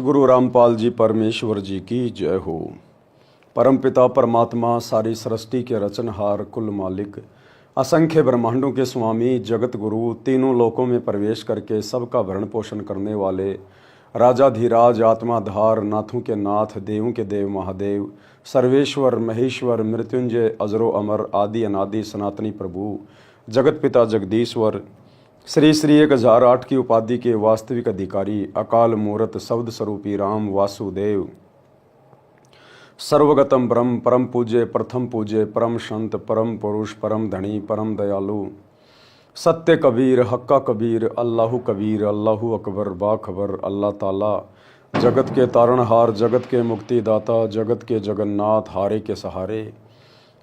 गुरु रामपाल जी परमेश्वर जी की जय हो। परमपिता परमात्मा सारी सृष्टि के रचनहार कुल मालिक असंख्य ब्रह्मांडों के स्वामी जगत गुरु तीनों लोकों में प्रवेश करके सबका भरण पोषण करने वाले राजाधिराज आत्माधार नाथों के नाथ देवों के देव महादेव सर्वेश्वर महेश्वर मृत्युंजय अजरो अमर आदि अनादि सनातनी प्रभु जगत पिता जगदीश्वर श्री श्री 1008 की उपाधि के वास्तविक अधिकारी अकाल मूर्त शब्द स्वरूपी राम वासुदेव सर्वगतम ब्रह्म परम पूज्य प्रथम पूज्य परम संत परम पुरुष परम धनी परम दयालु सत्य कबीर हक्का कबीर अल्लाहु कबीर अल्लाहु अकबर बाखबर अल्लाह ताला जगत के तारणहार जगत के मुक्तिदाता जगत के जगन्नाथ हारे के सहारे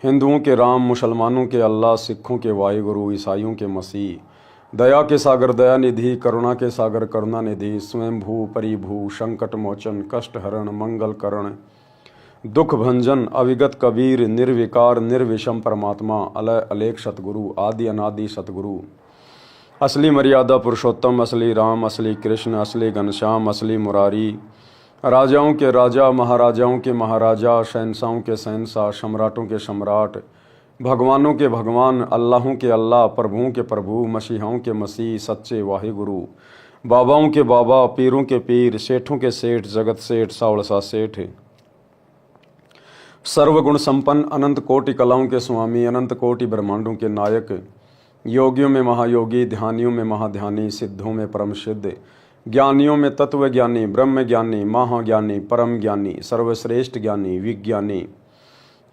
हिंदुओं के राम मुसलमानों के अल्लाह सिखों के वाहिगुरु ईसाइयों के मसीह दया के सागर दया निधि करुणा के सागर करुणा निधि स्वयं भू परिभू संकट मोचन कष्ट हरण मंगल करण दुख भंजन अविगत कबीर निर्विकार निर्विषम परमात्मा अलय अलेख सतगुरु आदि अनादि सतगुरु असली मर्यादा पुरुषोत्तम असली राम असली कृष्ण असली घनश्याम असली मुरारी राजाओं के राजा महाराजाओं के महाराजा शहंशाहों के शहंशाह सम्राटों के सम्राट भगवानों के भगवान अल्लाहों के अल्लाह प्रभुओं के प्रभु मसीहाओं के मसीह सच्चे वाहिगुरु बाबाओं के बाबा पीरों के पीर सेठों के सेठ जगत सेठ सावड़सा सेठ सर्वगुण संपन्न अनंत कोटि कलाओं के स्वामी अनंत कोटि ब्रह्मांडों के नायक योगियों में महायोगी ध्यानियों में महाध्यानी सिद्धों में परम सिद्ध ज्ञानियों में तत्व ज्ञानी ब्रह्म ज्ञानी महाज्ञानी परम ज्ञानी सर्वश्रेष्ठ ज्ञानी विज्ञानी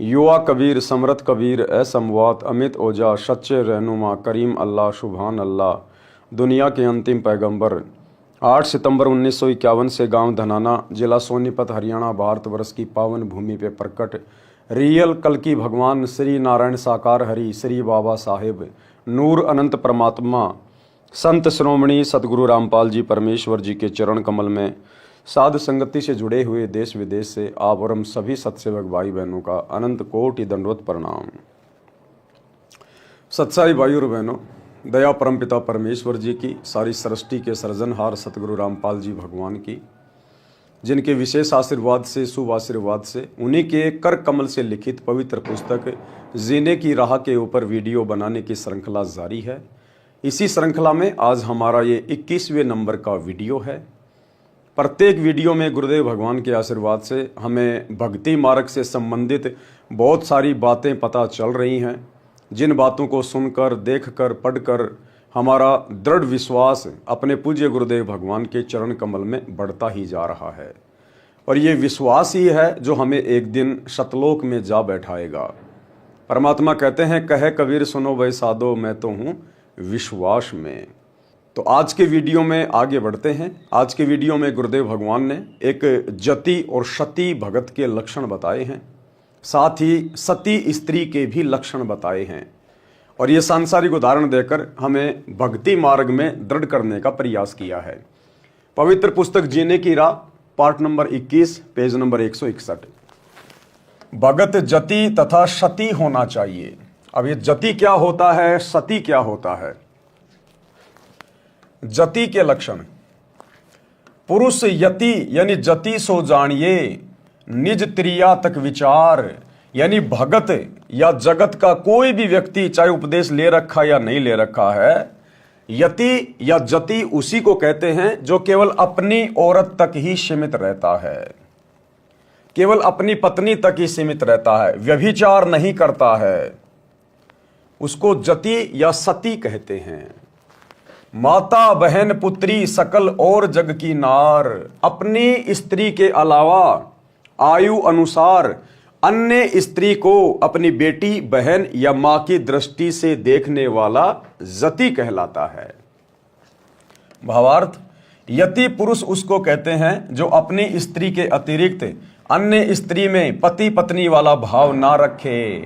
युवा कबीर समरथ कबीर असमवात अमित ओझा सच्चे रहनुमा करीम अल्लाह शुभान अल्लाह दुनिया के अंतिम पैगंबर 8 सितंबर 1951 से गांव धनाना जिला सोनीपत हरियाणा भारतवर्ष की पावन भूमि पे प्रकट रियल कल की भगवान श्री नारायण साकार हरि श्री बाबा साहेब नूर अनंत परमात्मा संत श्रोमणी सतगुरु रामपाल जी परमेश्वर जी के चरण कमल में साध संगति से जुड़े हुए देश विदेश से आप और हम सभी सत्सेवक भाई बहनों का अनंत कोटि दंडवत प्रणाम। सत्साई भाई और बहनों, दया परमपिता परमेश्वर जी की सारी सृष्टि के सृजनहार सतगुरु रामपाल जी भगवान की जिनके विशेष आशीर्वाद से शुभ आशीर्वाद से उन्हीं के कर कमल से लिखित पवित्र पुस्तक जीने की राह के ऊपर वीडियो बनाने की श्रृंखला जारी है। इसी श्रृंखला में आज हमारा ये 21वें नंबर का वीडियो है। प्रत्येक वीडियो में गुरुदेव भगवान के आशीर्वाद से हमें भक्ति मार्ग से संबंधित बहुत सारी बातें पता चल रही हैं, जिन बातों को सुनकर देखकर पढ़कर हमारा दृढ़ विश्वास अपने पूज्य गुरुदेव भगवान के चरण कमल में बढ़ता ही जा रहा है। और ये विश्वास ही है जो हमें एक दिन सतलोक में जा बैठाएगा। परमात्मा कहते हैं कहे कबीर सुनो वै साधो मैं तो हूँ विश्वास में। तो आज के वीडियो में आगे बढ़ते हैं। आज के वीडियो में गुरुदेव भगवान ने एक जति और सती भगत के लक्षण बताए हैं, साथ ही सती स्त्री के भी लक्षण बताए हैं और ये सांसारिक उदाहरण देकर हमें भक्ति मार्ग में दृढ़ करने का प्रयास किया है। पवित्र पुस्तक जीने की राह पार्ट नंबर 21 पेज नंबर 161। भगत जति तथा सती होना चाहिए। अब ये जति क्या होता है, सती क्या होता है? जति के लक्षण, पुरुष यति यानी जति सो जानिए निज त्रिया तक विचार, यानी भगत या जगत का कोई भी व्यक्ति चाहे उपदेश ले रखा या नहीं ले रखा है, यति या जति उसी को कहते हैं जो केवल अपनी औरत तक ही सीमित रहता है, केवल अपनी पत्नी तक ही सीमित रहता है, व्यभिचार नहीं करता है, उसको जति या सती कहते हैं। माता बहन पुत्री सकल और जग की नार, अपनी स्त्री के अलावा आयु अनुसार अन्य स्त्री को अपनी बेटी बहन या मां की दृष्टि से देखने वाला जति कहलाता है। भावार्थ, यति पुरुष उसको कहते हैं जो अपनी स्त्री के अतिरिक्त अन्य स्त्री में पति पत्नी वाला भाव ना रखे,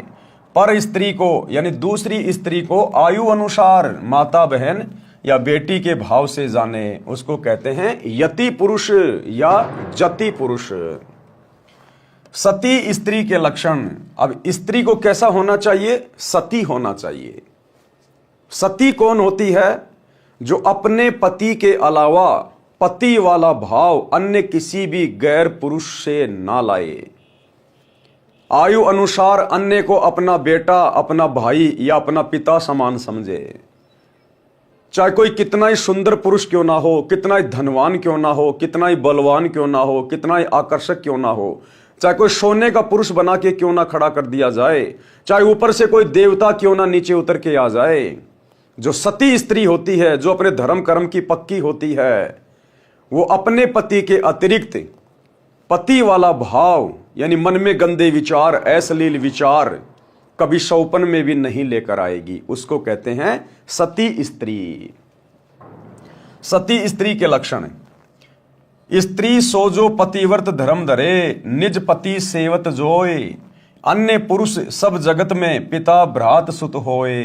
पर स्त्री को यानी दूसरी स्त्री को आयु अनुसार माता बहन या बेटी के भाव से जाने, उसको कहते हैं यति पुरुष या जति पुरुष। सती स्त्री के लक्षण, अब स्त्री को कैसा होना चाहिए? सती होना चाहिए। सती कौन होती है? जो अपने पति के अलावा पति वाला भाव अन्य किसी भी गैर पुरुष से ना लाए। आयु अनुसार अन्य को अपना बेटा, अपना भाई या अपना पिता समान समझे। चाहे कोई कितना ही सुंदर पुरुष क्यों ना हो, कितना ही धनवान क्यों ना हो, कितना ही बलवान क्यों ना हो, कितना ही आकर्षक क्यों ना हो, चाहे कोई सोने का पुरुष बना के क्यों ना खड़ा कर दिया जाए, चाहे ऊपर से कोई देवता क्यों ना नीचे उतर के आ जाए, जो सती स्त्री होती है, जो अपने धर्म कर्म की पक्की होती है, वो अपने पति के अतिरिक्त पति वाला भाव यानी मन में गंदे विचार, अश्लील विचार कभी सौपन में भी नहीं लेकर आएगी। उसको कहते हैं सती स्त्री। सती स्त्री के लक्षण: स्त्री सो जो पतिव्रत धर्म धरे, निज पति सेवत जोए, अन्य पुरुष सब जगत में पिता भ्रात सुत होए।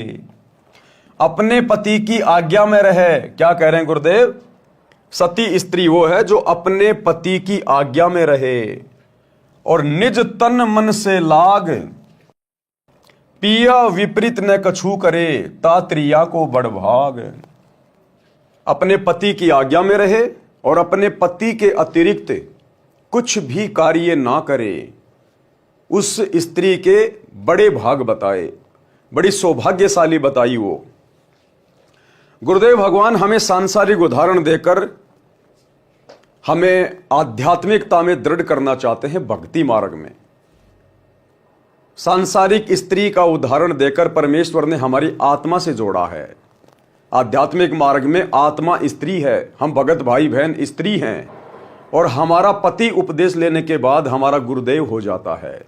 अपने पति की आज्ञा में रहे। क्या कह रहे हैं गुरुदेव? सती स्त्री वो है जो अपने पति की आज्ञा में रहे और निज तन मन से लाग, पिया विपरीत न कछु करे, तात्रिया को बड़भाग। अपने पति की आज्ञा में रहे और अपने पति के अतिरिक्त कुछ भी कार्य ना करे। उस स्त्री के बड़े भाग बताए, बड़ी सौभाग्यशाली बताई वो। गुरुदेव भगवान हमें सांसारिक उदाहरण देकर हमें आध्यात्मिकता में दृढ़ करना चाहते हैं। भक्ति मार्ग में सांसारिक स्त्री का उदाहरण देकर परमेश्वर ने हमारी आत्मा से जोड़ा है। आध्यात्मिक मार्ग में आत्मा स्त्री है, हम भगत भाई बहन स्त्री हैं और हमारा पति उपदेश लेने के बाद हमारा गुरुदेव हो जाता है।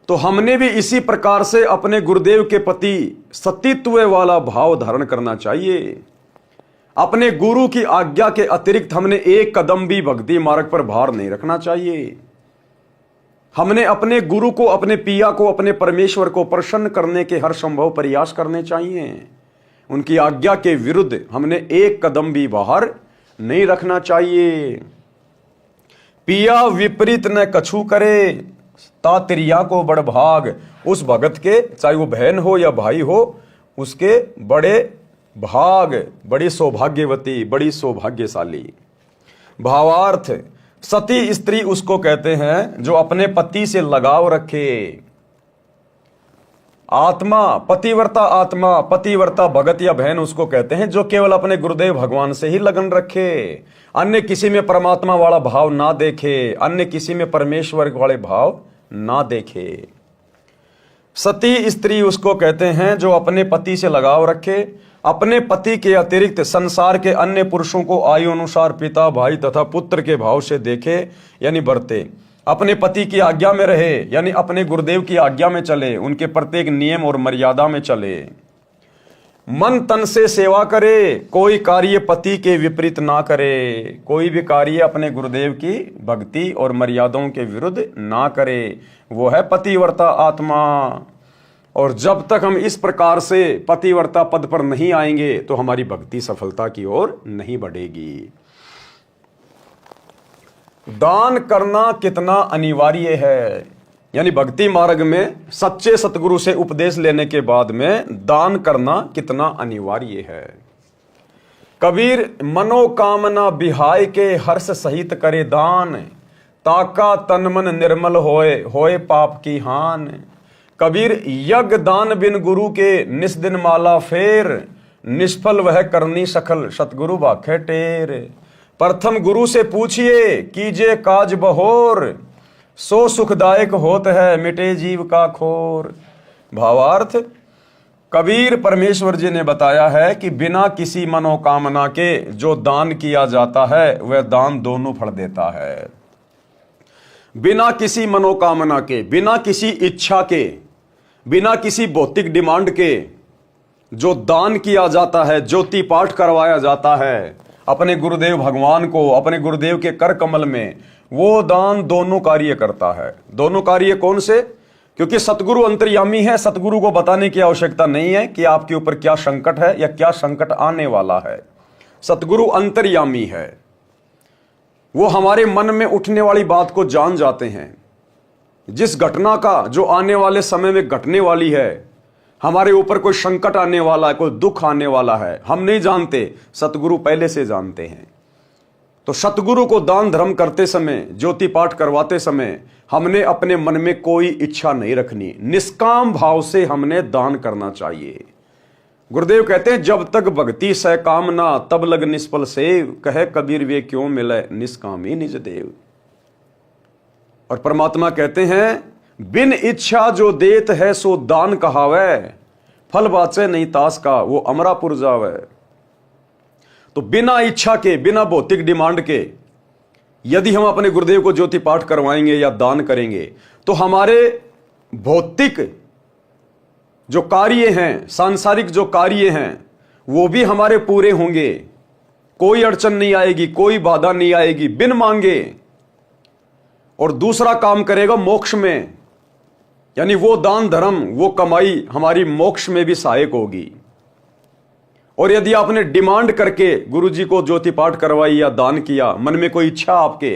तो हमने भी इसी प्रकार से अपने गुरुदेव के प्रति सतीत्व वाला भाव धारण करना चाहिए। अपने गुरु की आज्ञा के अतिरिक्त हमने एक कदम भी भक्ति मार्ग पर भार नहीं रखना चाहिए। हमने अपने गुरु को, अपने पिया को, अपने परमेश्वर को प्रसन्न करने के हर संभव प्रयास करने चाहिए। उनकी आज्ञा के विरुद्ध हमने एक कदम भी बाहर नहीं रखना चाहिए। पिया विपरीत न कछु करे, तात्रिया को बड़ भाग। उस भगत के, चाहे वो बहन हो या भाई हो, उसके बड़े भाग, बड़ी सौभाग्यवती, बड़ी सौभाग्यशाली। भावार्थ: सती स्त्री उसको कहते हैं जो अपने पति से लगाव रखे। आत्मा, पतिव्रता आत्मा, पतिव्रता भगत या बहन उसको कहते हैं जो केवल अपने गुरुदेव भगवान से ही लगन रखे, अन्य किसी में परमात्मा वाला भाव ना देखे, अन्य किसी में परमेश्वर वाले भाव ना देखे। सती स्त्री उसको कहते हैं जो अपने पति से लगाव रखे, अपने पति के अतिरिक्त संसार के अन्य पुरुषों को आयु अनुसार पिता, भाई तथा पुत्र के भाव से देखे यानी बरते, अपने पति की आज्ञा में रहे यानी अपने गुरुदेव की आज्ञा में चले, उनके प्रत्येक नियम और मर्यादा में चले, मन तन से सेवा करे, कोई कार्य पति के विपरीत ना करे, कोई भी कार्य अपने गुरुदेव की भक्ति और मर्यादाओं के विरुद्ध ना करे, वो है पतिव्रता आत्मा। और जब तक हम इस प्रकार से पतिव्रता पद पर नहीं आएंगे तो हमारी भक्ति सफलता की ओर नहीं बढ़ेगी। दान करना कितना अनिवार्य है, यानी भक्ति मार्ग में सच्चे सतगुरु से उपदेश लेने के बाद में दान करना कितना अनिवार्य है। कबीर मनोकामना बिहाय के हर्ष सहित करे दान, ताका तन मन निर्मल होए, होए पाप की हान। कबीर यज्ञ दान बिन गुरु के निस्दिन माला फेर, निष्फल वह करनी सखल सतगुरु भाखे टेर। प्रथम गुरु से पूछिए कीजिए काज बहोर, सो सुखदायक होत है मिटे जीव का खोर। भावार्थ: कबीर परमेश्वर जी ने बताया है कि बिना किसी मनोकामना के जो दान किया जाता है वह दान दोनों फल देता है। बिना किसी मनोकामना के, बिना किसी इच्छा के, बिना किसी भौतिक डिमांड के जो दान किया जाता है, ज्योति पाठ करवाया जाता है अपने गुरुदेव भगवान को, अपने गुरुदेव के कर कमल में, वो दान दोनों कार्य करता है। दोनों कार्य कौन से? क्योंकि सतगुरु अंतर्यामी है, सतगुरु को बताने की आवश्यकता नहीं है कि आपके ऊपर क्या संकट है या क्या संकट आने वाला है। सतगुरु अंतर्यामी है, वो हमारे मन में उठने वाली बात को जान जाते हैं। जिस घटना का जो आने वाले समय में घटने वाली है, हमारे ऊपर कोई संकट आने वाला है, कोई दुख आने वाला है, हम नहीं जानते, सतगुरु पहले से जानते हैं। तो सतगुरु को दान धर्म करते समय, ज्योति पाठ करवाते समय हमने अपने मन में कोई इच्छा नहीं रखनी, निष्काम भाव से हमने दान करना चाहिए। गुरुदेव कहते हैं जब तक भक्ति सह कामना तब लग निष्फल सेव, कहे कबीर वे क्यों मिले निष्कामी निज देव। और परमात्मा कहते हैं बिन इच्छा जो देत है सो दान कहावे, फल बाचे नहीं तास का वो अमरापुर जावे। तो बिना इच्छा के, बिना भौतिक डिमांड के यदि हम अपने गुरुदेव को ज्योति पाठ करवाएंगे या दान करेंगे तो हमारे भौतिक जो कार्य हैं, सांसारिक जो कार्य हैं, वो भी हमारे पूरे होंगे, कोई अड़चन नहीं आएगी, कोई बाधा नहीं आएगी बिन मांगे। और दूसरा काम करेगा मोक्ष में, यानी वो दान धर्म, वो कमाई हमारी मोक्ष में भी सहायक होगी। और यदि आपने डिमांड करके गुरुजी को ज्योति पाठ करवाई या दान किया, मन में कोई इच्छा आपके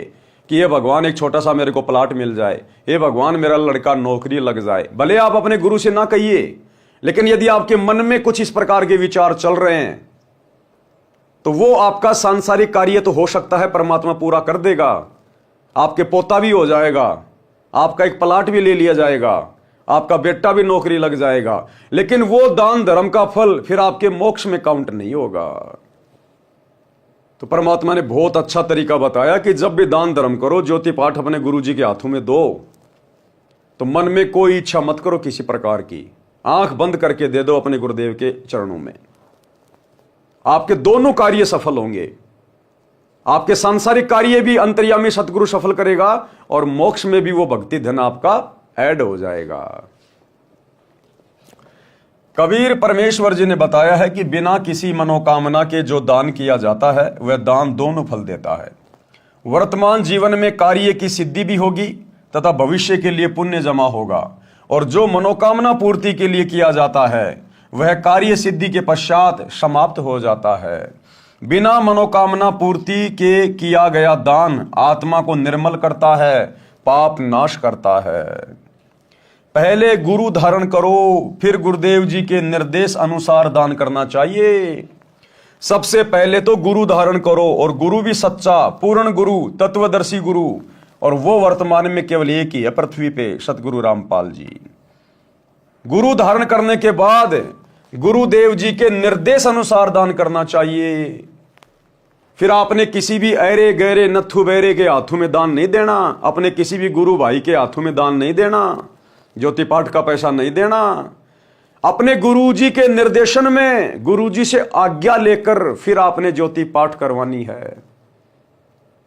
कि ये भगवान एक छोटा सा मेरे को प्लाट मिल जाए, ये भगवान मेरा लड़का नौकरी लग जाए, भले आप अपने गुरु से ना कहिए, लेकिन यदि आपके मन में कुछ इस प्रकार के विचार चल रहे हैं तो वो आपका सांसारिक कार्य तो हो सकता है परमात्मा पूरा कर देगा, आपके पोता भी हो जाएगा, आपका एक प्लाट भी ले लिया जाएगा, आपका बेटा भी नौकरी लग जाएगा, लेकिन वो दान धर्म का फल फिर आपके मोक्ष में काउंट नहीं होगा। तो परमात्मा ने बहुत अच्छा तरीका बताया कि जब भी दान धर्म करो, ज्योति पाठ अपने गुरु जी के हाथों में दो, तो मन में कोई इच्छा मत करो किसी प्रकार की, आंख बंद करके दे दो अपने गुरुदेव के चरणों में। आपके दोनों कार्य सफल होंगे, आपके सांसारिक कार्य भी अंतर्यामी सतगुरु सफल करेगा और मोक्ष में भी वो भक्ति धन आपका ऐड हो जाएगा। कबीर परमेश्वर जी ने बताया है कि बिना किसी मनोकामना के जो दान किया जाता है वह दान दोनों फल देता है। वर्तमान जीवन में कार्य की सिद्धि भी होगी तथा भविष्य के लिए पुण्य जमा होगा, और जो मनोकामना पूर्ति के लिए किया जाता है वह कार्य सिद्धि के पश्चात समाप्त हो जाता है। बिना मनोकामना पूर्ति के किया गया दान आत्मा को निर्मल करता है, पाप नाश करता है। पहले गुरु धारण करो, फिर गुरुदेव जी के निर्देश अनुसार दान करना चाहिए। सबसे पहले तो गुरु धारण करो, और गुरु भी सच्चा पूर्ण गुरु, तत्वदर्शी गुरु, और वो वर्तमान में केवल एक ही है पृथ्वी पे, सतगुरु रामपाल जी। गुरु धारण करने के बाद गुरुदेव जी के निर्देश अनुसार दान करना चाहिए। फिर आपने किसी भी ऐरे गहरे नथु बैरे के हाथों में दान नहीं देना, अपने किसी भी गुरु भाई के हाथों में दान नहीं देना, ज्योति पाठ का पैसा नहीं देना। अपने गुरुजी के निर्देशन में, गुरुजी से आज्ञा लेकर फिर आपने ज्योति पाठ करवानी है।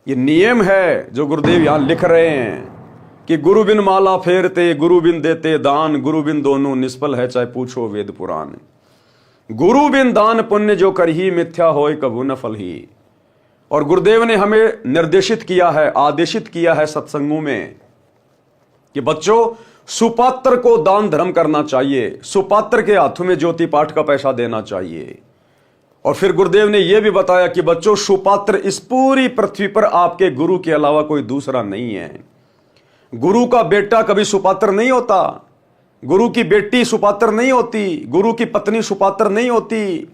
ये नियम है जो गुरुदेव यहां लिख रहे हैं कि गुरु बिन माला फेरते, गुरु बिन देते दान, गुरु बिन दोनों निष्फल है चाहे पूछो वेद पुराण। गुरु बिन दान पुण्य जो करही, मिथ्या होय कभू न फल ही। और गुरुदेव ने हमें निर्देशित किया है, आदेशित किया है सत्संगों में कि बच्चों सुपात्र को दान धर्म करना चाहिए, सुपात्र के हाथों में ज्योति पाठ का पैसा देना चाहिए। और फिर गुरुदेव ने यह भी बताया कि बच्चों सुपात्र इस पूरी पृथ्वी पर आपके गुरु के अलावा कोई दूसरा नहीं है। गुरु का बेटा कभी सुपात्र नहीं होता, गुरु की बेटी सुपात्र नहीं होती, गुरु की पत्नी सुपात्र नहीं होती,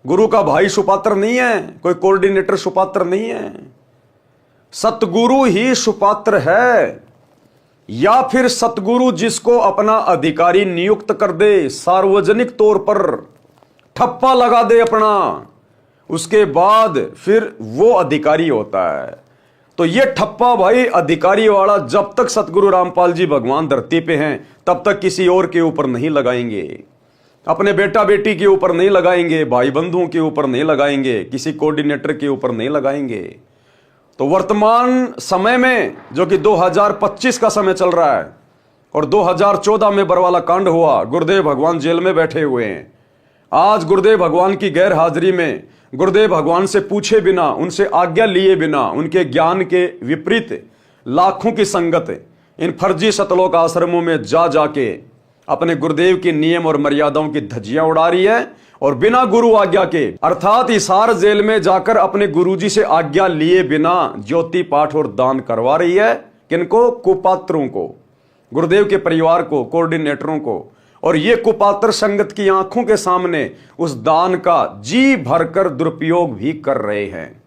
गुरु का भाई सुपात्र नहीं है, कोई कोऑर्डिनेटर सुपात्र नहीं है। सतगुरु ही सुपात्र है, या फिर सतगुरु जिसको अपना अधिकारी नियुक्त कर दे, सार्वजनिक तौर पर ठप्पा लगा दे अपना, उसके बाद फिर वो अधिकारी होता है। तो ये ठप्पा भाई अधिकारी वाला जब तक सतगुरु रामपाल जी भगवान धरती पे हैं तब तक किसी और के ऊपर नहीं लगाएंगे, अपने बेटा बेटी के ऊपर नहीं लगाएंगे, भाई बंधुओं के ऊपर नहीं लगाएंगे, किसी कोऑर्डिनेटर के ऊपर नहीं लगाएंगे। तो वर्तमान समय में जो कि 2025 का समय चल रहा है और 2014 में बरवाला कांड हुआ, गुरुदेव भगवान जेल में बैठे हुए हैं। आज गुरुदेव भगवान की गैर हाजिरी में, गुरुदेव भगवान से पूछे बिना, उनसे आज्ञा लिए बिना, उनके ज्ञान के विपरीत लाखों की संगत इन फर्जी सतलोक आश्रमों में जा जाके अपने गुरुदेव के नियम और मर्यादाओं की धज्जियां उड़ा रही है, और बिना गुरु आज्ञा के अर्थात हिसार जेल में जाकर अपने गुरुजी से आज्ञा लिए बिना ज्योति पाठ और दान करवा रही है। किनको? कुपात्रों को, गुरुदेव के परिवार को, कोऑर्डिनेटरों को। और ये कुपात्र संगत की आंखों के सामने उस दान का जी भरकर दुरुपयोग भी कर रहे हैं।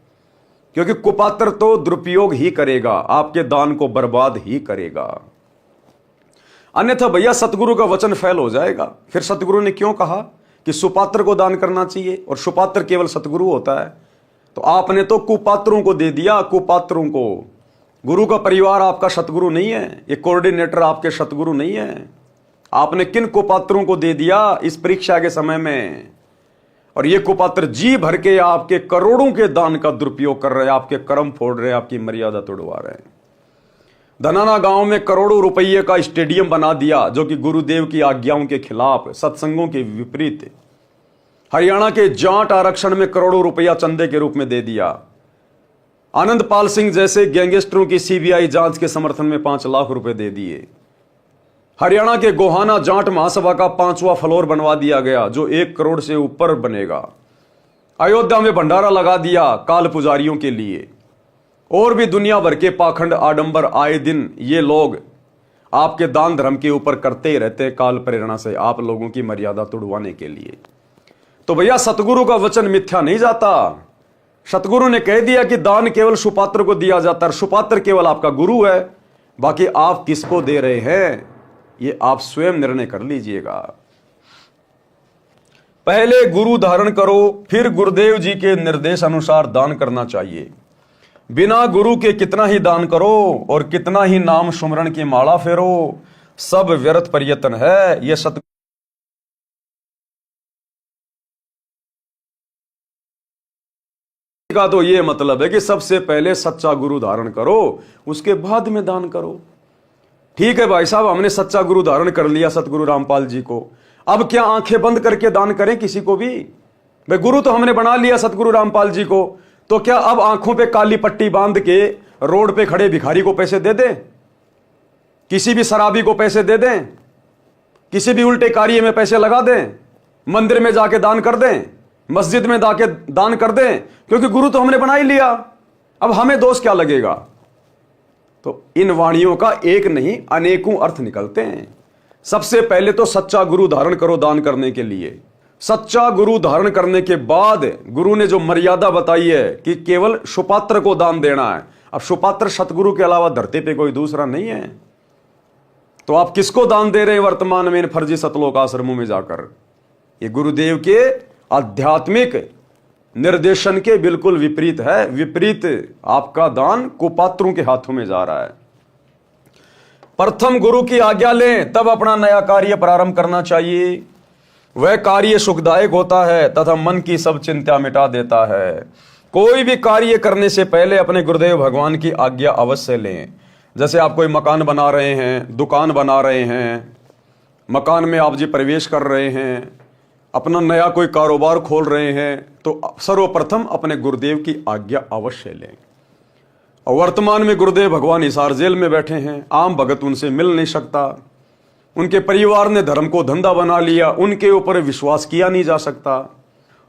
क्योंकि कुपात्र तो दुरुपयोग ही करेगा, आपके दान को बर्बाद ही करेगा। अन्यथा भैया सतगुरु का वचन फेल हो जाएगा। फिर सतगुरु ने क्यों कहा कि सुपात्र को दान करना चाहिए और सुपात्र केवल सतगुरु होता है? तो आपने तो कुपात्रों को दे दिया, कुपात्रों को। गुरु का परिवार आपका सतगुरु नहीं है, ये कोऑर्डिनेटर आपके सतगुरु नहीं है। आपने किन कुपात्रों को दे दिया इस परीक्षा के समय में? और ये कुपात्र जी भर के आपके करोड़ों के दान का दुरुपयोग कर रहे हैं, आपके कर्म फोड़ रहे हैं, आपकी मर्यादा तोड़वा रहे हैं। धनाना गांव में करोड़ों रुपये का स्टेडियम बना दिया, जो कि गुरुदेव की आज्ञाओं के खिलाफ, सत्संगों के विपरीत। हरियाणा के जाट आरक्षण में करोड़ों रुपया चंदे के रूप में दे दिया। आनंदपाल सिंह जैसे गैंगस्टरों की सीबीआई जांच के समर्थन में 5 लाख रुपए दे दिए। हरियाणा के गोहाना जाट महासभा का 5वां फ्लोर बनवा दिया गया, जो 1 करोड़ से ऊपर बनेगा। अयोध्या में भंडारा लगा दिया काल पुजारियों के लिए। और भी दुनिया भर के पाखंड आडंबर आए दिन ये लोग आपके दान धर्म के ऊपर करते ही रहते, काल प्रेरणा से आप लोगों की मर्यादा तोड़वाने के लिए। तो भैया सतगुरु का वचन मिथ्या नहीं जाता। सतगुरु ने कह दिया कि दान केवल सुपात्र को दिया जाता है, सुपात्र केवल आपका गुरु है। बाकी आप किसको दे रहे हैं ये आप स्वयं निर्णय कर लीजिएगा। पहले गुरु धारण करो, फिर गुरुदेव जी के निर्देश अनुसार दान करना चाहिए। बिना गुरु के कितना ही दान करो और कितना ही नाम सुमरण की माला फेरो, सब व्यर्थ प्रयत्न है। यह सत का तो यह मतलब है कि सबसे पहले सच्चा गुरु धारण करो, उसके बाद में दान करो। ठीक है भाई साहब, हमने सच्चा गुरु धारण कर लिया सतगुरु रामपाल जी को, अब क्या आंखें बंद करके दान करें किसी को भी? भाई गुरु तो हमने बना लिया सतगुरु रामपाल जी को, तो क्या अब आंखों पे काली पट्टी बांध के रोड पे खड़े भिखारी को पैसे दे दें, किसी भी शराबी को पैसे दे दें, किसी भी उल्टे कार्य में पैसे लगा दें, मंदिर में जाके दान कर दें, मस्जिद में जाके दान कर दें? क्योंकि गुरु तो हमने बना ही लिया, अब हमें दोष क्या लगेगा? तो इन वाणियों का एक नहीं अनेकों अर्थ निकलते हैं। सबसे पहले तो सच्चा गुरु धारण करो दान करने के लिए। सच्चा गुरु धारण करने के बाद गुरु ने जो मर्यादा बताई है कि केवल सुपात्र को दान देना है। अब सुपात्र सतगुरु के अलावा धरती पे कोई दूसरा नहीं है, तो आप किसको दान दे रहे हैं वर्तमान में इन फर्जी सतलोक आश्रमों में जाकर? ये गुरुदेव के आध्यात्मिक निर्देशन के बिल्कुल विपरीत है। विपरीत आपका दान कुपात्रों के हाथों में जा रहा है। प्रथम गुरु की आज्ञा लें, तब अपना नया कार्य प्रारंभ करना चाहिए। वह कार्य सुखदायक होता है तथा मन की सब चिंता मिटा देता है। कोई भी कार्य करने से पहले अपने गुरुदेव भगवान की आज्ञा अवश्य लें। जैसे आप कोई मकान बना रहे हैं, दुकान बना रहे हैं, मकान में आप जी प्रवेश कर रहे हैं, अपना नया कोई कारोबार खोल रहे हैं, तो सर्वप्रथम अपने गुरुदेव की आज्ञा अवश्य लें। और वर्तमान में गुरुदेव भगवान हिसार जेल में बैठे हैं, आम भगत उनसे मिल नहीं सकता, उनके परिवार ने धर्म को धंधा बना लिया, उनके ऊपर विश्वास किया नहीं जा सकता।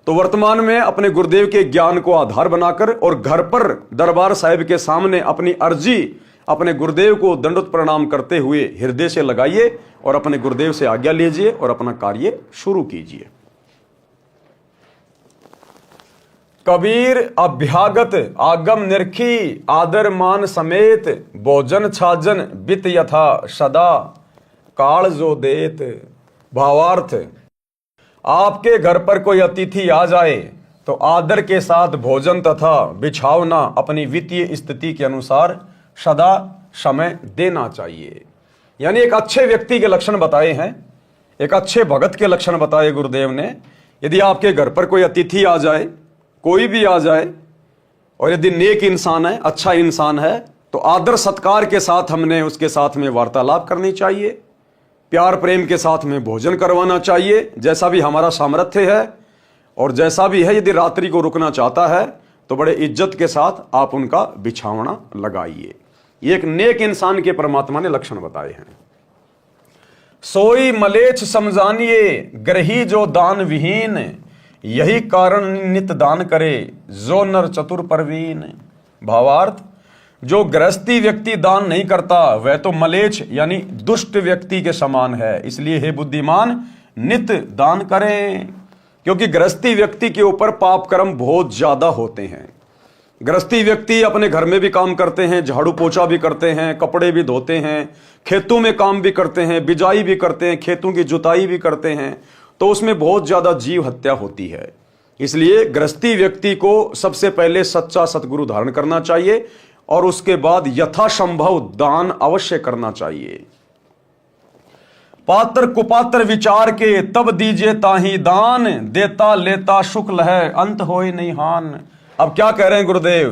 तो वर्तमान में अपने गुरुदेव के ज्ञान को आधार बनाकर और घर पर दरबार साहिब के सामने अपनी अर्जी अपने गुरुदेव को दंडवत प्रणाम करते हुए हृदय से लगाइए और अपने गुरुदेव से आज्ञा लीजिए और अपना कार्य शुरू कीजिए। कबीर अभ्यागत आगम निरखी, आदर मान समेत, भोजन छाजन बित यथा सदा, काल जो देत। भावार्थ, आपके घर पर कोई अतिथि आ जाए तो आदर के साथ भोजन तथा बिछावना अपनी वित्तीय स्थिति के अनुसार सदा समय देना चाहिए। यानी एक अच्छे व्यक्ति के लक्षण बताए हैं, एक अच्छे भगत के लक्षण बताए गुरुदेव ने। यदि आपके घर पर कोई अतिथि आ जाए, कोई भी आ जाए, और यदि नेक इंसान है, अच्छा इंसान है, तो आदर सत्कार के साथ हमने उसके साथ में वार्तालाप करनी चाहिए, प्यार प्रेम के साथ में भोजन करवाना चाहिए, जैसा भी हमारा सामर्थ्य है। और जैसा भी है, यदि रात्रि को रुकना चाहता है तो बड़े इज्जत के साथ आप उनका बिछावना लगाइए। ये एक नेक इंसान के परमात्मा ने लक्षण बताए हैं। सोई मलेच्छ समझानिए, ग्रही जो दान विहीन, यही कारण नित दान करे, जो नर चतुर परवीन। भावार्थ, जो गृहस्थी व्यक्ति दान नहीं करता वह तो मलेच्छ यानी दुष्ट व्यक्ति के समान है। इसलिए हे बुद्धिमान, नित दान करें, क्योंकि गृहस्थी व्यक्ति के ऊपर पाप कर्म बहुत ज्यादा होते हैं। गृहस्थी व्यक्ति अपने घर में भी काम करते हैं, झाड़ू पोछा भी करते हैं, कपड़े भी धोते हैं, खेतों में काम भी करते हैं, बिजाई भी करते हैं, खेतों की जुताई भी करते हैं, तो उसमें बहुत ज्यादा जीव हत्या होती है। इसलिए गृहस्थी व्यक्ति को सबसे पहले सच्चा सतगुरु धारण करना चाहिए और उसके बाद यथासंभव दान अवश्य करना चाहिए। पात्र कुपात्र विचार के तब दीजिए ताही दान, देता लेता शुक्ल है अंत होए नहीं हान। अब क्या कह रहे हैं गुरुदेव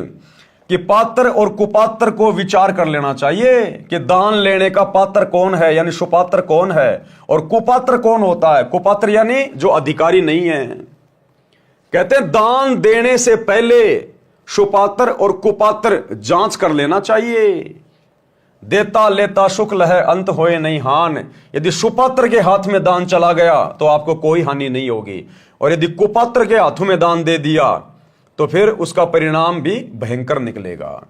कि पात्र और कुपात्र को विचार कर लेना चाहिए कि दान लेने का पात्र कौन है, यानी सुपात्र कौन है, और कुपात्र कौन होता है। कुपात्र यानी जो अधिकारी नहीं है। कहते हैं दान देने से पहले सुपात्र और कुपात्र जांच कर लेना चाहिए। देता लेता शुक्ल है अंत होए नहीं हान। यदि सुपात्र के हाथ में दान चला गया तो आपको कोई हानि नहीं होगी, और यदि कुपात्र के हाथों में दान दे दिया तो फिर उसका परिणाम भी भयंकर निकलेगा।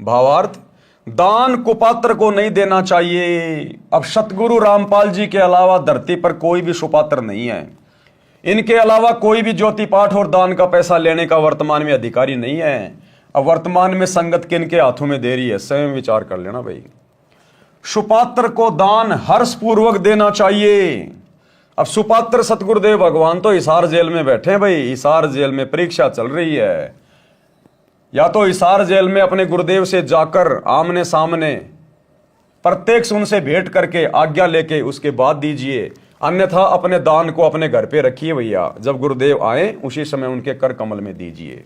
भावार्थ, दान कुपात्र को नहीं देना चाहिए। अब सतगुरु रामपाल जी के अलावा धरती पर कोई भी सुपात्र नहीं है। इनके अलावा कोई भी ज्योति पाठ और दान का पैसा लेने का वर्तमान में अधिकारी नहीं है। अब वर्तमान में संगत किन के हाथों में दे रही है, स्वयं विचार कर लेना भाई। सुपात्र को दान हर्षपूर्वक देना चाहिए। अब सुपात्र सतगुरुदेव भगवान तो हिसार जेल में बैठे हैं भाई। हिसार जेल में परीक्षा चल रही है। या तो हिसार जेल में अपने गुरुदेव से जाकर आमने सामने प्रत्यक्ष उनसे भेंट करके आज्ञा लेके उसके बाद दीजिए, अन्यथा अपने दान को अपने घर पे रखिए भैया। जब गुरुदेव आए उसी समय उनके कर कमल में दीजिए।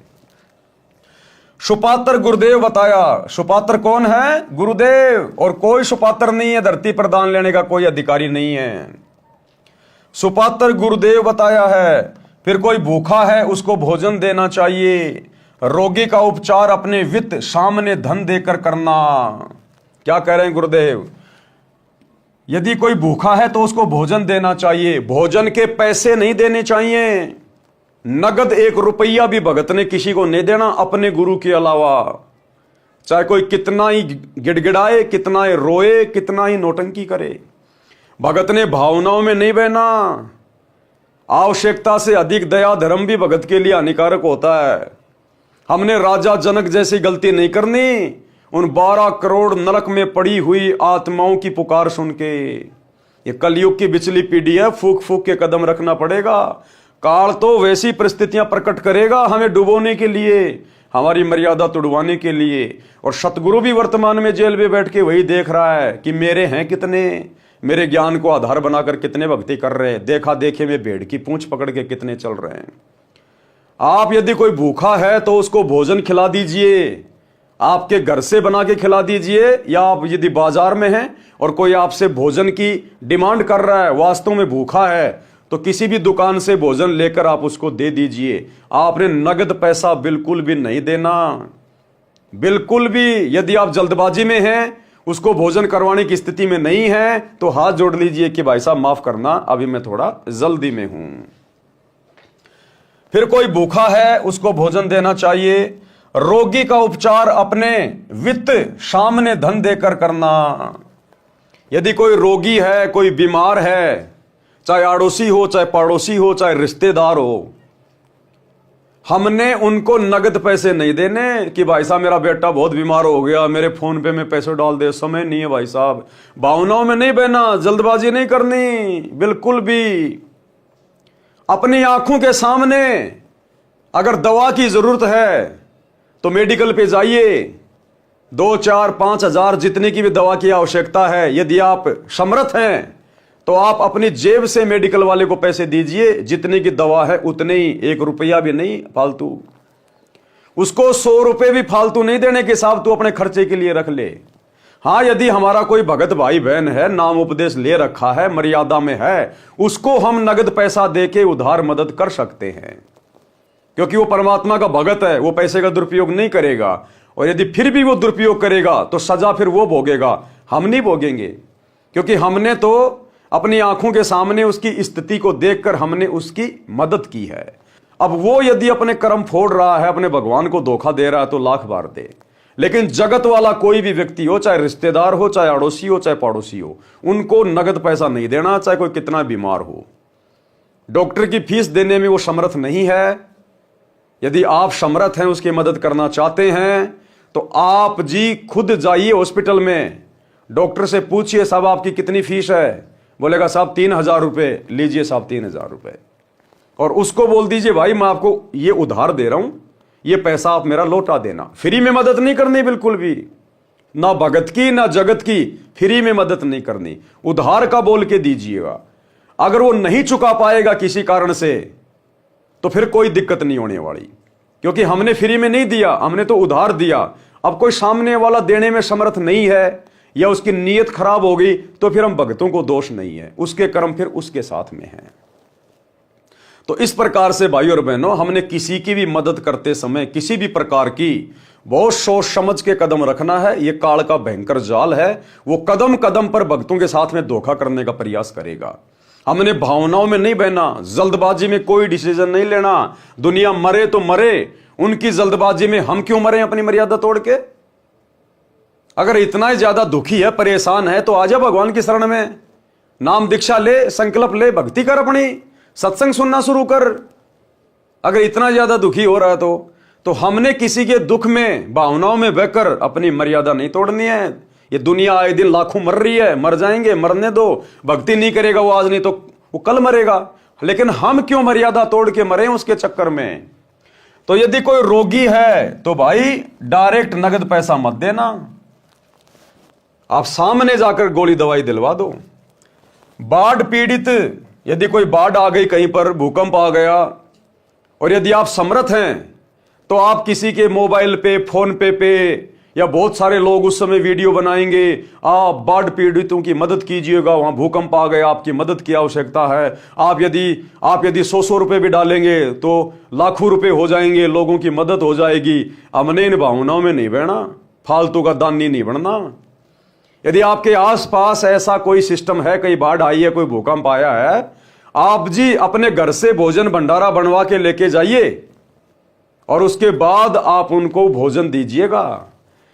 सुपात्र गुरुदेव बताया। सुपात्र कौन है? गुरुदेव। और कोई सुपात्र नहीं है धरती पर दान लेने का कोई अधिकारी नहीं है। सुपात्र गुरुदेव बताया है। फिर कोई भूखा है उसको भोजन देना चाहिए। रोगी का उपचार अपने वित्त सामने धन देकर करना। क्या कह रहे हैं गुरुदेव? यदि कोई भूखा है तो उसको भोजन देना चाहिए। भोजन के पैसे नहीं देने चाहिए। नगद 1 रुपया भी भगत ने किसी को नहीं देना अपने गुरु के अलावा। चाहे कोई कितना ही गिड़गिड़ाए, कितना ही रोए, कितना ही नौटंकी करे, भगत ने भावनाओं में नहीं बहना। आवश्यकता से अधिक दया धर्म भी भगत के लिए हानिकारक होता है। हमने राजा जनक जैसी गलती नहीं करनी। उन 12 करोड़ नरक में पड़ी हुई आत्माओं की पुकार सुन के। ये कलयुग की बिचली पीढ़ी है, फूक फूक के कदम रखना पड़ेगा। काल तो वैसी परिस्थितियां प्रकट करेगा हमें डुबोने के लिए, हमारी मर्यादा तुड़वाने के लिए। और सतगुरु भी वर्तमान में जेल में बैठ के वही देख रहा है कि मेरे हैं कितने, मेरे ज्ञान को आधार बनाकर कितने भक्ति कर रहे हैं, देखा देखे में भेड़ की पूंछ पकड़ के कितने चल रहे हैं। आप यदि कोई भूखा है तो उसको भोजन खिला दीजिए। आपके घर से बना के खिला दीजिए, या आप यदि बाजार में हैं और कोई आपसे भोजन की डिमांड कर रहा है, वास्तव में भूखा है, तो किसी भी दुकान से भोजन लेकर आप उसको दे दीजिए। आपने नगद पैसा बिल्कुल भी नहीं देना, बिल्कुल भी। यदि आप जल्दबाजी में हैं, उसको भोजन करवाने की स्थिति में नहीं है, तो हाथ जोड़ लीजिए कि भाई साहब माफ करना, अभी मैं थोड़ा जल्दी में हूं। फिर कोई भूखा है उसको भोजन देना चाहिए। रोगी का उपचार अपने वित्त सामने धन देकर करना। यदि कोई रोगी है, कोई बीमार है, चाहे आड़ोसी हो, चाहे पड़ोसी हो, चाहे रिश्तेदार हो, हमने उनको नगद पैसे नहीं देने कि भाई साहब मेरा बेटा बहुत बीमार हो गया, मेरे फोन पे में पैसे डाल दे। समय नहीं है भाई साहब। भावनाओं में नहीं बहना, जल्दबाजी नहीं करनी बिल्कुल भी। अपनी आंखों के सामने अगर दवा की जरूरत है तो मेडिकल पे जाइए। 2, 4, 5 हजार जितने की भी दवा की आवश्यकता है, यदि आप समर्थ हैं तो आप अपनी जेब से मेडिकल वाले को पैसे दीजिए। जितने की दवा है उतने ही, 1 रुपया भी नहीं फालतू। उसको 100 रुपए भी फालतू नहीं देने के हिसाब तू अपने खर्चे के लिए रख ले। हाँ, यदि हमारा कोई भगत भाई बहन है, नाम उपदेश ले रखा है, मर्यादा में है, उसको हम नगद पैसा देके उधार मदद कर सकते हैं, क्योंकि वो परमात्मा का भगत है, वो पैसे का दुरुपयोग नहीं करेगा। और यदि फिर भी वो दुरुपयोग करेगा तो सजा फिर वो भोगेगा, हम नहीं भोगेंगे, क्योंकि हमने तो अपनी आंखों के सामने उसकी स्थिति को देखकर हमने उसकी मदद की है। अब वो यदि अपने कर्म फोड़ रहा है, अपने भगवान को धोखा दे रहा है, तो लाख बार दे। लेकिन जगत वाला कोई भी व्यक्ति हो, चाहे रिश्तेदार हो, चाहे अड़ोसी हो, चाहे पड़ोसी हो, उनको नगद पैसा नहीं देना, चाहे कोई कितना बीमार हो। डॉक्टर की फीस देने में वो समर्थ नहीं है, यदि आप समर्थ हैं, उसकी मदद करना चाहते हैं, तो आप जी खुद जाइए हॉस्पिटल में, डॉक्टर से पूछिए साहब आपकी कितनी फीस है, बोलेगा साहब 3,000 रुपये, लीजिए साहब 3,000 रुपये, और उसको बोल दीजिए भाई मैं आपको ये उधार दे रहा हूं, ये पैसा आप मेरा लौटा देना। फ्री में मदद नहीं करनी, बिल्कुल भी ना भगत की ना जगत की, फ्री में मदद नहीं करनी, उधार का बोल के दीजिएगा। अगर वो नहीं चुका पाएगा किसी कारण से, तो फिर कोई दिक्कत नहीं होने वाली, क्योंकि हमने फ्री में नहीं दिया, हमने तो उधार दिया। अब कोई सामने वाला देने में समर्थ नहीं है या उसकी नीयत खराब हो गई, तो फिर हम भगतों को दोष नहीं है, उसके कर्म फिर उसके साथ में है। तो इस प्रकार से भाई और बहनों, हमने किसी की भी मदद करते समय किसी भी प्रकार की बहुत सोच समझ के कदम रखना है। यह काल का भयंकर जाल है, वो कदम कदम पर भक्तों के साथ में धोखा करने का प्रयास करेगा। हमने भावनाओं में नहीं बहना, जल्दबाजी में कोई डिसीजन नहीं लेना। दुनिया मरे तो मरे, उनकी जल्दबाजी में हम क्यों मरे अपनी मर्यादा तोड़ के। अगर इतना ही ज्यादा दुखी है, परेशान है, तो आजा भगवान की शरण में, नाम दीक्षा ले, संकल्प ले, भक्ति कर, अपनी सत्संग सुनना शुरू कर। अगर इतना ज्यादा दुखी हो रहा है तो हमने किसी के दुख में भावनाओं में बहकर अपनी मर्यादा नहीं तोड़नी है। ये दुनिया आए दिन लाखों मर रही है, मर जाएंगे, मरने दो। भक्ति नहीं करेगा वो आज, नहीं तो वो कल मरेगा। लेकिन हम क्यों मर्यादा तोड़ के मरे उसके चक्कर में। तो यदि कोई रोगी है तो भाई डायरेक्ट नगद पैसा मत देना, आप सामने जाकर गोली दवाई दिलवा दो। बाढ़ पीड़ित, यदि कोई बाढ़ आ गई कहीं पर, भूकंप आ गया, और यदि आप समर्थ हैं तो आप किसी के मोबाइल पे, फोन पे या बहुत सारे लोग उस समय वीडियो बनाएंगे, आप बाढ़ पीड़ितों की मदद कीजिएगा, वहां भूकंप आ गया, आपकी मदद की आवश्यकता है। आप यदि 100 रुपए भी डालेंगे तो लाखों रुपए हो जाएंगे, लोगों की मदद हो जाएगी। हमने इन भावनाओं में नहीं बहना, फालतू का दानी नहीं बनना। यदि आपके आसपास ऐसा कोई सिस्टम है, कहीं बाढ़ आई है, कोई भूकंप आया है, आप जी अपने घर से भोजन भंडारा बनवा के लेके जाइए और उसके बाद आप उनको भोजन दीजिएगा।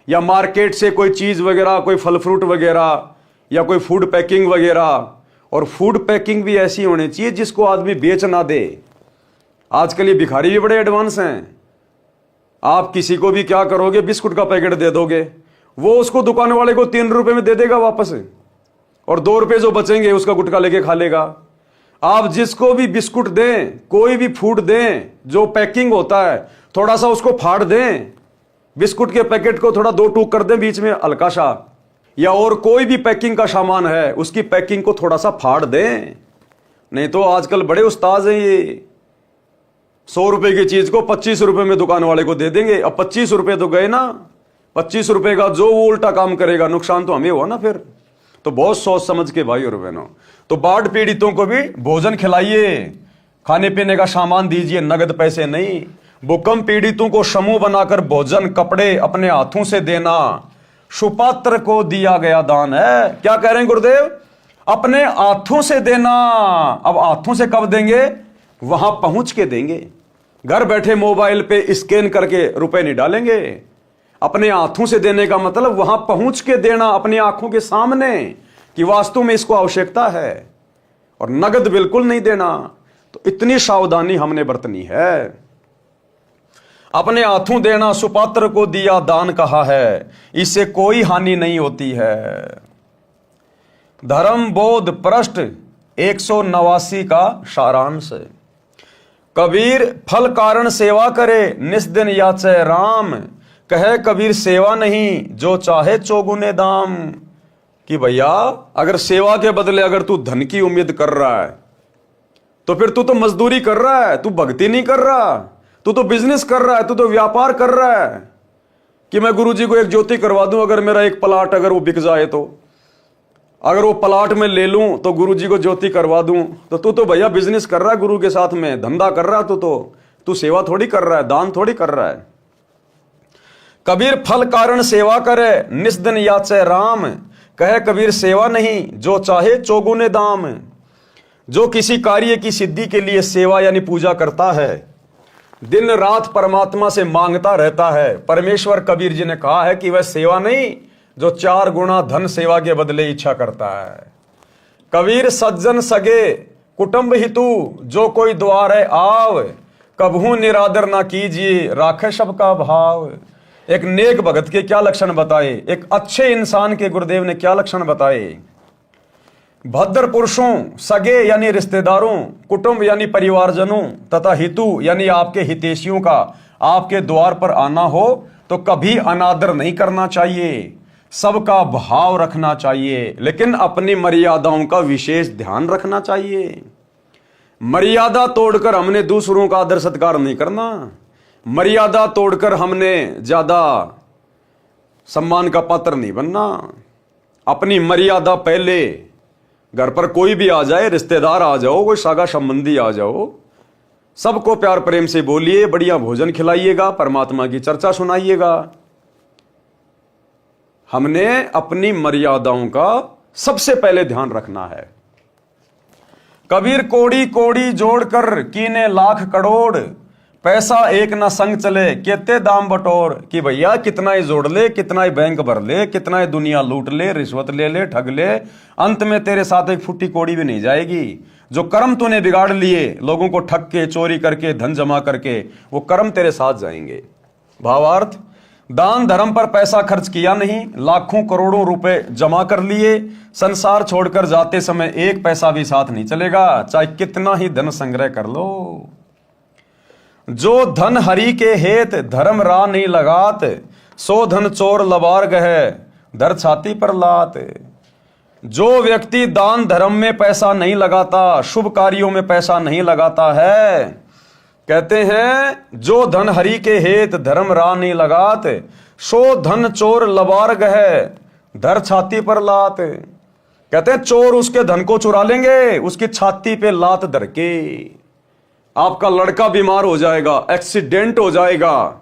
या मार्केट से कोई चीज वगैरह, कोई फल फ्रूट वगैरह, या कोई फूड पैकिंग वगैरह। और फूड पैकिंग भी ऐसी होनी चाहिए जिसको आदमी बेच ना दे। आजकल ये भिखारी भी बड़े एडवांस हैं। आप किसी को भी क्या करोगे, बिस्कुट का पैकेट दे दोगे, वो उसको दुकान वाले को 3 रुपए में दे देगा वापस, और 2 रुपए जो बचेंगे उसका गुटखा लेके खा लेगा। आप जिसको भी बिस्कुट दें, कोई भी फूड दें, जो पैकिंग होता है थोड़ा सा उसको फाड़ दें, बिस्कुट के पैकेट को थोड़ा 2 टूक कर दें बीच में हल्का सा, या और कोई भी पैकिंग का सामान है उसकी पैकिंग को थोड़ा सा फाड़ दें। नहीं तो आजकल बड़े उस्ताद हैं, ये 100 रुपए की चीज को 25 रुपए में दुकान वाले को दे देंगे। अब 25 रुपए तो गए ना, 25 रुपए का जो वो उल्टा काम करेगा, नुकसान तो हमें हुआ ना फिर। तो बहुत सोच समझ के भाई और बहनों, तो बाढ़ पीड़ितों को भी भोजन खिलाइए, खाने पीने का सामान दीजिए, नगद पैसे नहीं। भूकंप पीड़ितों को समूह बनाकर भोजन, कपड़े अपने हाथों से देना सुपात्र को दिया गया दान है। क्या कह रहे हैं गुरुदेव, अपने हाथों से देना। अब हाथों से कब देंगे, वहां पहुंच के देंगे। घर बैठे मोबाइल पे स्कैन करके रुपए नहीं डालेंगे। अपने हाथों से देने का मतलब वहां पहुंच के देना, अपनी आंखों के सामने कि वास्तव में इसको आवश्यकता है, और नगद बिल्कुल नहीं देना। तो इतनी सावधानी हमने बरतनी है। अपने हाथों देना, सुपात्र को दिया दान कहा है, इससे कोई हानि नहीं होती है। धर्म बोध पृष्ठ 189 का सारांश। कबीर फल कारण सेवा करे, निस्दिन याचे राम। कहे कबीर सेवा नहीं, जो चाहे चौगुने दाम। कि भैया अगर सेवा के बदले अगर तू धन की उम्मीद कर रहा है, तो फिर तू तो मजदूरी कर रहा है, तू भक्ति नहीं कर रहा, तू तो बिजनेस कर रहा है, तू तो व्यापार कर रहा है। कि मैं गुरुजी को एक ज्योति करवा दूं, अगर मेरा एक प्लाट अगर वो बिक जाए, तो अगर वो प्लाट में ले लूं तो गुरुजी को ज्योति करवा दूं, तो तू तो भैया बिजनेस कर रहा है, गुरु के साथ में धंधा कर रहा है। तू सेवा थोड़ी कर रहा है, दान थोड़ी कर रहा है। कबीर फल कारण सेवा करे, निस्दिन याचे राम। कहे कबीर सेवा नहीं, जो चाहे चौगुने दाम। जो किसी कार्य की सिद्धि के लिए सेवा यानी पूजा करता है, दिन रात परमात्मा से मांगता रहता है। परमेश्वर कबीर जी ने कहा है कि वह सेवा नहीं, जो 4 गुना धन सेवा के बदले इच्छा करता है। कबीर सज्जन सगे कुटुंब हितु, जो कोई द्वारे आव। कभू निरादर ना कीजिए, राखे सबका भाव। एक नेक भगत के क्या लक्षण बताए, एक अच्छे इंसान के गुरुदेव ने क्या लक्षण बताए। भद्र पुरुषों, सगे यानी रिश्तेदारों, कुटुंब यानी परिवारजनों तथा हितु यानी आपके हितैषियों का आपके द्वार पर आना हो तो कभी अनादर नहीं करना चाहिए, सबका भाव रखना चाहिए, लेकिन अपनी मर्यादाओं का विशेष ध्यान रखना चाहिए। मर्यादा तोड़कर हमने दूसरों का आदर सत्कार नहीं करना, मर्यादा तोड़कर हमने ज्यादा सम्मान का पात्र नहीं बनना। अपनी मर्यादा पहले, घर पर कोई भी आ जाए, रिश्तेदार आ जाओ, कोई सागा संबंधी आ जाओ, सबको प्यार प्रेम से बोलिए, बढ़िया भोजन खिलाइएगा, परमात्मा की चर्चा सुनाइएगा। हमने अपनी मर्यादाओं का सबसे पहले ध्यान रखना है। कबीर कोड़ी कोड़ी जोड़कर कीने लाख करोड़, पैसा एक ना संग चले केते दाम बटोर। कि भैया कितना ही जोड़ ले, कितना ही बैंक भर ले, कितना ही दुनिया लूट ले, रिश्वत ले ले, ठग ले, अंत में तेरे साथ एक फुट्टी कोड़ी भी नहीं जाएगी। जो कर्म तूने बिगाड़ लिए, लोगों को ठग के, चोरी करके, धन जमा करके, वो कर्म तेरे साथ जाएंगे। भावार्थ, दान धर्म पर पैसा खर्च किया नहीं, लाखों करोड़ों रुपए जमा कर लिए, संसार छोड़कर जाते समय एक पैसा भी साथ नहीं चलेगा, चाहे कितना ही धन संग्रह कर लो। जो धन हरि के हेत धर्म रा नहीं लगात, सो धन चोर लबार गहे धर छाती पर लात। जो व्यक्ति दान धर्म में पैसा नहीं लगाता, शुभ कार्यों में पैसा नहीं लगाता है, कहते हैं जो धन हरि के हेत धर्म रा नहीं लगात, सो धन चोर लबार गहे धर छाती पर लात। कहते हैं चोर उसके धन को चुरा लेंगे, उसकी छाती पे लात धर के। आपका लड़का बीमार हो जाएगा, एक्सीडेंट हो जाएगा,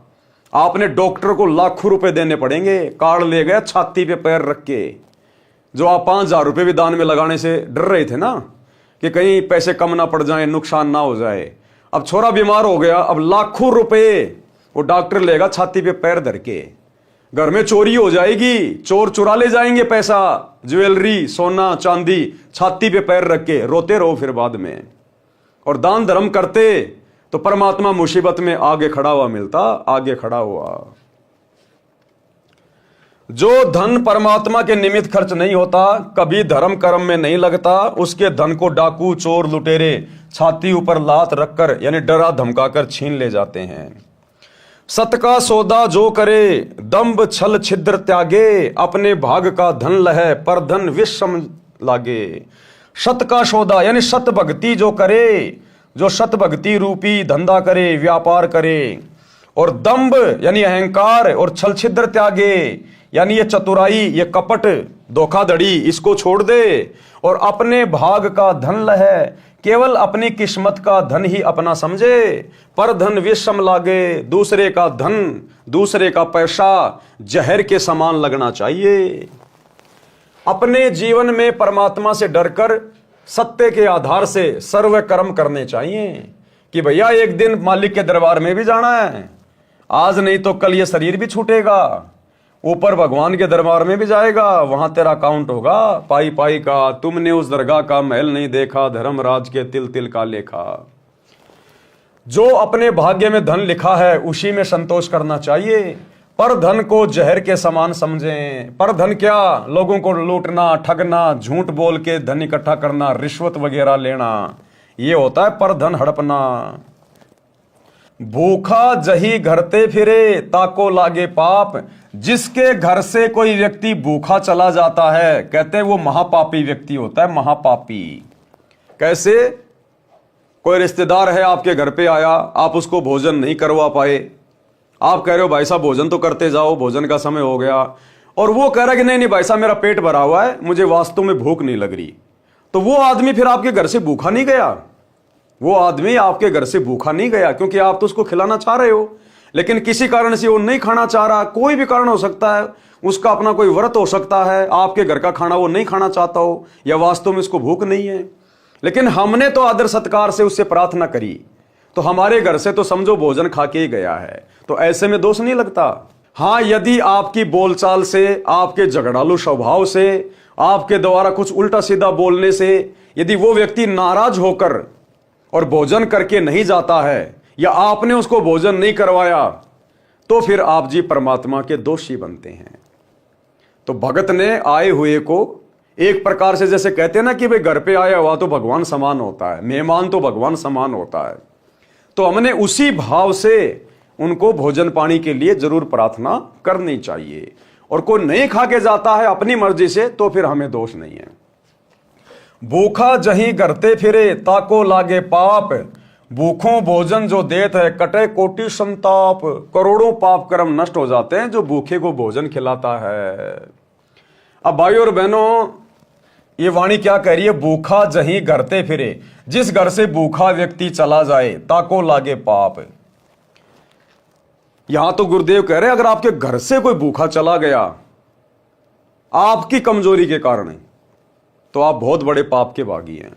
आपने डॉक्टर को लाखों रुपए देने पड़ेंगे, कार्ड ले गए, छाती पे पैर रख के। जो आप 5,000 रुपए भी दान में लगाने से डर रहे थे ना, कि कहीं पैसे कम ना पड़ जाए, नुकसान ना हो जाए, अब छोरा बीमार हो गया, अब लाखों रुपए वो डॉक्टर लेगा छाती पे पैर धर के। घर में चोरी हो जाएगी, चोर चुरा ले जाएंगे पैसा, ज्वेलरी, सोना चांदी, छाती पे पैर रख के रोते रहो फिर बाद में। और दान धर्म करते तो परमात्मा मुसीबत में आगे खड़ा हुआ मिलता, आगे खड़ा हुआ। जो धन परमात्मा के निमित्त खर्च नहीं होता, कभी धर्म कर्म में नहीं लगता, उसके धन को डाकू, चोर, लुटेरे छाती ऊपर लात रखकर यानी डरा धमकाकर छीन ले जाते हैं। सत का सौदा जो करे, दंभ छल छिद्र त्यागे, अपने भाग का धन लहे पर धन विषम लागे। सत का सौदा यानी सत भक्ति जो करे, जो सत भक्ति रूपी धंधा करे, व्यापार करे, और दंभ यानी अहंकार और छल छिद्र त्यागे यानी ये चतुराई, ये कपट, धोखाधड़ी, इसको छोड़ दे और अपने भाग का धन लहे, केवल अपनी किस्मत का धन ही अपना समझे, पर धन विषम लागे। दूसरे का धन, दूसरे का पैसा जहर के समान लगना चाहिए। अपने जीवन में परमात्मा से डरकर सत्य के आधार से सर्व कर्म करने चाहिए कि भैया एक दिन मालिक के दरबार में भी जाना है, आज नहीं तो कल ये शरीर भी छूटेगा, ऊपर भगवान के दरबार में भी जाएगा, वहां तेरा अकाउंट होगा पाई पाई का। तुमने उस दरगाह का महल नहीं देखा, धर्मराज के तिल तिल का लेखा। जो अपने भाग्य में धन लिखा है उसी में संतोष करना चाहिए, पर धन को जहर के समान समझें। पर धन क्या, लोगों को लूटना, ठगना, झूठ बोल के धन इकट्ठा करना, रिश्वत वगैरह लेना, ये होता है पर धन हड़पना। भूखा जही घरते फिरे ताको लागे पाप, जिसके घर से कोई व्यक्ति भूखा चला जाता है, कहते हैं वो महापापी व्यक्ति होता है, महापापी। कैसे? कोई रिश्तेदार है आपके घर पे आया, आप उसको भोजन नहीं करवा पाए, आप कह रहे हो भाई साहब भोजन तो करते जाओ, भोजन का समय हो गया, और वो कह रहा है कि नहीं नहीं भाई साहब मेरा पेट भरा हुआ है, मुझे वास्तव में भूख नहीं लग रही। तो वो आदमी फिर आपके घर से भूखा नहीं गया, वो आदमी आपके घर से भूखा नहीं गया, क्योंकि आप तो उसको खिलाना चाह रहे हो, लेकिन किसी कारण से वो नहीं खाना चाह रहा। कोई भी कारण हो सकता है, उसका अपना कोई व्रत हो सकता है, आपके घर का खाना वो नहीं खाना चाहता हो, या वास्तव में उसको भूख नहीं है, लेकिन हमने तो आदर सत्कार से उससे प्रार्थना करी, तो हमारे घर से तो समझो भोजन खा के ही गया है, तो ऐसे में दोष नहीं लगता। हाँ, यदि आपकी बोलचाल से, आपके झगड़ालू स्वभाव से, आपके द्वारा कुछ उल्टा सीधा बोलने से यदि वो व्यक्ति नाराज होकर और भोजन करके नहीं जाता है, या आपने उसको भोजन नहीं करवाया, तो फिर आप जी परमात्मा के दोषी बनते हैं। तो भगत ने आए हुए को एक प्रकार से, जैसे कहते हैं ना कि भाई घर पे आया हुआ तो भगवान समान होता है, मेहमान तो भगवान समान होता है, तो हमने उसी भाव से उनको भोजन पानी के लिए जरूर प्रार्थना करनी चाहिए। और कोई नहीं खा के जाता है अपनी मर्जी से, तो फिर हमें दोष नहीं है। भूखा जहीं करते फिरे ताको लागे पाप, भूखों भोजन जो देत है कटे कोटि संताप। करोड़ों पाप कर्म नष्ट हो जाते हैं जो भूखे को भोजन खिलाता है। अब भाई और बहनों, ये वाणी क्या कह रही है? भूखा जहीं करते फिरे, जिस घर से भूखा व्यक्ति चला जाए ताको लागे पाप। यहां तो गुरुदेव कह रहे हैं अगर आपके घर से कोई भूखा चला गया आपकी कमजोरी के कारण, तो आप बहुत बड़े पाप के भागी हैं।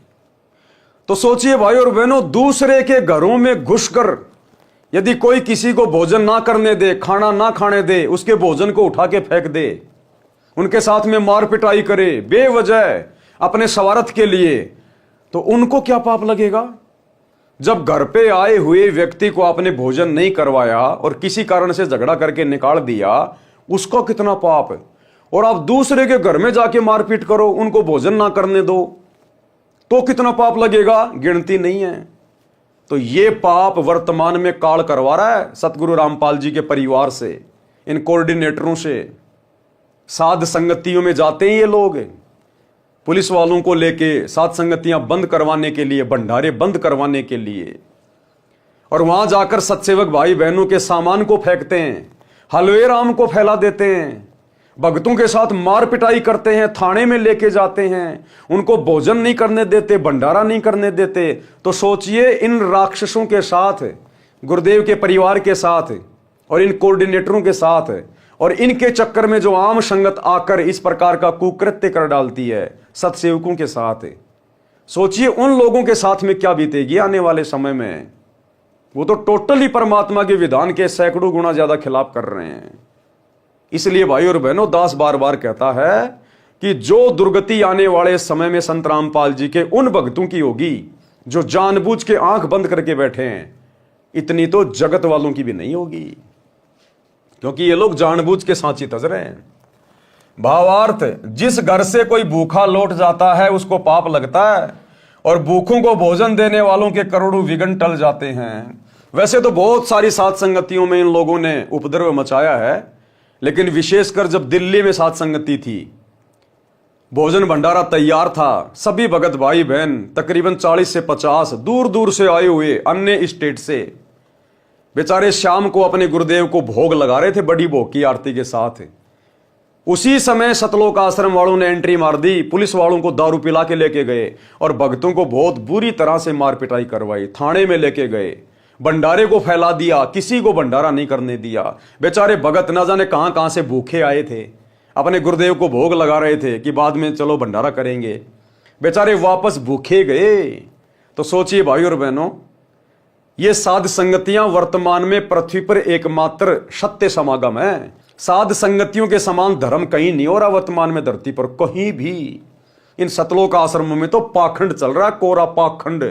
तो सोचिए भाई और बहनों, दूसरे के घरों में घुसकर यदि कोई किसी को भोजन ना करने दे, खाना ना खाने दे, उसके भोजन को उठा के फेंक दे, उनके साथ में मार पिटाई करे बेवजह अपने स्वार्थ के लिए, तो उनको क्या पाप लगेगा? जब घर पे आए हुए व्यक्ति को आपने भोजन नहीं करवाया और किसी कारण से झगड़ा करके निकाल दिया, उसको कितना पाप है। और आप दूसरे के घर में जाके मारपीट करो, उनको भोजन ना करने दो, तो कितना पाप लगेगा? गिनती नहीं है। तो ये पाप वर्तमान में काल करवा रहा है सतगुरु रामपाल जी के परिवार से, इन कोऑर्डिनेटरों से। साध संगतियों में जाते हैं ये लोग, पुलिस वालों को लेके साध संगतियां बंद करवाने के लिए, भंडारे बंद करवाने के लिए, और वहां जाकर सत्सेवक भाई बहनों के सामान को फेंकते हैं, हलवे राम को फैला देते हैं, भक्तों के साथ मार पिटाई करते हैं, थाने में लेके जाते हैं, उनको भोजन नहीं करने देते, भंडारा नहीं करने देते। तो सोचिए इन राक्षसों के साथ, गुरुदेव के परिवार के साथ और इन कोऑर्डिनेटरों के साथ और इनके चक्कर में जो आम संगत आकर इस प्रकार का कुकृत्य कर डालती है सत्सेवकों के साथ, सोचिए उन लोगों के साथ में क्या बीतेगी आने वाले समय में। वो तो टोटली परमात्मा के विधान के सैकड़ों गुना ज्यादा खिलाफ कर रहे हैं। इसलिए भाई और बहनों, दास बार बार कहता है कि जो दुर्गति आने वाले समय में संत रामपाल जी के उन भक्तों की होगी जो जानबूझ के आंख बंद करके बैठे हैं, इतनी तो जगत वालों की भी नहीं होगी, क्योंकि ये लोग जानबूझ के सांची तज रहे हैं। भावार्थ, जिस घर से कोई भूखा लौट जाता है उसको पाप लगता है, और भूखों को भोजन देने वालों के करोड़ों विघ्न टल जाते हैं। वैसे तो बहुत सारी साध संगतियों में इन लोगों ने उपद्रव मचाया है, लेकिन विशेषकर जब दिल्ली में साध संगति थी, भोजन भंडारा तैयार था, सभी भगत भाई बहन तकरीबन 40 से 50 दूर दूर से आए हुए अन्य स्टेट से बेचारे शाम को अपने गुरुदेव को भोग लगा रहे थे, बड़ी भोग की आरती के साथ। उसी समय सतलोक आश्रम वालों ने एंट्री मार दी, पुलिस वालों को दारू पिला के लेके गए और भक्तों को बहुत बुरी तरह से मार पिटाई करवाई, थाने में लेके गए, भंडारे को फैला दिया, किसी को भंडारा नहीं करने दिया। बेचारे भगत ना जाने कहां कहां से भूखे आए थे, अपने गुरुदेव को भोग लगा रहे थे कि बाद में चलो भंडारा करेंगे, बेचारे वापस भूखे गए। तो सोचिए भाई और बहनों, ये साध संगतियां वर्तमान में पृथ्वी पर एकमात्र सत्य समागम है। साध संगतियों के समान धर्म कहीं नहीं हो रहा वर्तमान में धरती पर कहीं भी। इन सतलोक आश्रमों में तो पाखंड चल रहा है, कोरा पाखंड।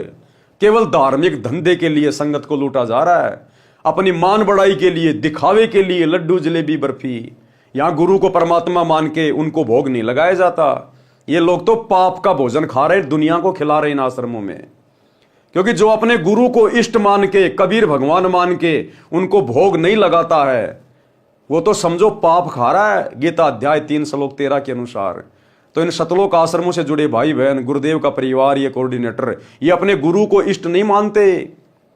केवल धार्मिक धंधे के लिए संगत को लूटा जा रहा है, अपनी मान बढ़ाई के लिए, दिखावे के लिए लड्डू जलेबी बर्फी। यहां गुरु को परमात्मा मान के उनको भोग नहीं लगाया जाता। ये लोग तो पाप का भोजन खा रहे, दुनिया को खिला रहे इन आश्रमों में। क्योंकि जो अपने गुरु को इष्ट मान के, कबीर भगवान मान के उनको भोग नहीं लगाता है, वो तो समझो पाप खा रहा है, गीता अध्याय 3 श्लोक 13 के अनुसार। तो इन सतलोक आश्रमों से जुड़े भाई बहन, गुरुदेव का परिवार, ये कोऑर्डिनेटर, ये अपने गुरु को इष्ट नहीं मानते।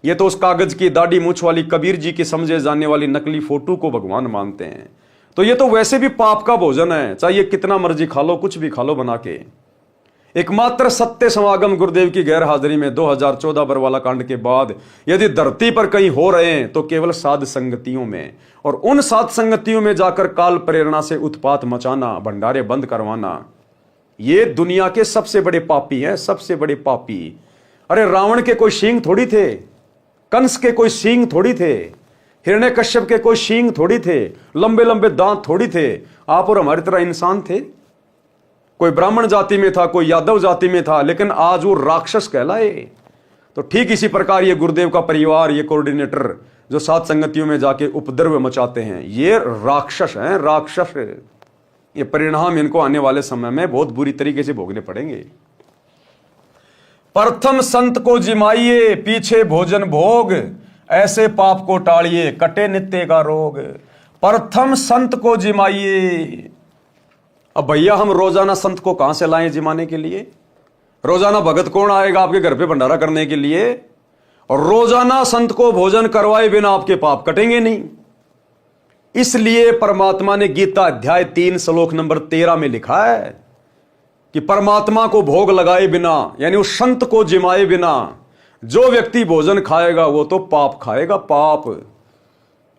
ये तो उस कागज की दाढ़ी मूछ वाली कबीर जी की समझे जाने वाली नकली फोटो को भगवान मानते हैं। तो ये तो वैसे भी पाप का भोजन है, चाहे कितना मर्जी खा लो, कुछ भी खा लो बना के। एकमात्र सत्य समागम गुरुदेव की गैर हाजिरी में 2014 बरवाला कांड के बाद यदि धरती पर कहीं हो रहे हैं तो केवल साध संगतियों में, और उन साध संगतियों में जाकर काल प्रेरणा से उत्पात मचाना, भंडारे बंद करवाना, ये दुनिया के सबसे बड़े पापी हैं, सबसे बड़े पापी। अरे रावण के कोई सींग थोड़ी थे, कंस के कोई सींग थोड़ी थे, हिरण्यकश्यप के कोई सींग थोड़ी थे, लंबे लंबे दांत थोड़ी थे। आप और हमारी तरह इंसान थे, कोई ब्राह्मण जाति में था, कोई यादव जाति में था, लेकिन आज वो राक्षस कहलाए। तो ठीक इसी प्रकार ये गुरुदेव का परिवार, ये कोऑर्डिनेटर जो सात संगतियों में जाके उपद्रव मचाते हैं, ये राक्षस हैं, राक्षस। ये परिणाम इनको आने वाले समय में बहुत बुरी तरीके से भोगने पड़ेंगे। प्रथम संत को जिमाइए, पीछे भोजन भोग, ऐसे पाप को टाड़िए, कटे नित्य का रोग। प्रथम संत को जिमाइए। अब भैया हम रोजाना संत को कहां से लाएं जिमाने के लिए? रोजाना भगत कौन आएगा आपके घर पे भंडारा करने के लिए? और रोजाना संत को भोजन करवाए बिना आपके पाप कटेंगे नहीं। इसलिए परमात्मा ने गीता अध्याय 3 श्लोक नंबर 13 में लिखा है कि परमात्मा को भोग लगाए बिना, यानी उस संत को जिमाए बिना जो व्यक्ति भोजन खाएगा वो तो पाप खाएगा, पाप।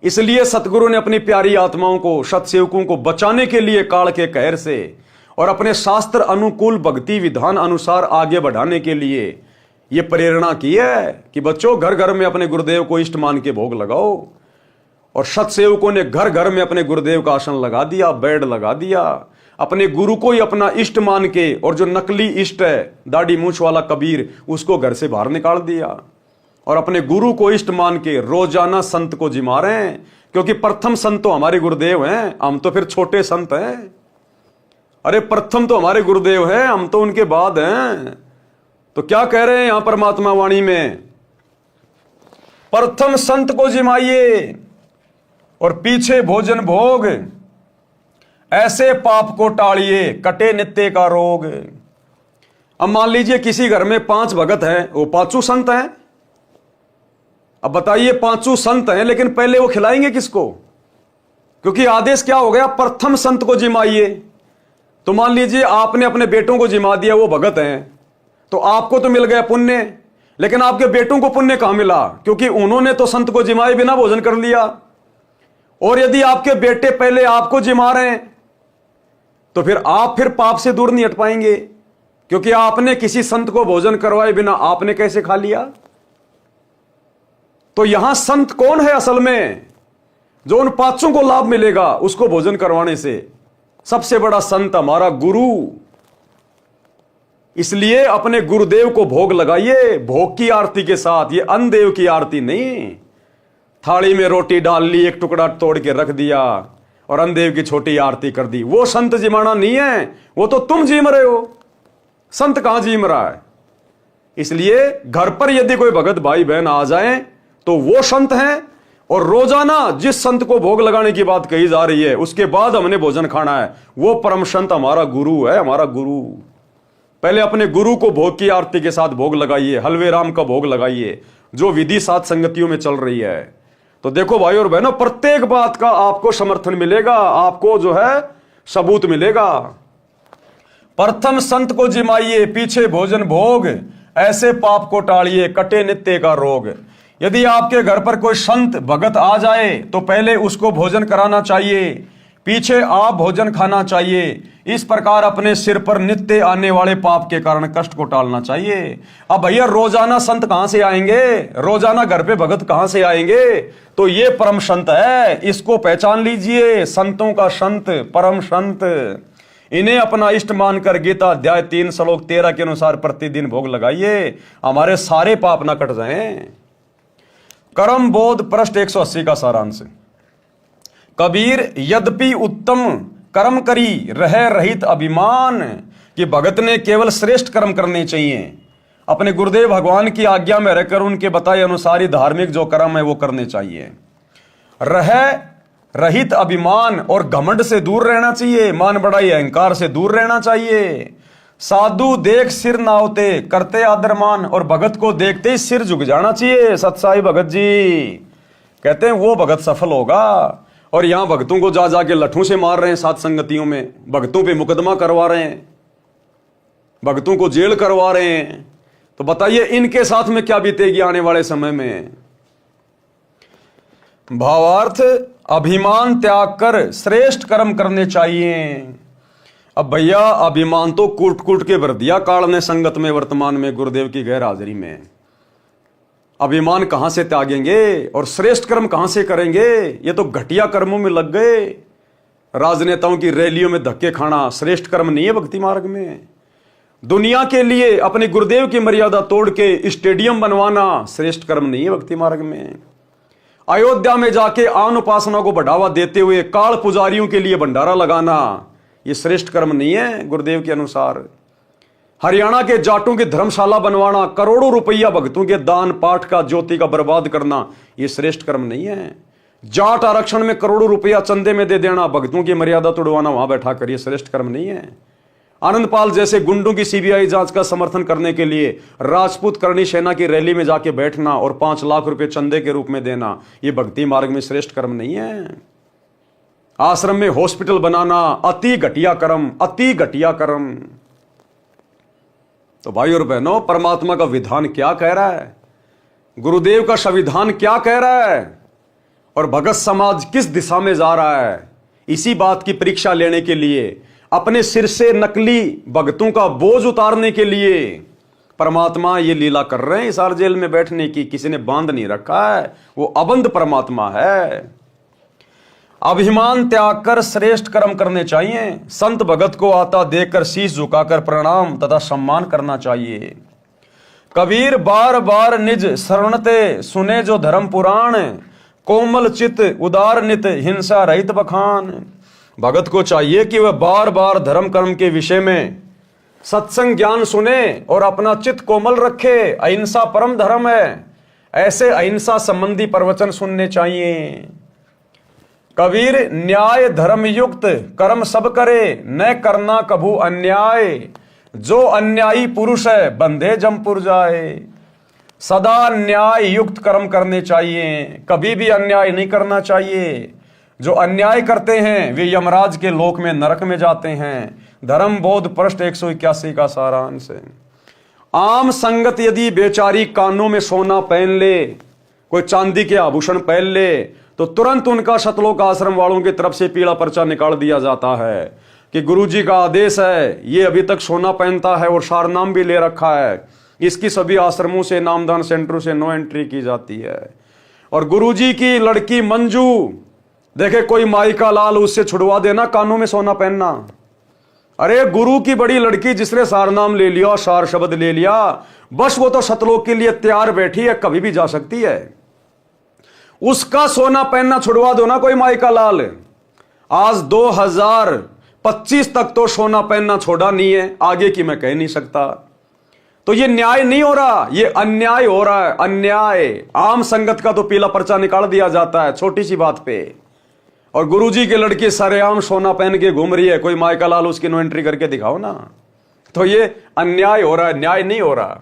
इसलिए सतगुरु ने अपनी प्यारी आत्माओं को, सत्सेवकों को बचाने के लिए काल के कहर से और अपने शास्त्र अनुकूल भक्ति विधान अनुसार आगे बढ़ाने के लिए यह प्रेरणा की है कि बच्चों घर घर में अपने गुरुदेव को इष्ट मान के भोग लगाओ। और सत्सेवकों ने घर घर में अपने गुरुदेव का आसन लगा दिया, बेड लगा दिया, अपने गुरु को ही अपना इष्ट मान के, और जो नकली इष्ट है दाढ़ी मूछ वाला कबीर, उसको घर से बाहर निकाल दिया और अपने गुरु को इष्ट मान के रोजाना संत को जिमा रहे हैं। क्योंकि प्रथम संत तो हमारे गुरुदेव हैं, हम तो फिर छोटे संत हैं। अरे प्रथम तो हमारे गुरुदेव हैं, हम तो उनके बाद हैं। तो क्या कह रहे हैं यहां परमात्मा वाणी में? प्रथम संत को जिमाइए और पीछे भोजन भोग, ऐसे पाप को टाड़िए, कटे नित्य का रोग। अब मान लीजिए किसी घर में 5 भगत हैं, वो 5 संत हैं। अब बताइए 5 संत हैं, लेकिन पहले वो खिलाएंगे किसको? क्योंकि आदेश क्या हो गया? प्रथम संत को जिमाइए। तो मान लीजिए आपने अपने बेटों को जिमा दिया, वो भगत हैं, तो आपको तो मिल गया पुण्य, लेकिन आपके बेटों को पुण्य कहां मिला? क्योंकि उन्होंने तो संत को जिमाए बिना भोजन कर लिया। और यदि आपके बेटे पहले आपको जिमा रहे हैं तो फिर आप पाप से दूर नहीं हट पाएंगे, क्योंकि आपने किसी संत को भोजन करवाए बिना आपने कैसे खा लिया? तो यहां संत कौन है असल में? जो उन 5 को लाभ मिलेगा उसको भोजन करवाने से। सबसे बड़ा संत हमारा गुरु। इसलिए अपने गुरुदेव को भोग लगाइए, भोग की आरती के साथ। ये अन्नदेव की आरती नहीं। थाली में रोटी डाल ली, एक टुकड़ा तोड़ के रख दिया और अन्नदेव की छोटी आरती कर दी, वो संत जिमाना नहीं है, वो तो तुम जिम रहे हो। संत कहां जिम रहा है? इसलिए घर पर यदि कोई भगत भाई बहन आ जाए तो वो संत हैं। और रोजाना जिस संत को भोग लगाने की बात कही जा रही है उसके बाद हमने भोजन खाना है, वो परम संत हमारा गुरु है, हमारा गुरु। पहले अपने गुरु को भोग की आरती के साथ भोग लगाइए, हलवे राम का भोग लगाइए, जो विधि सात संगतियों में चल रही है। तो देखो भाई और बहनों, प्रत्येक बात का आपको समर्थन मिलेगा, आपको जो है सबूत मिलेगा। प्रथम संत को जिमाइए, पीछे भोजन भोग, ऐसे पाप को टाड़िए, कटे नित्य का रोग। यदि आपके घर पर कोई संत भगत आ जाए तो पहले उसको भोजन कराना चाहिए, पीछे आप भोजन खाना चाहिए। इस प्रकार अपने सिर पर नित्य आने वाले पाप के कारण कष्ट को टालना चाहिए। अब भैया रोजाना संत कहां से आएंगे? रोजाना घर पे भगत कहां से आएंगे? तो ये परम संत है, इसको पहचान लीजिए। संतों का संत, परम संत, इन्हें अपना इष्ट मानकर गीता अध्याय 3 श्लोक 13 के अनुसार प्रतिदिन भोग लगाइए, हमारे सारे पाप ना कट जाएं। कर्म बोध पृष्ठ 180 का सारांश। कबीर यद्यपि उत्तम कर्म करी रह रहित अभिमान, कि भगत ने केवल श्रेष्ठ कर्म करने चाहिए, अपने गुरुदेव भगवान की आज्ञा में रहकर उनके बताए अनुसार ही धार्मिक जो कर्म है वो करने चाहिए। रह रहित अभिमान और घमंड से दूर रहना चाहिए, मान बड़ाई अहंकार से दूर रहना चाहिए। साधु देख सिर नावते करते आदरमान, और भगत को देखते ही सिर झुक जाना चाहिए। सतसाई भगत जी कहते हैं वो भगत सफल होगा। और यहां भक्तों को जा जाके लठों से मार रहे हैं, सात संगतियों में भक्तों पे मुकदमा करवा रहे हैं, भक्तों को जेल करवा रहे हैं। तो बताइए इनके साथ में क्या बीतेगी आने वाले समय में? भावार्थ, अभिमान त्याग कर श्रेष्ठ कर्म करने चाहिए। अब भैया अभिमान तो कूट कूट के भर दिया काल ने संगत में, वर्तमान में गुरुदेव की गैर हाजिरी में। अभिमान कहां से त्यागेंगे और श्रेष्ठ कर्म कहां से करेंगे? ये तो घटिया कर्मों में लग गए। राजनेताओं की रैलियों में धक्के खाना श्रेष्ठ कर्म नहीं है भक्ति मार्ग में। दुनिया के लिए अपने गुरुदेव की मर्यादा तोड़ के स्टेडियम बनवाना श्रेष्ठ कर्म नहीं है भक्ति मार्ग में। अयोध्या में जाके आन उपासना को बढ़ावा देते हुए काल पुजारियों के लिए भंडारा लगाना ये श्रेष्ठ कर्म नहीं है गुरुदेव के अनुसार। हरियाणा के जाटों की धर्मशाला बनवाना, करोड़ों रुपया भक्तों के दान पाठ का ज्योति का बर्बाद करना ये श्रेष्ठ कर्म नहीं है। जाट आरक्षण में करोड़ों रुपया चंदे में दे देना, भक्तों की मर्यादा तोड़वाना वहां बैठा कर ये श्रेष्ठ कर्म नहीं है। आनंदपाल जैसे गुंडों की सीबीआई जांच का समर्थन करने के लिए राजपूत करणी सेना की रैली में जाके बैठना और 5 लाख रुपए चंदे के रूप में देना ये भक्ति मार्ग में श्रेष्ठ कर्म नहीं है। आश्रम में हॉस्पिटल बनाना अति घटिया कर्म, अति घटिया कर्म। तो भाई और बहनों, परमात्मा का विधान क्या कह रहा है, गुरुदेव का संविधान क्या कह रहा है और भगत समाज किस दिशा में जा रहा है, इसी बात की परीक्षा लेने के लिए, अपने सिर से नकली भक्तों का बोझ उतारने के लिए परमात्मा ये लीला कर रहे हैं। इस आर जेल में बैठने की किसी ने बांध नहीं रखा है, वो अबंध परमात्मा है। अभिमान त्याग कर श्रेष्ठ कर्म करने चाहिए। संत भगत को आता देखकर शीश झुकाकर प्रणाम तथा सम्मान करना चाहिए। कबीर बार बार निज शरणते सुने जो धर्म पुराण, कोमल चित उदार नित हिंसा रहित बखान। भगत को चाहिए कि वह बार बार धर्म कर्म के विषय में सत्संग ज्ञान सुने और अपना चित्त कोमल रखे। अहिंसा परम धर्म है, ऐसे अहिंसा संबंधी प्रवचन सुनने चाहिए। कबीर न्याय धर्म युक्त कर्म सब करे, न करना कभू अन्याय। जो अन्यायी पुरुष है बंधे जमपुर जाए। सदा न्याय युक्त कर्म करने चाहिए, कभी भी अन्याय नहीं करना चाहिए। जो अन्याय करते हैं वे यमराज के लोक में नरक में जाते हैं। धर्म बोध पृष्ठ 181 का सारांश है। आम संगत यदि बेचारी कानों में सोना पहन ले, कोई चांदी के आभूषण पहन ले, तो तुरंत उनका सतलोक आश्रम वालों की तरफ से पीला पर्चा निकाल दिया जाता है कि गुरुजी का आदेश है, ये अभी तक सोना पहनता है और सारनाम भी ले रखा है, इसकी सभी आश्रमों से नामदान सेंटरों से नो एंट्री की जाती है। और गुरुजी की लड़की मंजू देखे कोई माई का लाल उससे छुड़वा देना कानों में सोना पहनना। अरे गुरु की बड़ी लड़की जिसने सारनाम ले लिया, सार शब्द ले लिया, बस वो तो सतलोक के लिए तैयार बैठी है, कभी भी जा सकती है। उसका सोना पहनना छुड़वा दो ना कोई माई का लाल। आज 2025 तक तो सोना पहनना छोड़ा नहीं है, आगे की मैं कह नहीं सकता। तो ये न्याय नहीं हो रहा, ये अन्याय हो रहा है, अन्याय। आम संगत का तो पीला पर्चा निकाल दिया जाता है छोटी सी बात पे, और गुरुजी के लड़के सरेआम सोना पहन के घूम रही है, कोई माई का लाल उसकी नो एंट्री करके दिखाओ ना। तो ये अन्याय हो रहा है, न्याय नहीं हो रहा।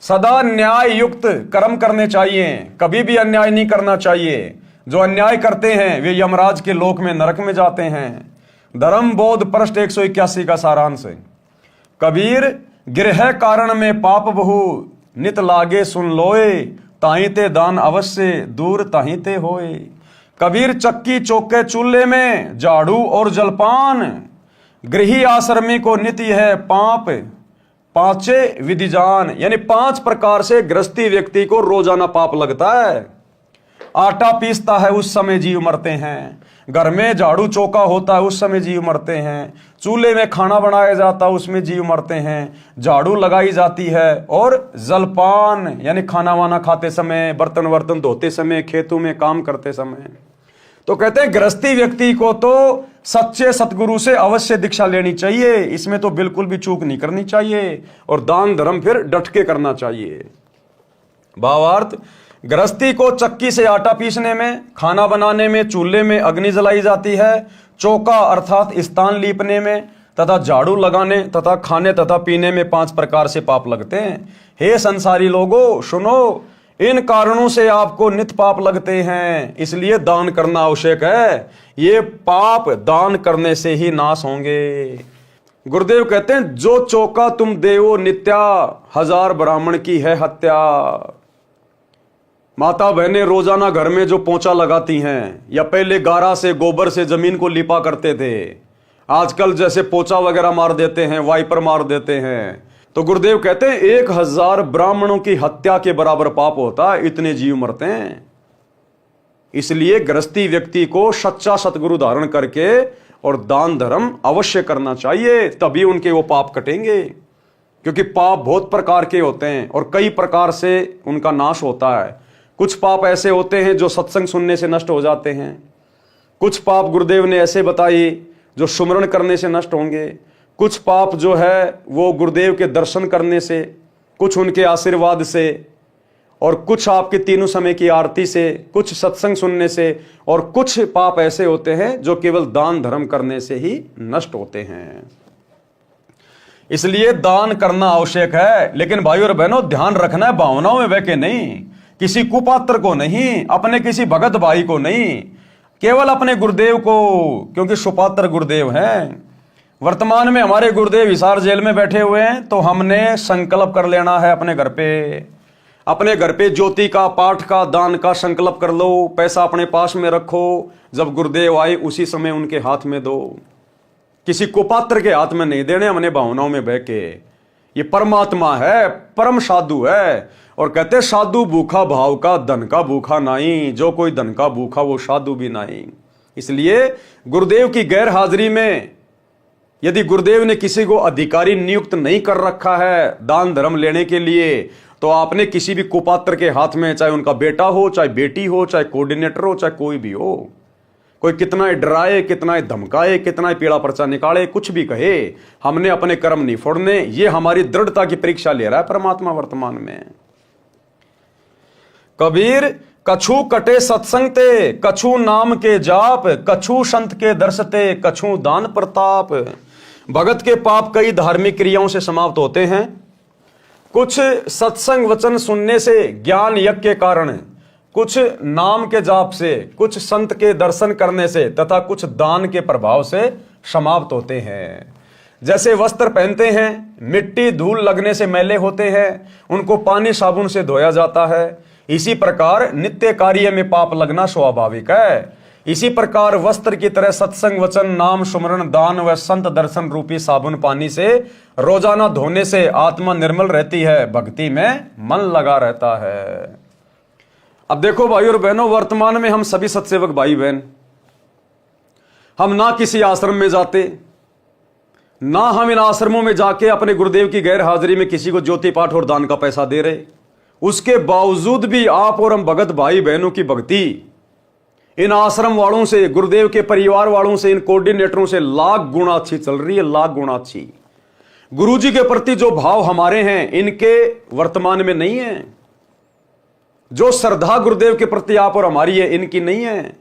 सदा न्याय युक्त कर्म करने चाहिए, कभी भी अन्याय नहीं करना चाहिए। जो अन्याय करते हैं वे यमराज के लोक में नरक में जाते हैं। धर्म बोध पृष्ठ 181 का सारांश है। कबीर गृह कारण में पाप बहु नित लागे सुन लोए, ताही ते दान अवश्य दूर ताही ते होए। कबीर चक्की चौके चूल्हे में झाड़ू और जलपान, गृही आश्रमी को नित्य है पाप पांचे विधिजान। यानी 5 प्रकार से गृहस्थी व्यक्ति को रोजाना पाप लगता है। आटा पीसता है उस समय जीव मरते हैं, घर में झाड़ू चौका होता है उस समय जीव मरते हैं, चूल्हे में खाना बनाया जाता है उसमें जीव मरते हैं, झाड़ू लगाई जाती है, और जलपान यानी खाना वाना खाते समय, बर्तन वर्तन धोते समय, खेतों में काम करते समय। तो कहते हैं गृहस्थी व्यक्ति को तो सच्चे सतगुरु से अवश्य दीक्षा लेनी चाहिए, इसमें तो बिल्कुल भी चूक नहीं करनी चाहिए, और दान धर्म फिर डट के करना चाहिए। भावार्थ, गृहस्थी को चक्की से आटा पीसने में, खाना बनाने में चूल्हे में अग्नि जलाई जाती है, चौका अर्थात स्थान लीपने में, तथा झाड़ू लगाने तथा खाने तथा पीने में 5 प्रकार से पाप लगते हैं। हे संसारी लोगों सुनो, इन कारणों से आपको नित्य पाप लगते हैं, इसलिए दान करना आवश्यक है। ये पाप दान करने से ही नाश होंगे। गुरुदेव कहते हैं जो चौका तुम देवो नित्या, 1000 ब्राह्मण की है हत्या। माता बहनें रोजाना घर में जो पोंछा लगाती हैं, या पहले गारा से गोबर से जमीन को लिपा करते थे, आजकल जैसे पोंछा वगैरह मार देते हैं, वाइपर मार देते हैं। तो गुरुदेव कहते हैं 1000 ब्राह्मणों की हत्या के बराबर पाप होता है, इतने जीव मरते हैं। इसलिए गृहस्थी व्यक्ति को सच्चा सतगुरु धारण करके और दान धर्म अवश्य करना चाहिए, तभी उनके वो पाप कटेंगे। क्योंकि पाप बहुत प्रकार के होते हैं और कई प्रकार से उनका नाश होता है। कुछ पाप ऐसे होते हैं जो सत्संग सुनने से नष्ट हो जाते हैं, कुछ पाप गुरुदेव ने ऐसे बताए जो सुमरण करने से नष्ट होंगे, कुछ पाप जो है वो गुरुदेव के दर्शन करने से, कुछ उनके आशीर्वाद से, और कुछ आपके तीनों समय की आरती से, कुछ सत्संग सुनने से, और कुछ पाप ऐसे होते हैं जो केवल दान धर्म करने से ही नष्ट होते हैं। इसलिए दान करना आवश्यक है, लेकिन भाइयों और बहनों ध्यान रखना है भावनाओं में बह के नहीं, किसी कुपात्र को नहीं, अपने किसी भगत भाई को नहीं, केवल अपने गुरुदेव को, क्योंकि सुपात्र गुरुदेव हैं। वर्तमान में हमारे गुरुदेव हिसार जेल में बैठे हुए हैं, तो हमने संकल्प कर लेना है अपने घर पे ज्योति का, पाठ का, दान का संकल्प कर लो। पैसा अपने पास में रखो, जब गुरुदेव आए उसी समय उनके हाथ में दो, किसी कुपात्र के हाथ में नहीं देने हमने भावनाओं में बह के। ये परमात्मा है, परम साधु है, और कहते साधु भूखा भाव का, धन का भूखा नहीं, जो कोई धन का भूखा वो साधु भी नहीं। इसलिए गुरुदेव की गैर हाजिरी में यदि गुरुदेव ने किसी को अधिकारी नियुक्त नहीं कर रखा है दान धर्म लेने के लिए, तो आपने किसी भी कुपात्र के हाथ में, चाहे उनका बेटा हो, चाहे बेटी हो, चाहे कोऑर्डिनेटर हो, चाहे कोई भी हो, कोई कितना डराए, कितना धमकाए, कितना पीड़ा पर्चा निकाले, कुछ भी कहे, हमने अपने कर्म नहीं फोड़ने। ये हमारी दृढ़ता की परीक्षा ले रहा है परमात्मा वर्तमान में। कबीर कछु कटे सत्संग ते, कछु नाम के जाप, कछु संत के दर्शते, कछु दान प्रताप। भगत के पाप कई धार्मिक क्रियाओं से समाप्त होते हैं, कुछ सत्संग वचन सुनने से, ज्ञान यज्ञ के कारण, कुछ नाम के जाप से, कुछ संत के दर्शन करने से, तथा कुछ दान के प्रभाव से समाप्त होते हैं। जैसे वस्त्र पहनते हैं, मिट्टी धूल लगने से मैले होते हैं, उनको पानी साबुन से धोया जाता है, इसी प्रकार नित्य कार्य में पाप लगना स्वाभाविक है। इसी प्रकार वस्त्र की तरह सत्संग वचन नाम सुमरण दान व संत दर्शन रूपी साबुन पानी से रोजाना धोने से आत्मा निर्मल रहती है, भक्ति में मन लगा रहता है। अब देखो भाई और बहनों, वर्तमान में हम सभी सत्सेवक भाई बहन, हम ना किसी आश्रम में जाते, ना हम इन आश्रमों में जाके अपने गुरुदेव की गैर हाजिरी में किसी को ज्योति पाठ और दान का पैसा दे रहे। उसके बावजूद भी आप और हम भगत भाई बहनों की भक्ति इन आश्रम वालों से, गुरुदेव के परिवार वालों से, इन कोऑर्डिनेटरों से लाख गुना अच्छी चल रही है, लाख गुना अच्छी। गुरुजी के प्रति जो भाव हमारे हैं इनके वर्तमान में नहीं है। जो श्रद्धा गुरुदेव के प्रति आप और हमारी है इनकी नहीं है।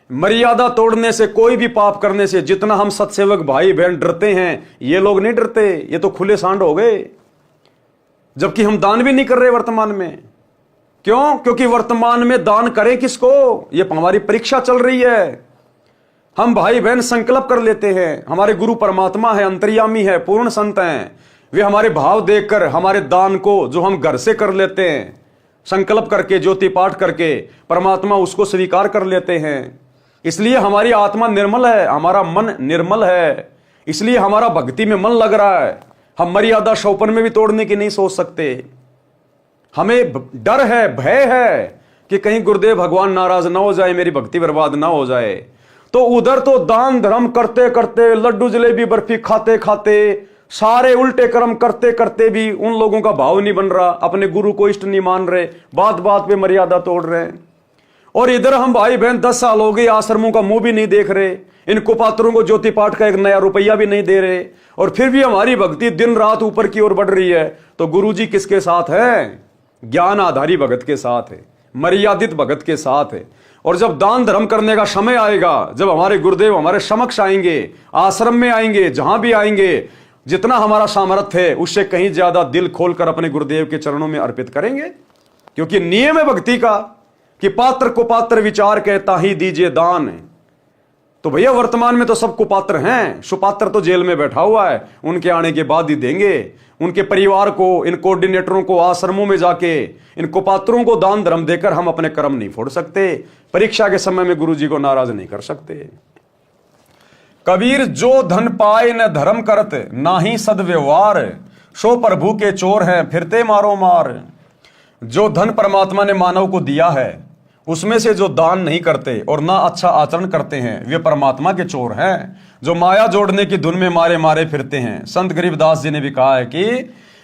मर्यादा तोड़ने से, कोई भी पाप करने से जितना हम सत्सेवक भाई बहन डरते हैं, ये लोग नहीं डरते, ये तो खुले सांड हो गए। जबकि हम दान भी नहीं कर रहे वर्तमान में। क्यों? क्योंकि वर्तमान में दान करें किसको, ये हमारी परीक्षा चल रही है। हम भाई बहन संकल्प कर लेते हैं, हमारे गुरु परमात्मा है, अंतर्यामी है, पूर्ण संत हैं, वे हमारे भाव देखकर हमारे दान को जो हम घर से कर लेते हैं, संकल्प करके, ज्योति पाठ करके, परमात्मा उसको स्वीकार कर लेते हैं। इसलिए हमारी आत्मा निर्मल है, हमारा मन निर्मल है, इसलिए हमारा भक्ति में मन लग रहा है। हम मर्यादा शौपन में भी तोड़ने की नहीं सोच सकते। हमें डर है, भय है कि कहीं गुरुदेव भगवान नाराज ना हो जाए, मेरी भक्ति बर्बाद ना हो जाए। तो उधर तो दान धर्म करते करते, लड्डू जलेबी बर्फी खाते खाते, सारे उल्टे कर्म करते करते भी उन लोगों का भाव नहीं बन रहा, अपने गुरु को इष्ट नहीं मान रहे, बात बात पे मर्यादा तोड़ रहे हैं। और इधर हम भाई बहन 10 साल हो गए आश्रमों का मुंह भी नहीं देख रहे, इन कुपात्रों को ज्योति पाठ का एक नया रुपया भी नहीं दे रहे, और फिर भी हमारी भक्ति दिन रात ऊपर की ओर बढ़ रही है। तो गुरुजी किसके साथ है? ज्ञान आधारी भगत के साथ है, मर्यादित भगत के साथ है। और जब दान धर्म करने का समय आएगा, जब हमारे गुरुदेव हमारे समक्ष आएंगे, आश्रम में आएंगे, जहां भी आएंगे, जितना हमारा सामर्थ्य है उससे कहीं ज्यादा दिल खोलकर अपने गुरुदेव के चरणों में अर्पित करेंगे। क्योंकि नियम है भक्ति का कि पात्र को पात्र विचार कहता ही दीजिए दान। तो भैया वर्तमान में तो सब कुपात्र हैं, सुपात्र तो जेल में बैठा हुआ है, उनके आने के बाद ही देंगे। उनके परिवार को, इन कोऑर्डिनेटरों को आश्रमों में जाके इन कुपात्रों को दान धर्म देकर हम अपने कर्म नहीं फोड़ सकते, परीक्षा के समय में गुरुजी को नाराज नहीं कर सकते। कबीर जो धन पाए न धर्म करत, ना ही सदव्यवहार, सो प्रभु के चोर हैं फिरते मारो मार। जो धन परमात्मा ने मानव को दिया है उसमें से जो दान नहीं करते और ना अच्छा आचरण करते हैं वे परमात्मा के चोर हैं, जो माया जोड़ने की धुन में मारे मारे फिरते हैं। संत गरीबदास जी ने भी कहा है कि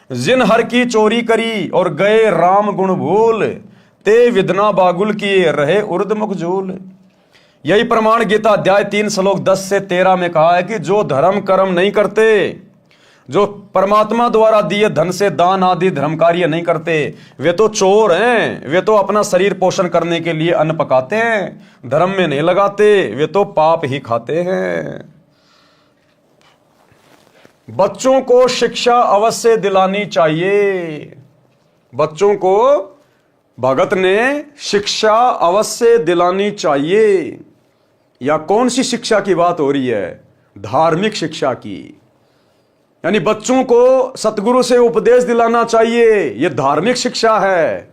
जिन हर की चोरी करी और गए राम गुण भूल, ते विदना बागुल किए रहे उर्द मुखजूल। यही प्रमाण गीता अध्याय 3 श्लोक 10 से 13 में कहा है कि जो धर्म कर्म नहीं करते, जो परमात्मा द्वारा दिए धन से दान आदि धर्म कार्य नहीं करते, वे तो चोर हैं। वे तो अपना शरीर पोषण करने के लिए अन्न पकाते हैं, धर्म में नहीं लगाते, वे तो पाप ही खाते हैं। बच्चों को शिक्षा अवश्य दिलानी चाहिए। बच्चों को भगत ने शिक्षा अवश्य दिलानी चाहिए। या कौन सी शिक्षा की बात हो रही है? धार्मिक शिक्षा की। यानी बच्चों को सतगुरु से उपदेश दिलाना चाहिए, यह धार्मिक शिक्षा है।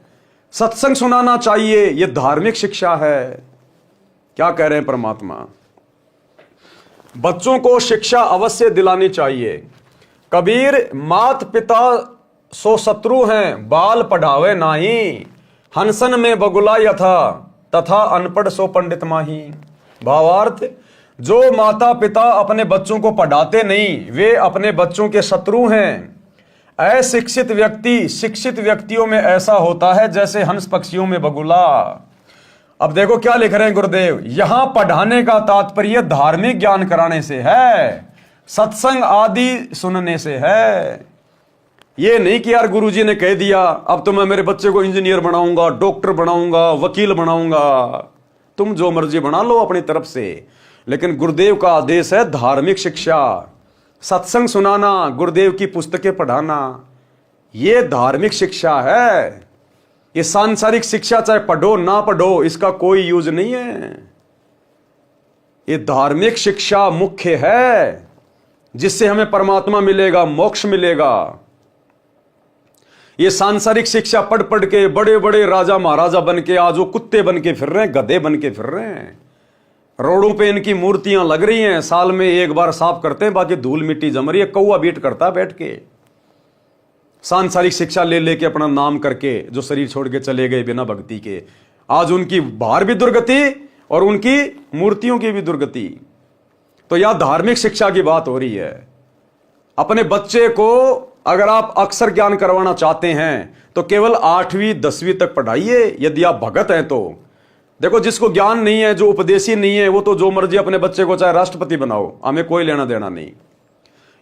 सत्संग सुनाना चाहिए, यह धार्मिक शिक्षा है। क्या कह रहे हैं परमात्मा? बच्चों को शिक्षा अवश्य दिलानी चाहिए। कबीर मात पिता सो शत्रु हैं, बाल पढ़ावे नाही, हंसन में बगुला यथा तथा अनपढ़ सो पंडित माही। भावार्थ, जो माता पिता अपने बच्चों को पढ़ाते नहीं, वे अपने बच्चों के शत्रु हैं। अशिक्षित व्यक्ति शिक्षित व्यक्तियों में ऐसा होता है जैसे हंस पक्षियों में बगुला। अब देखो क्या लिख रहे हैं गुरुदेव, यहां पढ़ाने का तात्पर्य धार्मिक ज्ञान कराने से है, सत्संग आदि सुनने से है। ये नहीं कि यार गुरुजी ने कह दिया अब तो मैं मेरे बच्चे को इंजीनियर बनाऊंगा, डॉक्टर बनाऊंगा, वकील बनाऊंगा। तुम जो मर्जी बना लो अपनी तरफ से, लेकिन गुरुदेव का आदेश है धार्मिक शिक्षा, सत्संग सुनाना, गुरुदेव की पुस्तकें पढ़ाना। यह धार्मिक शिक्षा है। ये सांसारिक शिक्षा चाहे पढ़ो ना पढ़ो, इसका कोई यूज नहीं है। ये धार्मिक शिक्षा मुख्य है, जिससे हमें परमात्मा मिलेगा, मोक्ष मिलेगा। ये सांसारिक शिक्षा पढ़ पढ़ के बड़े बड़े राजा महाराजा बन के आज वो कुत्ते बन के फिर रहे हैं, गधे बन के फिर रहे हैं। रोडों पे इनकी मूर्तियां लग रही हैं, साल में एक बार साफ करते हैं, बाकी धूल मिट्टी जम रही है। कौवा बीट करता बैठ के, सांसारिक शिक्षा ले लेके अपना नाम करके जो शरीर छोड़ के चले गए बिना भक्ति के, आज उनकी बाहर भी दुर्गति और उनकी मूर्तियों की भी दुर्गति। तो यह धार्मिक शिक्षा की बात हो रही है। अपने बच्चे को अगर आप अक्षर ज्ञान करवाना चाहते हैं तो केवल 8वीं 10वीं तक पढ़ाइए, यदि आप भगत हैं तो। देखो, जिसको ज्ञान नहीं है, जो उपदेशी नहीं है, वो तो जो मर्जी अपने बच्चे को चाहे राष्ट्रपति बनाओ, हमें कोई लेना देना नहीं।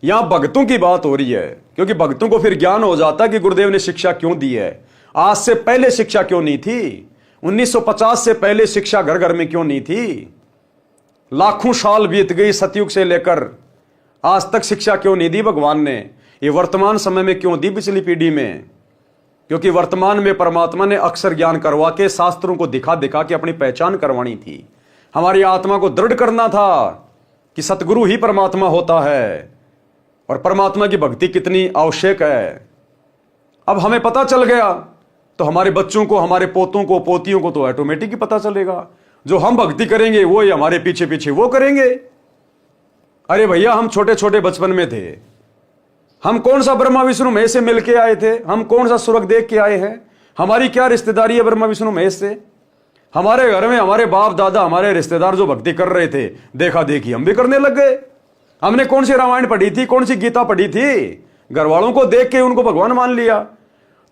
यहां भक्तों की बात हो रही है, क्योंकि भक्तों को फिर ज्ञान हो जाता कि गुरुदेव ने शिक्षा क्यों दी है, आज से पहले शिक्षा क्यों नहीं थी, 1950 से पहले शिक्षा घर घर में क्यों नहीं थी, लाखों साल बीत गई सतयुग से लेकर आज तक शिक्षा क्यों नहीं दी भगवान ने, ये वर्तमान समय में क्यों दी पिछली पीढ़ी में। क्योंकि वर्तमान में परमात्मा ने अक्षर ज्ञान करवा के शास्त्रों को दिखा दिखा के अपनी पहचान करवानी थी। हमारी आत्मा को दृढ़ करना था कि सतगुरु ही परमात्मा होता है और परमात्मा की भक्ति कितनी आवश्यक है। अब हमें पता चल गया तो हमारे बच्चों को, हमारे पोतों को, पोतियों को तो ऑटोमेटिक ही पता चलेगा। जो हम भक्ति करेंगे वो ही हमारे पीछे पीछे वो करेंगे। अरे भैया, हम छोटे छोटे बचपन में थे, हम कौन सा ब्रह्मा विष्णु महेश से मिलके आए थे, हम कौन सा स्वर्ग देख के आए हैं, हमारी क्या रिश्तेदारी है ब्रह्मा विष्णु महेश से। हमारे घर में हमारे बाप दादा, हमारे रिश्तेदार जो भक्ति कर रहे थे, देखा देखी हम भी करने लग गए। हमने कौन सी रामायण पढ़ी थी, कौन सी गीता पढ़ी थी, घर वालों को देख के उनको भगवान मान लिया।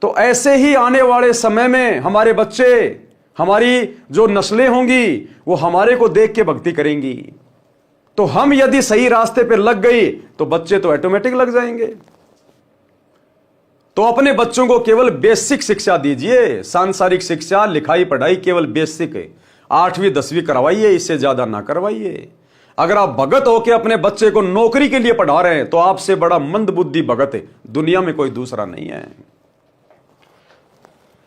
तो ऐसे ही आने वाले समय में हमारे बच्चे, हमारी जो नस्लें होंगी, वो हमारे को देख के भक्ति करेंगी। तो हम यदि सही रास्ते पे लग गई तो बच्चे तो ऑटोमेटिक लग जाएंगे। तो अपने बच्चों को केवल बेसिक शिक्षा दीजिए, सांसारिक शिक्षा, लिखाई पढ़ाई केवल बेसिक 8वीं 10वीं करवाइए, इससे ज्यादा ना करवाइए। अगर आप भगत होकर अपने बच्चे को नौकरी के लिए पढ़ा रहे हैं तो आपसे बड़ा मंदबुद्धि भगत दुनिया में कोई दूसरा नहीं है।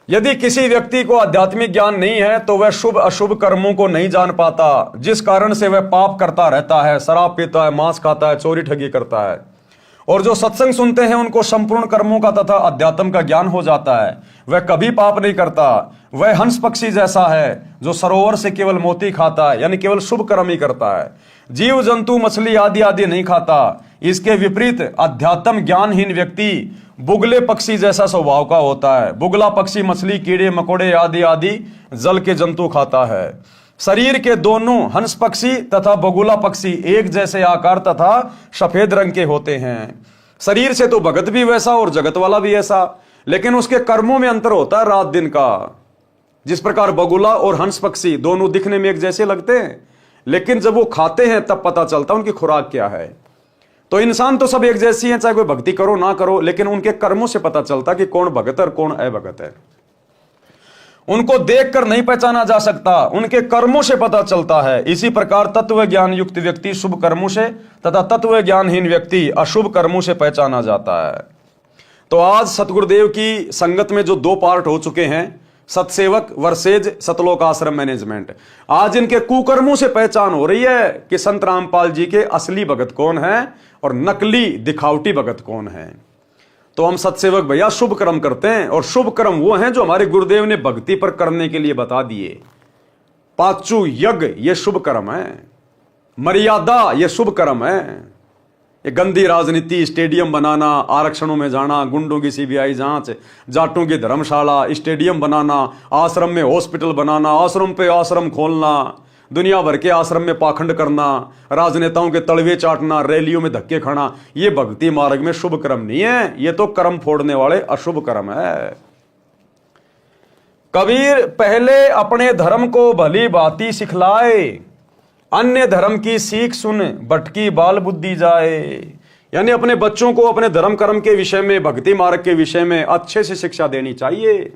यदि किसी व्यक्ति को आध्यात्मिक ज्ञान नहीं है तो वह शुभ अशुभ कर्मों को नहीं जान पाता, जिस कारण से वह पाप करता रहता है, शराब पीता है, मांस खाता है, चोरी ठगी करता है। और जो सत्संग सुनते हैं उनको संपूर्ण कर्मों का तथा अध्यात्म का ज्ञान हो जाता है, वह कभी पाप नहीं करता। वह हंस पक्षी जैसा है जो सरोवर से केवल मोती खाता है, यानी केवल शुभ कर्म ही करता है। जीव जंतु मछली आदि आदि नहीं खाता। इसके विपरीत अध्यात्म ज्ञानहीन व्यक्ति बुगले पक्षी जैसा स्वभाव का होता है। बुगला पक्षी मछली, कीड़े मकोड़े आदि आदि जल के जंतु खाता है। शरीर के दोनों हंस पक्षी तथा बगुला पक्षी एक जैसे आकार तथा सफेद रंग के होते हैं। शरीर से तो भगत भी वैसा और जगत वाला भी ऐसा, लेकिन उसके कर्मों में अंतर होता है रात दिन का। जिस प्रकार बगुला और हंस पक्षी दोनों दिखने में एक जैसे लगते हैं, लेकिन जब वो खाते हैं तब पता चलता है उनकी खुराक क्या है। तो इंसान तो सब एक जैसी हैं, चाहे कोई भक्ति करो ना करो, लेकिन उनके कर्मों से पता चलता कि कौन भगत है और कौन अभगत है। उनको देखकर नहीं पहचाना जा सकता, उनके कर्मों से पता चलता है। इसी प्रकार तत्व ज्ञान युक्त व्यक्ति शुभ कर्मों से तथा तत्व ज्ञानहीन व्यक्ति अशुभ कर्मों से पहचाना जाता है। तो आज सतगुरुदेव की संगत में जो 2 पार्ट हो चुके हैं, सतसेवक वर्सेज सतलोक आश्रम मैनेजमेंट, आज इनके कुकर्मों से पहचान हो रही है कि संत रामपाल जी के असली भगत कौन है और नकली दिखावटी भगत कौन है। तो हम सतसेवक भैया शुभ कर्म करते हैं, और शुभ कर्म वो हैं जो हमारे गुरुदेव ने भक्ति पर करने के लिए बता दिए। पांचू यज्ञ ये शुभ कर्म है, मर्यादा ये शुभ कर्म है। ये गंदी राजनीति, स्टेडियम बनाना, आरक्षणों में जाना, गुंडों की सीबीआई जांच, जाटों की धर्मशाला, स्टेडियम बनाना, आश्रम में हॉस्पिटल बनाना, आश्रम पे आश्रम खोलना, दुनिया भर के आश्रम में पाखंड करना, राजनेताओं के तलवे चाटना, रैलियों में धक्के खाना, ये भक्ति मार्ग में शुभ कर्म नहीं है, ये तो कर्म फोड़ने वाले अशुभ कर्म है। कबीर पहले अपने धर्म को भली भांति सिखलाए, अन्य धर्म की सीख सुन भटकी बाल बुद्धि जाए। यानी अपने बच्चों को अपने धर्म कर्म के विषय में, भक्ति मार्ग के विषय में अच्छे से शिक्षा देनी चाहिए।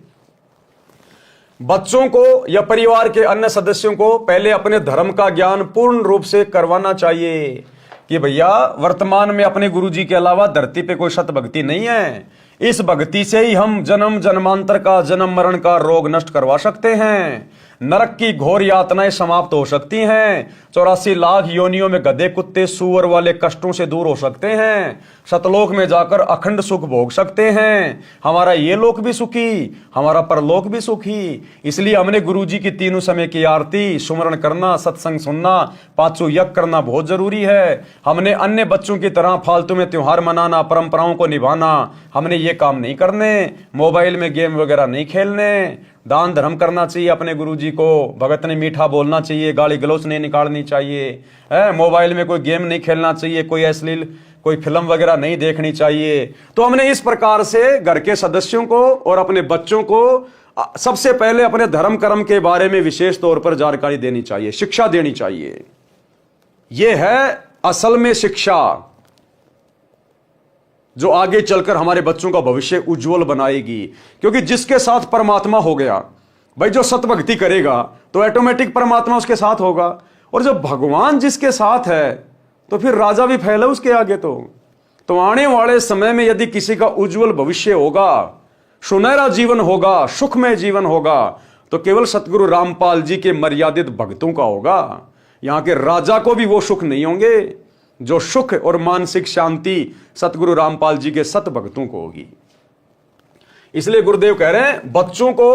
बच्चों को या परिवार के अन्य सदस्यों को पहले अपने धर्म का ज्ञान पूर्ण रूप से करवाना चाहिए कि भैया वर्तमान में अपने गुरुजी के अलावा धरती पे कोई सत भक्ति नहीं है। इस भक्ति से ही हम जन्म जन्मांतर का, जन्म मरण का रोग नष्ट करवा सकते हैं, नरक की घोर यातनाएं समाप्त हो सकती हैं, 84 लाख योनियों में गधे कुत्ते सूअर वाले कष्टों से दूर हो सकते हैं, सतलोक में जाकर अखंड सुख भोग सकते हैं, हमारा ये लोक भी सुखी, हमारा परलोक भी सुखी। इसलिए हमने गुरुजी की 3 समय की आरती, सुमरण करना, सत्संग सुनना, 5 यज्ञ करना बहुत जरूरी है। हमने अन्य बच्चों की तरह फालतू में त्योहार मनाना, परंपराओं को निभाना, हमने ये काम नहीं करने। मोबाइल में गेम वगैरह नहीं खेलने, दान धर्म करना चाहिए अपने गुरुजी को, भगत ने मीठा बोलना चाहिए, गाली गलौच नहीं निकालनी चाहिए है, मोबाइल में कोई गेम नहीं खेलना चाहिए, कोई अश्लील कोई फिल्म वगैरह नहीं देखनी चाहिए। तो हमने इस प्रकार से घर के सदस्यों को और अपने बच्चों को सबसे पहले अपने धर्म कर्म के बारे में विशेष तौर पर जानकारी देनी चाहिए, शिक्षा देनी चाहिए। यह है असल में शिक्षा जो आगे चलकर हमारे बच्चों का भविष्य उज्जवल बनाएगी। क्योंकि जिसके साथ परमात्मा हो गया भाई, जो सतभक्ति करेगा तो ऑटोमेटिक परमात्मा उसके साथ होगा, और जब भगवान जिसके साथ है तो फिर राजा भी फैला उसके आगे। तो आने वाले समय में यदि किसी का उज्जवल भविष्य होगा, सुनहरा जीवन होगा, सुखमय जीवन होगा, तो केवल सतगुरु रामपाल जी के मर्यादित भक्तों का होगा। यहां के राजा को भी वो सुख नहीं होंगे जो सुख और मानसिक शांति सतगुरु रामपाल जी के सत भक्तों को होगी। इसलिए गुरुदेव कह रहे हैं बच्चों को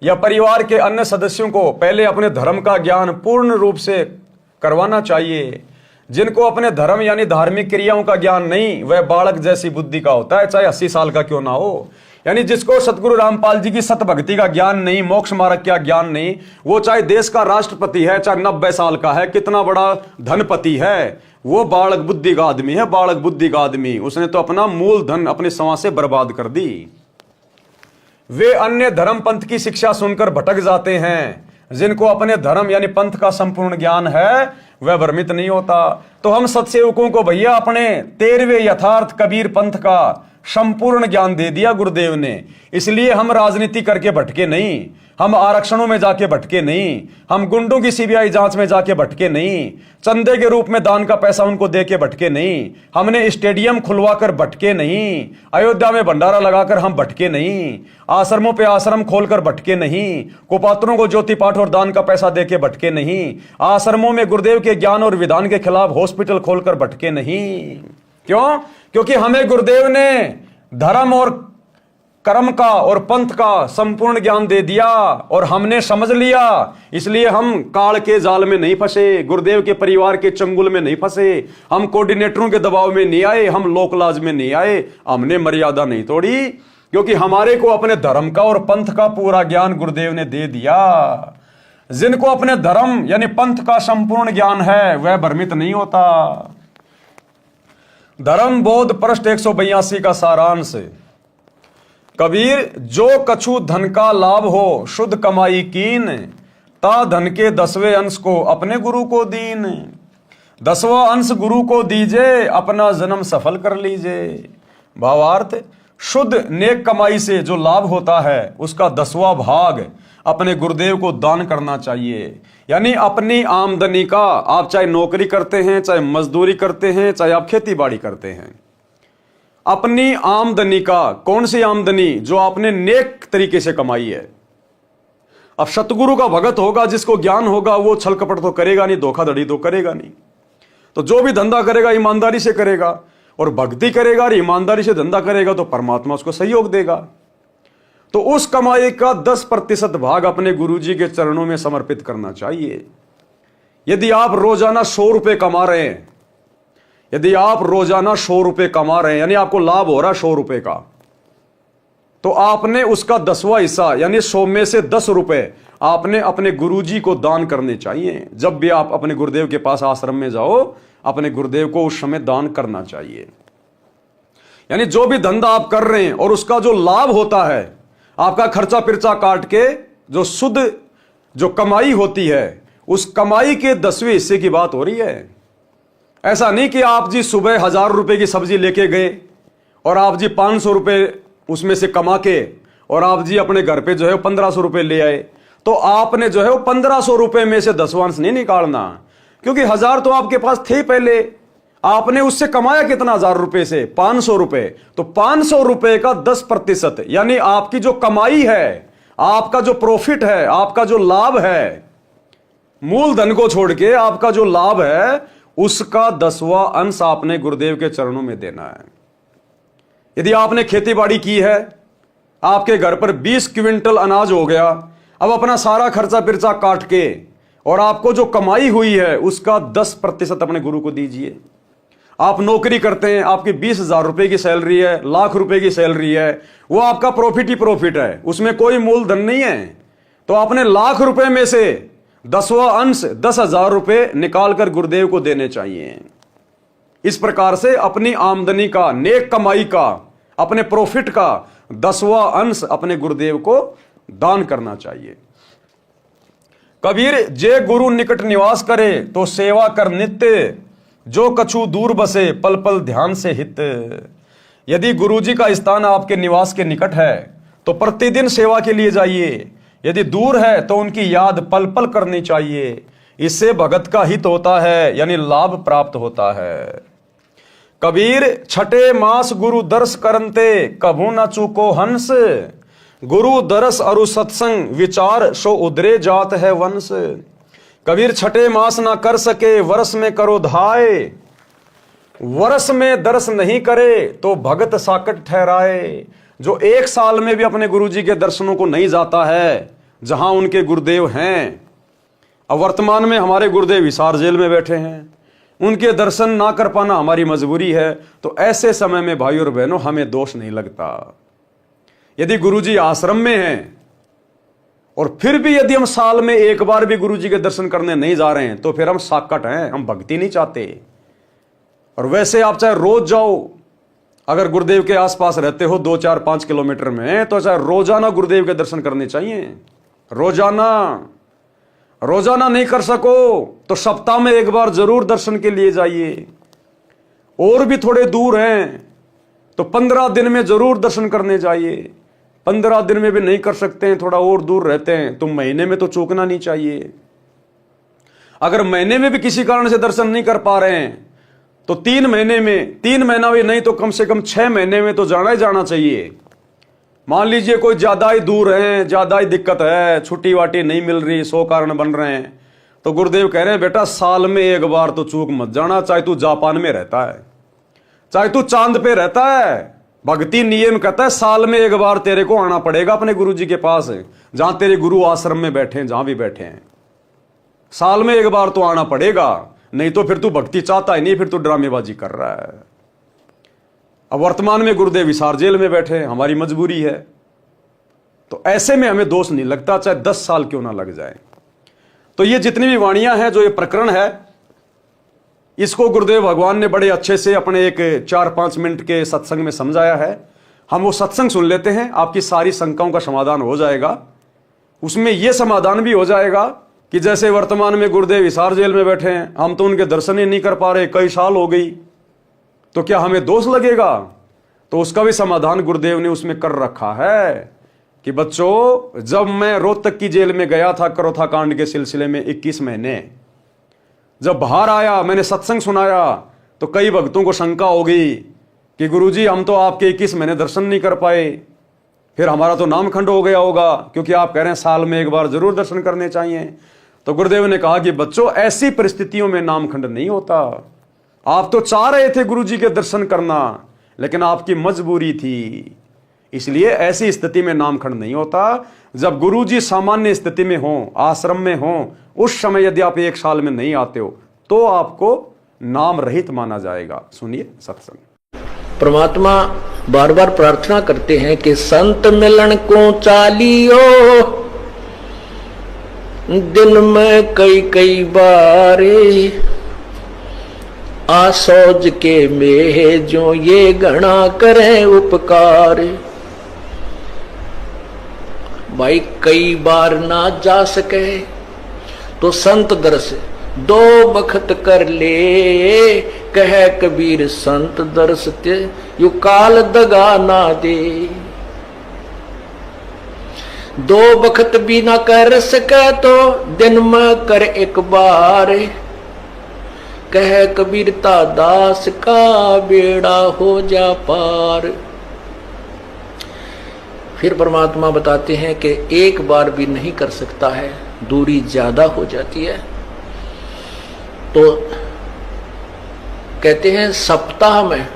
या परिवार के अन्य सदस्यों को पहले अपने धर्म का ज्ञान पूर्ण रूप से करवाना चाहिए। जिनको अपने धर्म यानी धार्मिक क्रियाओं का ज्ञान नहीं, वह बालक जैसी बुद्धि का होता है, चाहे 80 साल का क्यों ना हो। यानी जिसको सतगुरु रामपाल जी की सत भक्ति का ज्ञान नहीं, मोक्ष मार्ग का ज्ञान नहीं, वो चाहे देश का राष्ट्रपति है, चाहे 90 साल का है, कितना बड़ा धनपति है, वो बालक बुद्धि का आदमी है, बालक बुद्धि का आदमी। उसने तो अपना मूल धन अपने समाज से बर्बाद कर दी। वे अन्य धर्म पंथ की शिक्षा सुनकर भटक जाते हैं। जिनको अपने धर्म यानी पंथ का संपूर्ण ज्ञान है वह भ्रमित नहीं होता। तो हम सत्सेवकों को भैया अपने 13वें यथार्थ कबीर पंथ का संपूर्ण ज्ञान दे दिया गुरुदेव ने। इसलिए हम राजनीति करके भटके नहीं, हम आरक्षणों में जाके भटके नहीं, हम गुंडों की सीबीआई जांच में जाके भटके नहीं, चंदे के रूप में दान का पैसा उनको दे के भटके नहीं, हमने स्टेडियम खुलवाकर भटके नहीं, अयोध्या में भंडारा लगाकर हम भटके नहीं, आश्रमों पे आश्रम खोलकर भटके नहीं, कुपात्रों को ज्योति पाठ और दान का पैसा दे के भटके नहीं, आश्रमों में गुरुदेव के ज्ञान और विधान के खिलाफ हॉस्पिटल खोलकर भटके नहीं। क्यों? क्योंकि हमें गुरुदेव ने धर्म और कर्म का और पंथ का संपूर्ण ज्ञान दे दिया और हमने समझ लिया। इसलिए हम काल के जाल में नहीं फंसे, गुरुदेव के परिवार के चंगुल में नहीं फंसे, हम कोऑर्डिनेटरों के दबाव में नहीं आए, हम लोकलाज में नहीं आए, हमने मर्यादा नहीं तोड़ी, क्योंकि हमारे को अपने धर्म का और पंथ का पूरा ज्ञान गुरुदेव ने दे दिया। जिनको अपने धर्म यानी पंथ का संपूर्ण ज्ञान है वह भ्रमित नहीं होता। धर्म बोध पृष्ठ 182 का सारांश। कबीर, जो कछु धन का लाभ हो शुद्ध कमाई कीन, ता धन के 10वें अंश को अपने गुरु को दीन। 10वां अंश गुरु को दीजिए, अपना जन्म सफल कर लीजिए। भावार्थ, शुद्ध नेक कमाई से जो लाभ होता है उसका 10वां भाग अपने गुरुदेव को दान करना चाहिए। यानी अपनी आमदनी का, आप चाहे नौकरी करते हैं, चाहे मजदूरी करते हैं, चाहे आप खेती बाड़ी करते हैं, अपनी आमदनी का, कौन सी आमदनी? जो आपने नेक तरीके से कमाई है। अब सतगुरु का भगत होगा, जिसको ज्ञान होगा, वो छल कपट तो करेगा नहीं, धोखाधड़ी तो करेगा नहीं। तो जो भी धंधा करेगा ईमानदारी से करेगा, और भक्ति करेगा और ईमानदारी से धंधा करेगा तो परमात्मा उसको सहयोग देगा। तो उस कमाई का 10% भाग अपने गुरुजी के चरणों में समर्पित करना चाहिए। यदि आप रोजाना 100 रुपए कमा रहे हैं, यदि आप रोजाना 100 रुपए कमा रहे हैं, यानी आपको लाभ हो रहा है 100 रुपए का, तो आपने उसका 10वां हिस्सा यानी 100 में से 10 रुपए आपने अपने गुरुजी को दान करने चाहिए। जब भी आप अपने गुरुदेव के पास आश्रम में जाओ, अपने गुरुदेव को उस समय दान करना चाहिए। यानी जो भी धंधा आप कर रहे हैं और उसका जो लाभ होता है, आपका खर्चा पिर्चा काट के जो शुद्ध जो कमाई होती है, उस कमाई के 10वें हिस्से की बात हो रही है। ऐसा नहीं कि आप जी सुबह 1000 रुपए की सब्जी लेके गए और आप जी 500 रुपए उसमें से कमा के और आप जी अपने घर पे जो है 1500 रुपए ले आए, तो आपने जो है वो 1500 रुपए में से 10वां अंश नहीं निकालना, क्योंकि 1000 तो आपके पास थे पहले। आपने उससे कमाया कितना? 1000 रुपए से 500 रुपए। तो 500 रुपए का 10% यानी आपकी जो कमाई है, आपका जो प्रॉफिट है, आपका जो लाभ है, मूलधन को छोड़ के आपका जो लाभ है, उसका 10वां अंश आपने गुरुदेव के चरणों में देना है। यदि आपने खेती बाड़ी की है, आपके घर पर 20 क्विंटल अनाज हो गया, अब अपना सारा खर्चा पिर्चा काट के और आपको जो कमाई हुई है उसका 10% अपने गुरु को दीजिए। आप नौकरी करते हैं, आपकी 20,000 रुपए की सैलरी है, लाख रुपए की सैलरी है, वो आपका प्रॉफिट ही प्रॉफिट है, उसमें कोई मूलधन नहीं है। तो आपने लाख रुपए में से 10वां अंश 10,000 रुपए निकालकर गुरुदेव को देने चाहिए। इस प्रकार से अपनी आमदनी का, नेक कमाई का, अपने प्रॉफिट का 10वां अंश अपने गुरुदेव को दान करना चाहिए। कबीर, जे गुरु निकट निवास करे तो सेवा कर नित्य, जो कछु दूर बसे पल पल ध्यान से हित। यदि गुरुजी का स्थान आपके निवास के निकट है तो प्रतिदिन सेवा के लिए जाइए, यदि दूर है तो उनकी याद पल पल करनी चाहिए। इससे भगत का हित होता है, यानी लाभ प्राप्त होता है। कबीर, छठे मास गुरु दर्श करनते, कभू न चूको हंस, गुरु दरस अरु सत्संग विचार सो उदरे जात है वंश। कबीर, छठे मास ना कर सके वर्ष में करो धाय, वर्ष में दर्श नहीं करे तो भगत साकट ठहराए। जो 1 साल में भी अपने गुरुजी के दर्शनों को नहीं जाता है, जहां उनके गुरुदेव हैं, अब वर्तमान में हमारे गुरुदेव हिसार जेल में बैठे हैं, उनके दर्शन ना कर पाना हमारी मजबूरी है। तो ऐसे समय में भाई और बहनों हमें दोष नहीं लगता। यदि गुरुजी आश्रम में हैं और फिर भी यदि हम साल में 1 बार भी गुरुजी के दर्शन करने नहीं जा रहे हैं, तो फिर हम साकट हैं, हम भक्ति नहीं चाहते। और वैसे आप चाहे रोज जाओ, अगर गुरुदेव के आसपास रहते हो 2, 4, 5 किलोमीटर में, तो चाहे रोजाना गुरुदेव के दर्शन करने चाहिए। रोजाना नहीं कर सको तो सप्ताह में 1 बार जरूर दर्शन के लिए जाइए। और भी थोड़े दूर हैं तो 15 दिन में जरूर दर्शन करने जाइए। 15 दिन में भी नहीं कर सकते हैं, थोड़ा और दूर रहते हैं, तो महीने में तो चूकना नहीं चाहिए। अगर महीने में भी किसी कारण से दर्शन नहीं कर पा रहे हैं तो 3 महीने में, 3 महीना भी नहीं तो कम से कम 6 महीने में तो जाना ही जाना चाहिए। मान लीजिए कोई ज्यादा ही दूर है, ज्यादा ही दिक्कत है, छुट्टी वाटी नहीं मिल रही, 100 कारण बन रहे हैं, तो गुरुदेव कह रहे हैं बेटा साल में 1 बार तो चूक मत जाना, चाहे तू जापान में रहता है, चाहे तू चांद पे रहता है। भक्ति नियम कहता है साल में 1 बार तेरे को आना पड़ेगा अपने गुरुजी के पास, जहां तेरे गुरु आश्रम में बैठे हैं, जहां भी बैठे हैं, साल में 1 बार तो आना पड़ेगा। नहीं तो फिर तू भक्ति चाहता ही नहीं, फिर तू ड्रामेबाजी कर रहा है। अब वर्तमान में गुरुदेव हिसार जेल में बैठे हैं, हमारी मजबूरी है। तो ऐसे में हमें दोष नहीं लगता, चाहे 10 साल क्यों ना लग जाए। तो ये जितनी भी वाणियां हैं, जो ये प्रकरण है, इसको गुरुदेव भगवान ने बड़े अच्छे से अपने एक 4-5 मिनट के सत्संग में समझाया है। हम वो सत्संग सुन लेते हैं, आपकी सारी शंकाओं का समाधान हो जाएगा। उसमें यह समाधान भी हो जाएगा कि जैसे वर्तमान में गुरुदेव हिसार जेल में बैठे हैं, हम तो उनके दर्शन ही नहीं कर पा रहे, कई साल हो गई, तो क्या हमें दोष लगेगा? तो उसका भी समाधान गुरुदेव ने उसमें कर रखा है कि बच्चों, जब मैं रोहतक की जेल में गया था करोथा कांड के सिलसिले में 21 महीने, जब बाहर आया मैंने सत्संग सुनाया तो कई भक्तों को शंका हो गई कि गुरुजी हम तो आपके 21 महीने दर्शन नहीं कर पाए, फिर हमारा तो नामखंड हो गया होगा, क्योंकि आप कह रहे हैं साल में एक बार जरूर दर्शन करने चाहिए। तो गुरुदेव ने कहा कि बच्चों, ऐसी परिस्थितियों में नामखंड नहीं होता। आप तो चाह रहे थे गुरुजी के दर्शन करना, लेकिन आपकी मजबूरी थी, इसलिए ऐसी स्थिति में नामखंड नहीं होता। जब गुरुजी सामान्य स्थिति में हो, आश्रम में हो, उस समय यदि आप 1 साल में नहीं आते हो तो आपको नाम रहित माना जाएगा। सुनिए सत्संग। परमात्मा बार बार प्रार्थना करते हैं कि संत मिलन को चालियो, दिन में कई कई बार आसोज के मेह जो ये गणा करें उपकार। भाई कई बार ना जा सके तो संत दर्श 2 बखत कर ले, कह कबीर संत दर्श ते यू काल दगा ना दे। 2 बखत भी ना कर सके तो दिन में कर एक बार, कह कबीरता दास का बेड़ा हो जा पार। फिर परमात्मा बताते हैं कि एक बार भी नहीं कर सकता है, दूरी ज्यादा हो जाती है, तो कहते हैं सप्ताह में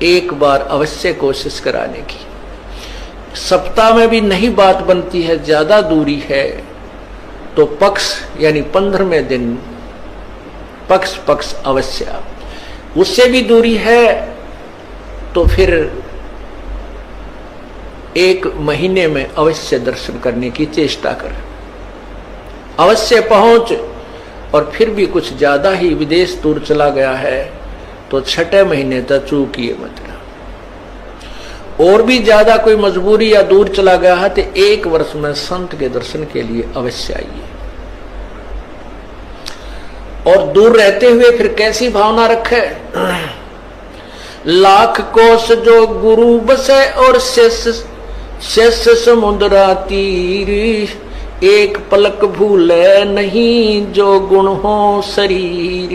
1 बार अवश्य कोशिश कराने की। सप्ताह में भी नहीं बात बनती है, ज्यादा दूरी है, तो पक्ष यानी 15वें दिन पक्ष अवश्य। उससे भी दूरी है तो फिर 1 महीने में अवश्य दर्शन करने की चेष्टा कर, अवश्य पहुंच। और फिर भी कुछ ज्यादा ही विदेश दूर चला गया है तो 6 महीने तक चूकिए मत। और भी ज्यादा कोई मजबूरी या दूर चला गया है तो 1 वर्ष में संत के दर्शन के लिए अवश्य आइए। और दूर रहते हुए फिर कैसी भावना रखे? लाख कोस जो गुरु बसे और शेष समुद्रा तीर, एक पलक भूले नहीं जो गुण हो शरीर।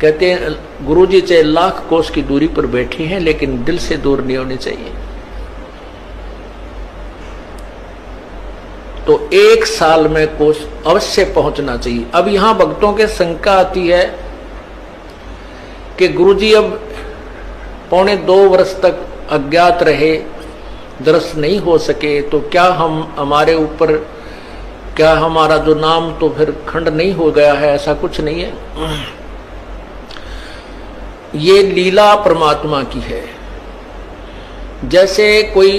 कहते हैं गुरुजी चाहे लाख कोस की दूरी पर बैठे हैं लेकिन दिल से दूर नहीं होने चाहिए। तो 1 साल में कोस अवश्य पहुंचना चाहिए। अब यहां भक्तों के शंका आती है कि गुरुजी अब 1.25 वर्ष तक अज्ञात रहे, दर्शन नहीं हो सके, तो क्या हमारे ऊपर क्या हमारा जो नाम तो फिर खंड नहीं हो गया है? ऐसा कुछ नहीं है। ये लीला परमात्मा की है। जैसे कोई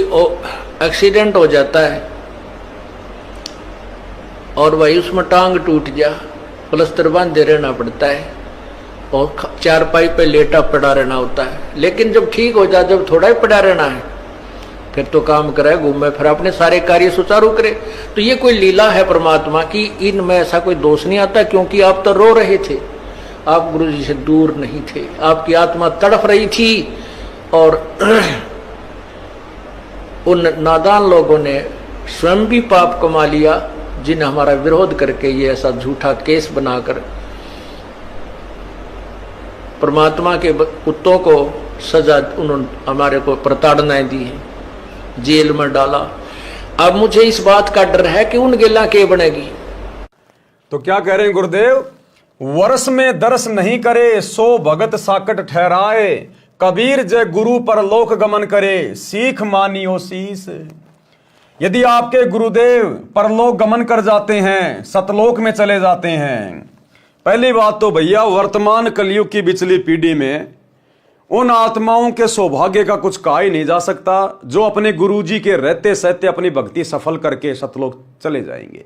एक्सीडेंट हो जाता है और वही उसमें टांग टूट जा, प्लास्टर बांधे रहना पड़ता है और चारपाई पे लेटा पड़ा रहना होता है। लेकिन जब ठीक हो जाए, जब थोड़ा ही पड़ा रहना है, फिर तो काम करे, घूमे, फिर अपने सारे कार्य सुचारू करे। तो ये कोई लीला है परमात्मा की, इनमें ऐसा कोई दोष नहीं आता। क्योंकि आप तो रो रहे थे, आप गुरु जी से दूर नहीं थे, आपकी आत्मा तड़फ रही थी और उन नादान लोगों ने स्वयं भी पाप कमा लिया जिन्हें हमारा विरोध करके ये ऐसा झूठा केस बनाकर परमात्मा के कुत्तों को सजा उन्होंने हमारे को प्रताड़नाएं दी है, जेल में डाला। अब मुझे इस बात का डर है कि उन गेला के बनेगी। तो क्या कह रहे हैं गुरुदेव? वर्ष में दर्श नहीं करे सो भगत साकट ठहराए, कबीर जय गुरु पर लोक गमन करे सीख मानियो शीस। यदि आपके गुरुदेव परलोक गमन कर जाते हैं, सतलोक में चले जाते हैं, पहली बात तो भैया वर्तमान कलयुग की बिचली पीढ़ी में उन आत्माओं के सौभाग्य का कुछ कहा ही नहीं जा सकता जो अपने गुरुजी के रहते सहते अपनी भक्ति सफल करके सतलोक चले जाएंगे।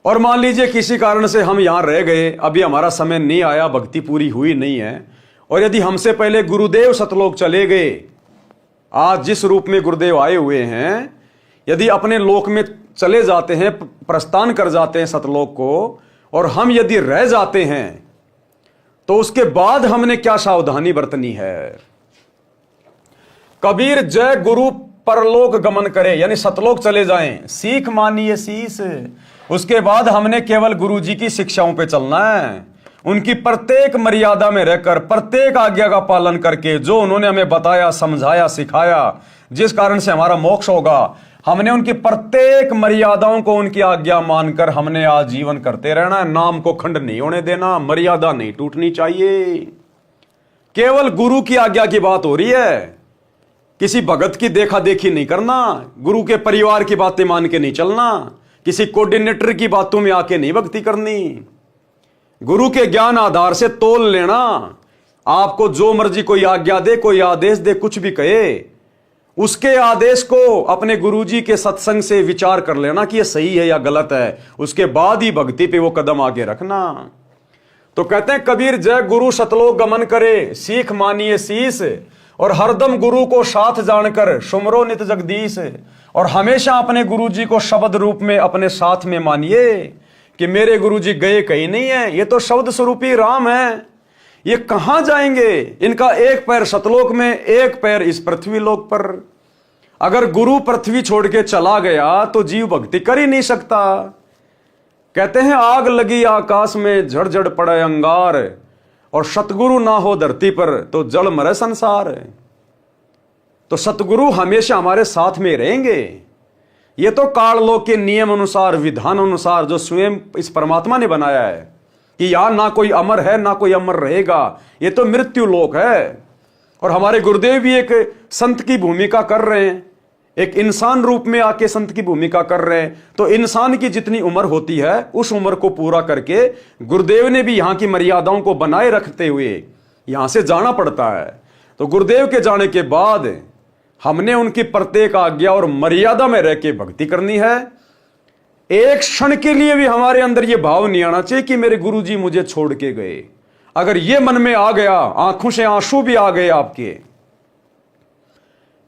और मान लीजिए किसी कारण से हम यहां रह गए, अभी हमारा समय नहीं आया, भक्ति पूरी हुई नहीं है, और यदि हमसे पहले गुरुदेव सतलोक चले गए, आज जिस रूप में गुरुदेव आए हुए हैं, यदि अपने लोक में चले जाते हैं, प्रस्थान कर जाते हैं सतलोक को, और हम यदि रह जाते हैं, तो उसके बाद हमने क्या सावधानी बरतनी है। कबीर जय गुरु परलोक गमन करे, यानी सतलोक चले जाएं, सीख मानिए शीस। उसके बाद हमने केवल गुरु जी की शिक्षाओं पे चलना है, उनकी प्रत्येक मर्यादा में रहकर, प्रत्येक आज्ञा का पालन करके, जो उन्होंने हमें बताया, समझाया, सिखाया, जिस कारण से हमारा मोक्ष होगा, हमने उनकी प्रत्येक मर्यादाओं को, उनकी आज्ञा मानकर हमने आजीवन करते रहना है। नाम को खंड नहीं होने देना, मर्यादा नहीं टूटनी चाहिए। केवल गुरु की आज्ञा की बात हो रही है, किसी भगत की देखा देखी नहीं करना, गुरु के परिवार की बातें मान के नहीं चलना, किसी कोऑर्डिनेटर की बातों में आके नहीं भक्ति करनी। गुरु के ज्ञान आधार से तोल लेना। आपको जो मर्जी कोई आज्ञा दे, कोई आदेश दे, कुछ भी कहे, उसके आदेश को अपने गुरुजी के सत्संग से विचार कर लेना कि यह सही है या गलत है, उसके बाद ही भक्ति पे वो कदम आगे रखना। तो कहते हैं कबीर जय गुरु सतलोक गमन करे, सीख मानिए शीस, और हरदम गुरु को साथ जानकर सुमरो नित जगदीश। और हमेशा अपने गुरुजी को शब्द रूप में अपने साथ में मानिए कि मेरे गुरुजी गए कहीं नहीं है, ये तो शब्द स्वरूपी राम है, ये कहां जाएंगे। इनका एक पैर सतलोक में, एक पैर इस पृथ्वी लोक पर। अगर गुरु पृथ्वी छोड़ के चला गया तो जीव भक्ति कर ही नहीं सकता। कहते हैं आग लगी आकाश में, झड़झड़ पड़े अंगार, और सतगुरु ना हो धरती पर तो जल मरे संसार। तो सतगुरु हमेशा हमारे साथ में रहेंगे। ये तो काललोक के नियम अनुसार, विधान अनुसार, जो स्वयं इस परमात्मा ने बनाया है कि यहां ना कोई अमर है ना कोई अमर रहेगा, ये तो मृत्यु लोक है। और हमारे गुरुदेव भी एक संत की भूमिका कर रहे हैं, एक इंसान रूप में आके संत की भूमिका कर रहे हैं। तो इंसान की जितनी उम्र होती है, उस उम्र को पूरा करके गुरुदेव ने भी यहां की मर्यादाओं को बनाए रखते हुए यहां से जाना पड़ता है। तो गुरुदेव के जाने के बाद हमने उनकी प्रत्येक आज्ञा और मर्यादा में रह के भक्ति करनी है। एक क्षण के लिए भी हमारे अंदर यह भाव नहीं आना चाहिए कि मेरे गुरुजी मुझे छोड़ के गए। अगर यह मन में आ गया, आंखों से आंसू भी आ गए आपके,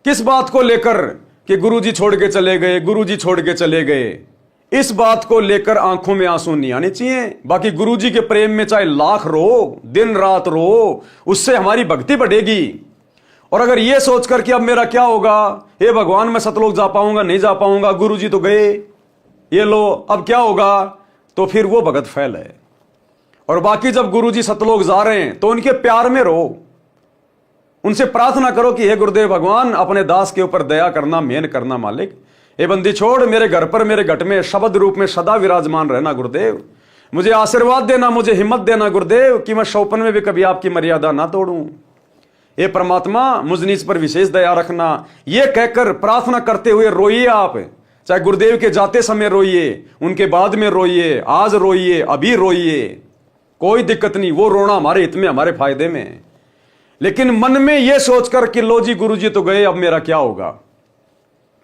किस बात को लेकर कि गुरुजी छोड़ के चले गए, गुरुजी छोड़ के चले गए, इस बात को लेकर आंखों में आंसू नहीं आने चाहिए। बाकी गुरुजी के प्रेम में चाहे लाख रो, दिन रात रो, उससे हमारी भक्ति बढ़ेगी। और अगर यह सोचकर कि अब मेरा क्या होगा, हे भगवान मैं सतलोक जा पाऊंगा नहीं जा पाऊंगा, गुरुजी तो गए, ये लो अब क्या होगा, तो फिर वो भगत फैल है। और बाकी जब गुरुजी सतलोक जा रहे हैं तो उनके प्यार में रहो, उनसे प्रार्थना करो कि हे गुरुदेव भगवान अपने दास के ऊपर दया करना, मेहन करना मालिक, हे बंदी छोड़, मेरे घर पर मेरे घट में शब्द रूप में सदा विराजमान रहना गुरुदेव, मुझे आशीर्वाद देना, मुझे हिम्मत देना गुरुदेव कि मैं शौपन में भी कभी आपकी मर्यादा ना तोड़ूं। हे परमात्मा मुझ नीच पर विशेष दया रखना। यह कहकर प्रार्थना करते हुए रोइए आप, चाहे गुरुदेव के जाते समय रोइए, उनके बाद में रोइए, आज रोइए, अभी रोइए, कोई दिक्कत नहीं, वो रोना हमारे हित में, हमारे फायदे में। लेकिन मन में यह सोचकर कि लो जी गुरुजी तो गए, अब मेरा क्या होगा,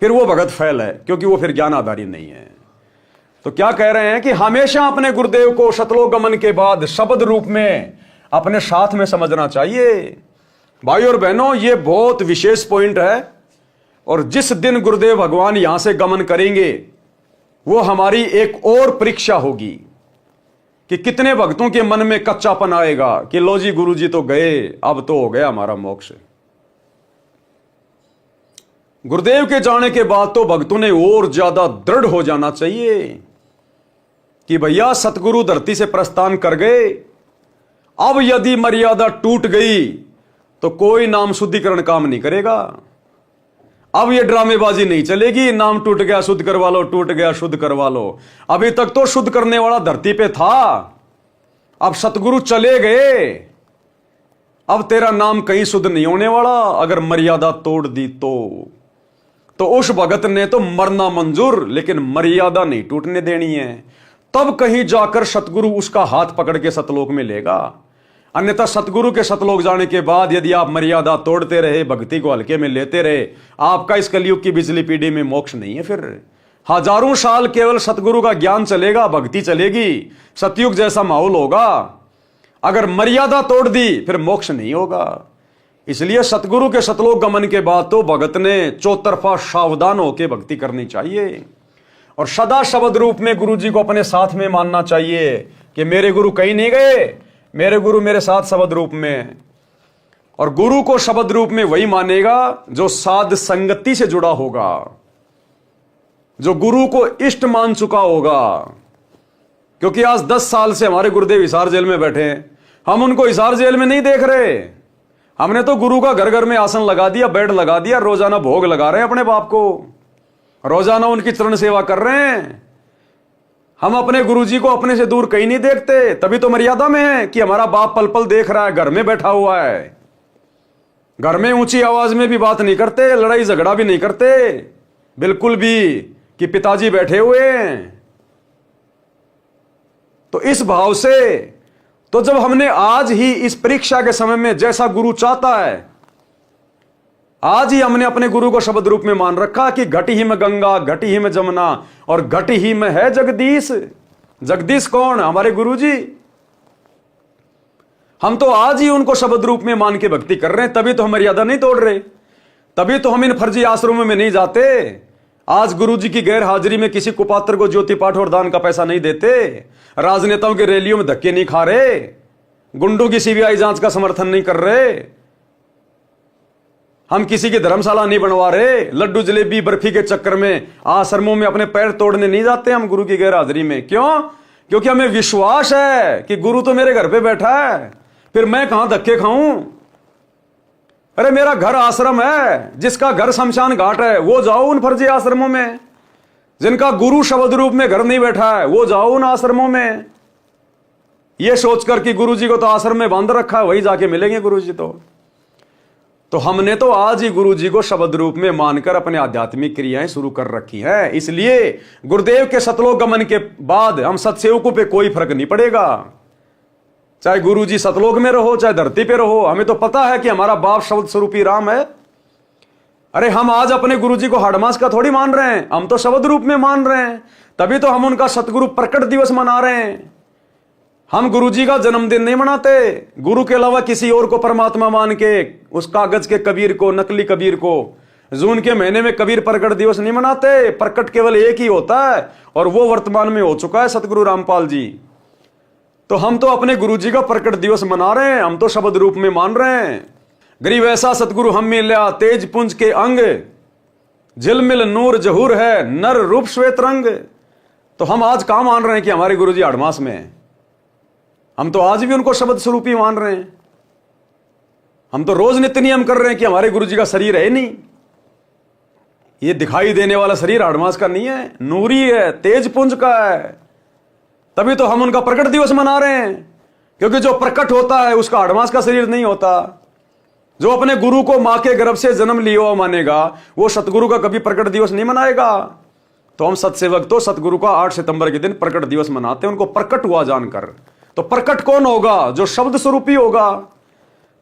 फिर वो भगत फैल है, क्योंकि वो फिर ज्ञान आधारी नहीं है। तो क्या कह रहे हैं कि हमेशा अपने गुरुदेव को सतलोक गमन के बाद शब्द रूप में अपने साथ में समझना चाहिए। भाई और बहनों, ये बहुत विशेष पॉइंट है। और जिस दिन गुरुदेव भगवान यहां से गमन करेंगे, वो हमारी एक और परीक्षा होगी कि कितने भक्तों के मन में कच्चापन आएगा कि लो जी गुरुजी तो गए, अब तो हो गया हमारा मोक्ष। गुरुदेव के जाने के बाद तो भक्तों ने और ज्यादा दृढ़ हो जाना चाहिए कि भैया सतगुरु धरती से प्रस्थान कर गए, अब यदि मर्यादा टूट गई तो कोई नाम शुद्धिकरण काम नहीं करेगा। अब ये ड्रामेबाजी नहीं चलेगी, नाम टूट गया शुद्ध करवा लो, टूट गया शुद्ध करवा लो। अभी तक तो शुद्ध करने वाला धरती पे था, अब सतगुरु चले गए, अब तेरा नाम कहीं शुद्ध नहीं होने वाला अगर मर्यादा तोड़ दी तो उस भगत ने तो मरना मंजूर, लेकिन मर्यादा नहीं टूटने देनी है। तब कहीं जाकर सतगुरु उसका हाथ पकड़ के सतलोक में लेगा। अन्यथा सतगुरु के सतलोक जाने के बाद यदि आप मर्यादा तोड़ते रहे, भक्ति को हल्के में लेते रहे, आपका इस कलयुग की बिजली पीढ़ी में मोक्ष नहीं है। फिर हजारों साल केवल सतगुरु का ज्ञान चलेगा, भक्ति चलेगी, सतयुग जैसा माहौल होगा। अगर मर्यादा तोड़ दी फिर मोक्ष नहीं होगा। इसलिए सतगुरु के सतलोक गमन के बाद तो भगत ने चौतरफा सावधान होकर भक्ति करनी चाहिए और सदा शब्द रूप में गुरु जी को अपने साथ में मानना चाहिए कि मेरे गुरु कहीं नहीं गए, मेरे गुरु मेरे साथ शब्द रूप में। और गुरु को शब्द रूप में वही मानेगा जो साध संगति से जुड़ा होगा, जो गुरु को इष्ट मान चुका होगा। क्योंकि आज 10 साल से हमारे गुरुदेव हिसार जेल में बैठे हैं, हम उनको हिसार जेल में नहीं देख रहे। हमने तो गुरु का घर घर में आसन लगा दिया, बेड लगा दिया, रोजाना भोग लगा रहे हैं अपने बाप को, रोजाना उनकी चरण सेवा कर रहे हैं। हम अपने गुरु जी को अपने से दूर कहीं नहीं देखते, तभी तो मर्यादा में है कि हमारा बाप पल पल देख रहा है, घर में बैठा हुआ है। घर में ऊंची आवाज में भी बात नहीं करते, लड़ाई झगड़ा भी नहीं करते बिल्कुल भी, कि पिताजी बैठे हुए हैं। तो इस भाव से तो जब हमने आज ही इस परीक्षा के समय में जैसा गुरु चाहता है, आज ही हमने अपने गुरु को शब्द रूप में मान रखा कि घट ही में गंगा, घट ही में जमुना और घट ही में है जगदीश। जगदीश कौन? हमारे गुरु जी। हम तो आज ही उनको शब्द रूप में मान के भक्ति कर रहे हैं, तभी तो हम मर्यादा नहीं तोड़ रहे, तभी तो हम इन फर्जी आश्रमों में नहीं जाते। आज गुरु जी की गैर हाजिरी में किसी कुपात्र को ज्योति पाठ और दान का पैसा नहीं देते, राजनेताओं की रैलियों में धक्के नहीं खा रहे, गुंडों की सीबीआई जांच का समर्थन नहीं कर रहे, हम किसी की धर्मशाला नहीं बनवा रहे, लड्डू जलेबी बर्फी के चक्कर में आश्रमों में अपने पैर तोड़ने नहीं जाते हम गुरु की गैर हाजिरी में। क्यों? क्योंकि हमें विश्वास है कि गुरु तो मेरे घर पे बैठा है, फिर मैं कहां धक्के खाऊं। अरे मेरा घर आश्रम है, जिसका घर शमशान घाट है वो जाओ उन फर्जी आश्रमों में, जिनका गुरु शब्द रूप में घर नहीं बैठा है वो जाओ उन आश्रमों में, ये सोचकर कि गुरु जी को तो आश्रम में बांध रखा है, वही जाके मिलेंगे गुरु जी। तो हमने तो आज ही गुरु जी को शब्द रूप में मानकर अपने आध्यात्मिक क्रियाएं शुरू कर रखी हैं। इसलिए गुरुदेव के सतलोक गमन के बाद हम सत्सेवकों पे कोई फर्क नहीं पड़ेगा, चाहे गुरु जी सतलोक में रहो चाहे धरती पे रहो, हमें तो पता है कि हमारा बाप शब्द स्वरूपी राम है। अरे हम आज अपने गुरु जी को हाड़मास का थोड़ी मान रहे हैं, हम तो शब्द रूप में मान रहे हैं, तभी तो हम उनका सतगुरु प्रकट दिवस मना रहे हैं। हम गुरु जी का जन्मदिन नहीं मनाते, गुरु के अलावा किसी और को परमात्मा मान के, उस कागज के कबीर को, नकली कबीर को, जून के महीने में कबीर प्रकट दिवस नहीं मनाते। प्रकट केवल एक ही होता है और वो वर्तमान में हो चुका है, सतगुरु रामपाल जी। तो हम तो अपने गुरु जी का प्रकट दिवस मना रहे हैं, हम तो शब्द रूप में मान रहे हैं। गरीब ऐसा सतगुरु हम मिला, तेज पुंज के अंग, झिलमिल नूर जहूर है, नर रूप श्वेत रंग। तो हम आज कहां मान रहे हैं कि हमारे गुरु जी आड़मास में है? हम तो आज भी उनको शब्द स्वरूपी मान रहे हैं। हम तो रोज नित्य नियम कर रहे हैं कि हमारे गुरु जी का शरीर है नहीं, ये दिखाई देने वाला शरीर आड़मास का नहीं है, नूरी है, तेज पुंज का है। तभी तो हम उनका प्रकट दिवस मना रहे हैं, क्योंकि जो प्रकट होता है उसका आड़मास का शरीर नहीं होता। जो अपने गुरु को मां के गर्भ से जन्म लिया हुआ मानेगा वो सतगुरु का कभी प्रकट दिवस नहीं मनाएगा। तो हम सत्सेवक तो सतगुरु का 8 सितंबर के दिन प्रकट दिवस मनाते हैं, उनको प्रकट हुआ जानकर। तो प्रकट कौन होगा? जो शब्द स्वरूपी होगा।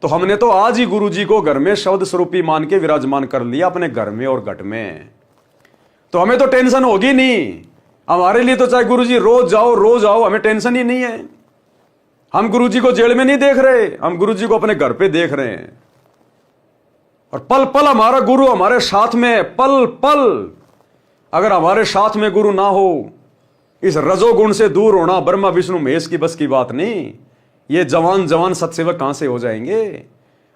तो हमने तो आज ही गुरु जी को घर में शब्द स्वरूपी मान के विराजमान कर लिया, अपने घर में और घट में। तो हमें तो टेंशन होगी नहीं, हमारे लिए तो चाहे गुरु जी रोज आओ, हमें टेंशन ही नहीं है। हम गुरु जी को जेल में नहीं देख रहे, हम गुरु जी को अपने घर पे देख रहे हैं। और पल पल हमारा गुरु हमारे साथ में, पल पल। अगर हमारे साथ में गुरु ना हो, इस रजोगुण से दूर होना ब्रह्मा विष्णु महेश की बस की बात नहीं। ये जवान जवान सत्सेवक कहां से हो जाएंगे?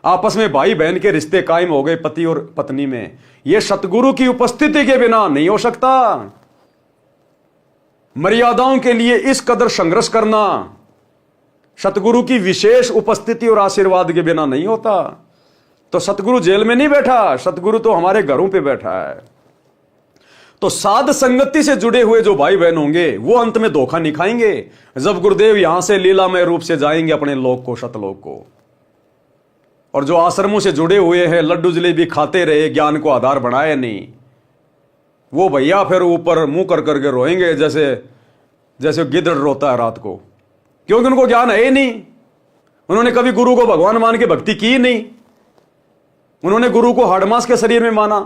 आपस में भाई बहन के रिश्ते कायम हो गए पति और पत्नी में, ये सतगुरु की उपस्थिति के बिना नहीं हो सकता। मर्यादाओं के लिए इस कदर संघर्ष करना सतगुरु की विशेष उपस्थिति और आशीर्वाद के बिना नहीं होता। तो सतगुरु जेल में नहीं बैठा, सतगुरु तो हमारे घरों पे बैठा है। तो साध संगति से जुड़े हुए जो भाई बहन होंगे वो अंत में धोखा नहीं खाएंगे, जब गुरुदेव यहां से लीलामय रूप से जाएंगे अपने लोक को, सतलोक को। और जो आश्रमों से जुड़े हुए हैं, लड्डू जलेबी खाते रहे, ज्ञान को आधार बनाए नहीं, वो भैया फिर ऊपर मुंह कर करके रोएंगे जैसे गिद्ध रोता है रात को, क्योंकि उनको ज्ञान है ही नहीं। उन्होंने कभी गुरु को भगवान मान के भक्ति की नहीं, उन्होंने गुरु को हाड़मास के शरीर में माना।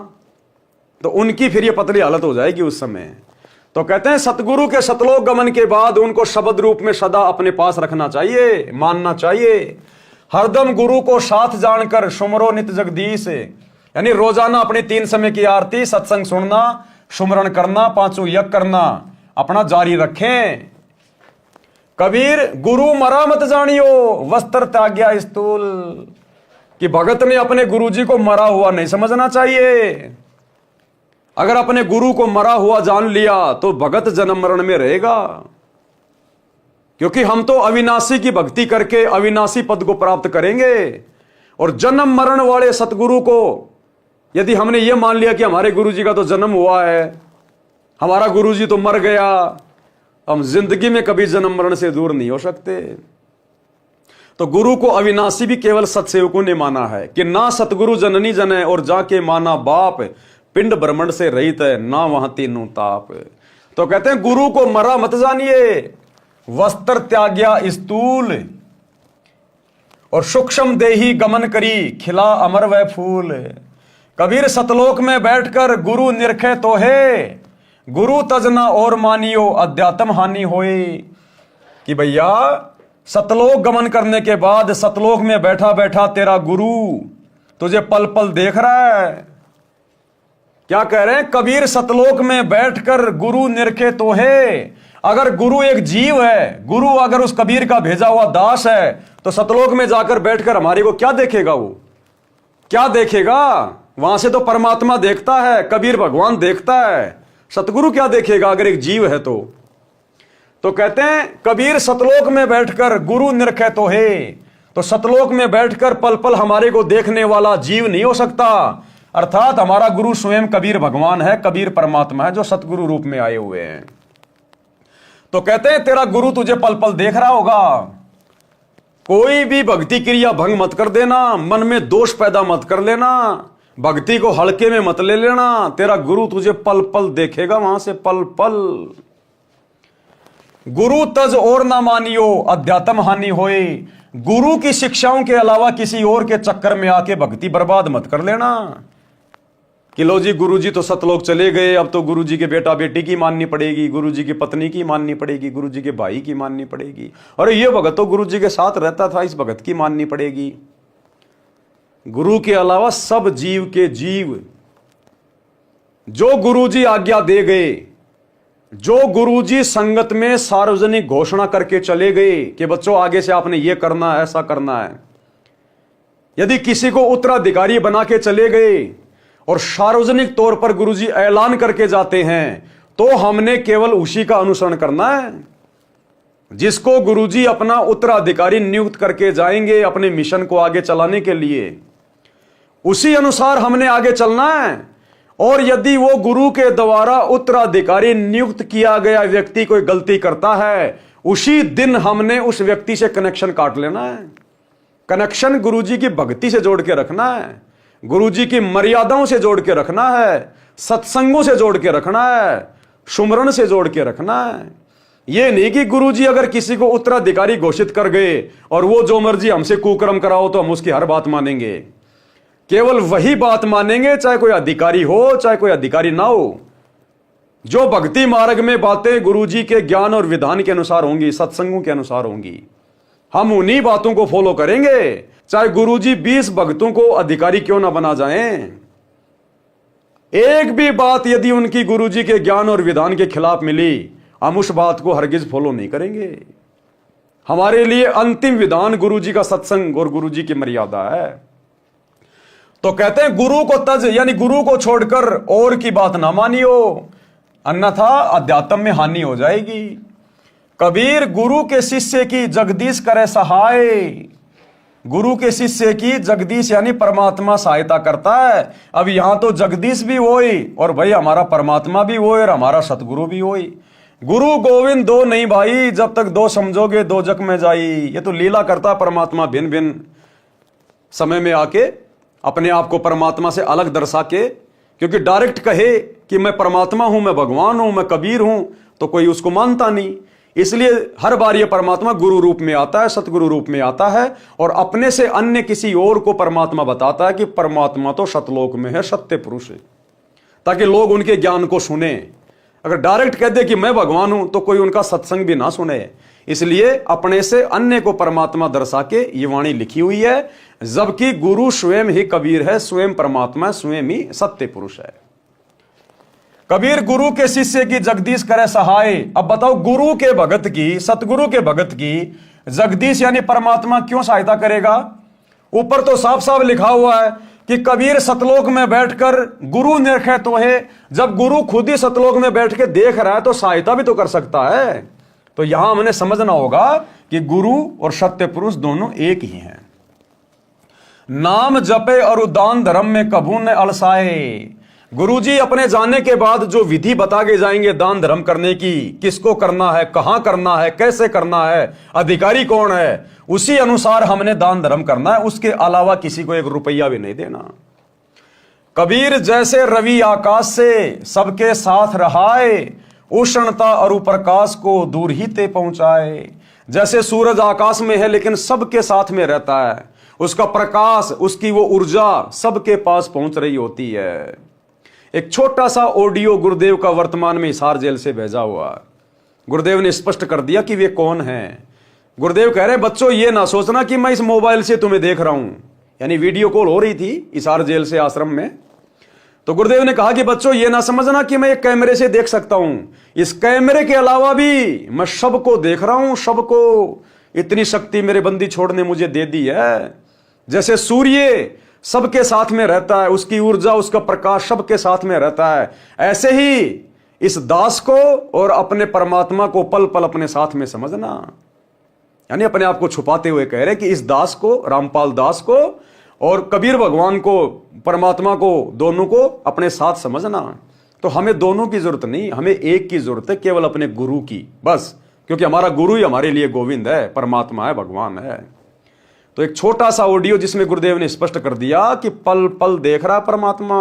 तो उनकी फिर ये पतली हालत हो जाएगी उस समय। तो कहते हैं सतगुरु के सतलोक गमन के बाद उनको शब्द रूप में सदा अपने पास रखना चाहिए, मानना चाहिए। हरदम गुरु को साथ जानकर सुमरो नित जगदीश, यानी रोजाना अपनी 3 समय की आरती, सत्संग सुनना, सुमरण करना, 5 यज्ञ करना अपना जारी रखें। कबीर गुरु मरा मत जानियो, वस्त्र त्याग्या स्थूल, कि भगत ने अपने गुरुजी को मरा हुआ नहीं समझना चाहिए। अगर अपने गुरु को मरा हुआ जान लिया तो भगत जन्म मरण में रहेगा, क्योंकि हम तो अविनाशी की भक्ति करके अविनाशी पद को प्राप्त करेंगे। और जन्म मरण वाले सतगुरु को यदि हमने ये मान लिया कि हमारे गुरुजी का तो जन्म हुआ है, हमारा गुरुजी तो मर गया, हम जिंदगी में कभी जन्म मरण से दूर नहीं हो सकते। तो गुरु को अविनाशी भी केवल सत्सेवकों ने माना है कि ना सतगुरु जननी जने और जाके माना बाप, पिंड ब्रह्मंड से रहित है ना वहां तीनों ताप। तो कहते हैं गुरु को मरा मत जानिए, वस्त्र त्याग्या स्थूल, और सूक्ष्म देही गमन करी खिला अमर वह फूल। कबीर सतलोक में बैठकर गुरु निरखे तो है, गुरु तजना और मानियो अध्यात्म हानि होए। कि भैया सतलोक गमन करने के बाद सतलोक में बैठा बैठा तेरा गुरु तुझे पल पल देख रहा है। क्या कह रहे हैं कबीर, सतलोक में बैठकर गुरु निरखे तो है। अगर गुरु एक जीव है, गुरु अगर उस कबीर का भेजा हुआ दास है, तो सतलोक में जाकर बैठकर हमारे को क्या देखेगा? वो क्या देखेगा? वहां से तो परमात्मा देखता है, कबीर भगवान देखता है, सतगुरु क्या देखेगा अगर एक जीव है तो कहते हैं कबीर सतलोक में बैठकर गुरु निरखे तो है। तो सतलोक में बैठकर पल पल हमारे को देखने वाला जीव नहीं हो सकता, अर्थात हमारा गुरु स्वयं कबीर भगवान है, कबीर परमात्मा है जो सतगुरु रूप में आए हुए हैं। तो कहते हैं तेरा गुरु तुझे पल पल देख रहा होगा। कोई भी भक्ति क्रिया भंग मत कर देना, मन में दोष पैदा मत कर लेना, भक्ति को हल्के में मत ले लेना। तेरा गुरु तुझे पल पल देखेगा, वहां से पल पल। गुरु तज और ना मानियो अध्यात्म हानि होए। गुरु की शिक्षाओं के अलावा किसी और के चक्कर में आके भक्ति बर्बाद मत कर लेना कि लो जी गुरुजी तो सतलोक चले गए, अब तो गुरुजी के बेटा बेटी की माननी पड़ेगी, गुरुजी की पत्नी की माननी पड़ेगी, गुरुजी के भाई की माननी पड़ेगी, अरे ये भगत तो गुरुजी के साथ रहता था, इस भगत की माननी पड़ेगी। गुरु के अलावा सब जीव के जीव जो गुरुजी आज्ञा दे गए, जो गुरुजी संगत में सार्वजनिक घोषणा करके चले गए कि बच्चों आगे से आपने ये करना है, ऐसा करना है, यदि किसी को उत्तराधिकारी बना के चले गए और सार्वजनिक तौर पर गुरुजी ऐलान करके जाते हैं, तो हमने केवल उसी का अनुसरण करना है। जिसको गुरुजी अपना उत्तराधिकारी नियुक्त करके जाएंगे अपने मिशन को आगे चलाने के लिए, उसी अनुसार हमने आगे चलना है। और यदि वो गुरु के द्वारा उत्तराधिकारी नियुक्त किया गया व्यक्ति कोई गलती करता है, उसी दिन हमने उस व्यक्ति से कनेक्शन काट लेना है। कनेक्शन गुरुजी की भक्ति से जोड़ के रखना है, गुरुजी की मर्यादाओं से जोड़ के रखना है, सत्संगों से जोड़ के रखना है, सुमरण से जोड़ के रखना है। ये नहीं कि गुरुजी अगर किसी को उत्तराधिकारी घोषित कर गए और वो जो मर्जी हमसे कुकर्म कराओ तो हम उसकी हर बात मानेंगे। केवल वही बात मानेंगे चाहे कोई अधिकारी हो चाहे कोई अधिकारी ना हो। जो भक्ति मार्ग में बातें गुरुजी के ज्ञान और विधान के अनुसार होंगी, सत्संगों के अनुसार होंगी, हम उन्हीं बातों को फॉलो करेंगे, चाहे गुरुजी 20 भक्तों को अधिकारी क्यों ना बना जाएं। एक भी बात यदि उनकी गुरुजी के ज्ञान और विधान के खिलाफ मिली, हम उस बात को हरगिज फॉलो नहीं करेंगे। हमारे लिए अंतिम विधान गुरुजी का सत्संग और गुरुजी की मर्यादा है। तो कहते हैं गुरु को तज, यानी गुरु को छोड़कर और की बात ना मानियो, अन्यथा अध्यात्म में हानि हो जाएगी। कबीर गुरु के शिष्य की जगदीश करे सहाय। गुरु के शिष्य की जगदीश यानी परमात्मा सहायता करता है। अब यहां तो जगदीश भी वही और भाई हमारा परमात्मा भी वही और हमारा सतगुरु भी वही। गुरु गोविंद दो नहीं भाई, जब तक दो समझोगे दो जग में जाई। ये तो लीला करता परमात्मा भिन्न भिन्न समय में आके अपने आप को परमात्मा से अलग दर्शा के, क्योंकि डायरेक्ट कहे कि मैं परमात्मा हूं, मैं भगवान हूं, मैं कबीर हूं, तो कोई उसको मानता नहीं। इसलिए हर बार ये परमात्मा गुरु रूप में आता है, सतगुरु रूप में आता है और अपने से अन्य किसी और को परमात्मा बताता है कि परमात्मा तो सतलोक में है, सत्य पुरुष है, ताकि लोग उनके ज्ञान को सुने। अगर डायरेक्ट कह दे कि मैं भगवान हूं तो कोई उनका सत्संग भी ना सुने। इसलिए अपने से अन्य को परमात्मा दर्शा के ये वाणी लिखी हुई है, जबकि गुरु स्वयं ही कबीर है, स्वयं परमात्मा, स्वयं ही सत्य पुरुष है। कबीर गुरु के शिष्य की जगदीश करे सहाय। अब बताओ, गुरु के भगत की, सतगुरु के भगत की जगदीश यानी परमात्मा क्यों सहायता करेगा? ऊपर तो साफ साफ लिखा हुआ है कि कबीर सतलोक में बैठकर गुरु निरखे तो है। जब गुरु खुद ही सतलोक में बैठ के देख रहा है तो सहायता भी तो कर सकता है। तो यहां हमने समझना होगा कि गुरु और सत्य पुरुष दोनों एक ही हैं। नाम जपे और दान धर्म में कभू न अलसाए। गुरुजी अपने जाने के बाद जो विधि बता के जाएंगे दान धर्म करने की, किसको करना है, कहां करना है, कैसे करना है, अधिकारी कौन है, उसी अनुसार हमने दान धर्म करना है। उसके अलावा किसी को 1 रुपया भी नहीं देना। कबीर जैसे रवि आकाश से सबके साथ रहाए, उष्णता और प्रकाश को दूर ही ते पहुंचाए। जैसे सूरज आकाश में है लेकिन सबके साथ में रहता है, उसका प्रकाश, उसकी वो ऊर्जा सबके पास पहुंच रही होती है। एक छोटा सा ऑडियो गुरुदेव का वर्तमान में हिसार जेल से भेजा हुआ। गुरुदेव ने स्पष्ट कर दिया कि वे कौन हैं। गुरुदेव कह रहे, बच्चों ये ना सोचना कि मैं इस मोबाइल से तुम्हें देख रहा हूं। यानी वीडियो कॉल हो रही थी हिसार जेल से आश्रम में। तो गुरुदेव ने कहा कि बच्चों ये ना समझना कि मैं एक कैमरे से देख सकता हूं, इस कैमरे के अलावा भी मैं सबको देख रहा हूं, सबको। इतनी शक्ति मेरे बंदी छोड़ ने मुझे दे दी है। जैसे सूर्य सबके साथ में रहता है, उसकी ऊर्जा, उसका प्रकाश सबके साथ में रहता है, ऐसे ही इस दास को और अपने परमात्मा को पल पल अपने साथ में समझना। यानी अपने आप को छुपाते हुए कह रहे कि इस दास को, रामपाल दास को और कबीर भगवान को, परमात्मा को, दोनों को अपने साथ समझना। तो हमें दोनों की जरूरत नहीं, हमें एक की जरूरत है, केवल अपने गुरु की, बस। क्योंकि हमारा गुरु ही हमारे लिए गोविंद है, परमात्मा है, भगवान है। तो एक छोटा सा ऑडियो जिसमें गुरुदेव ने स्पष्ट कर दिया कि पल पल देख रहा परमात्मा।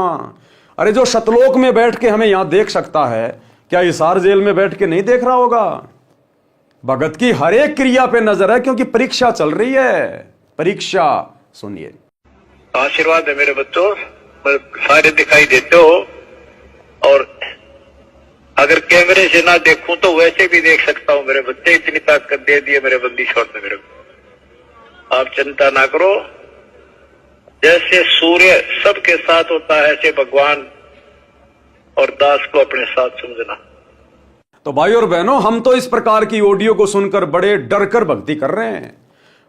अरे जो सतलोक में बैठ के हमें यहां देख सकता है, क्या हिसार जेल में बैठ के नहीं देख रहा होगा? भगत की हर एक क्रिया पे नजर है, क्योंकि परीक्षा चल रही है। परीक्षा सुनिए। आशीर्वाद है मेरे बच्चों, सारे दिखाई देते हो, और अगर कैमरे से ना देखूं तो वैसे भी देख सकता हूं मेरे बच्चे। इतनी ताकत दे दी है मेरे बंदी छोड़ ने मेरे को। आप चिंता ना करो, जैसे सूर्य सबके साथ होता है ऐसे भगवान और दास को अपने साथ समझना। तो भाई और बहनों, हम तो इस प्रकार की ऑडियो को सुनकर बड़े डर कर भक्ति कर रहे हैं।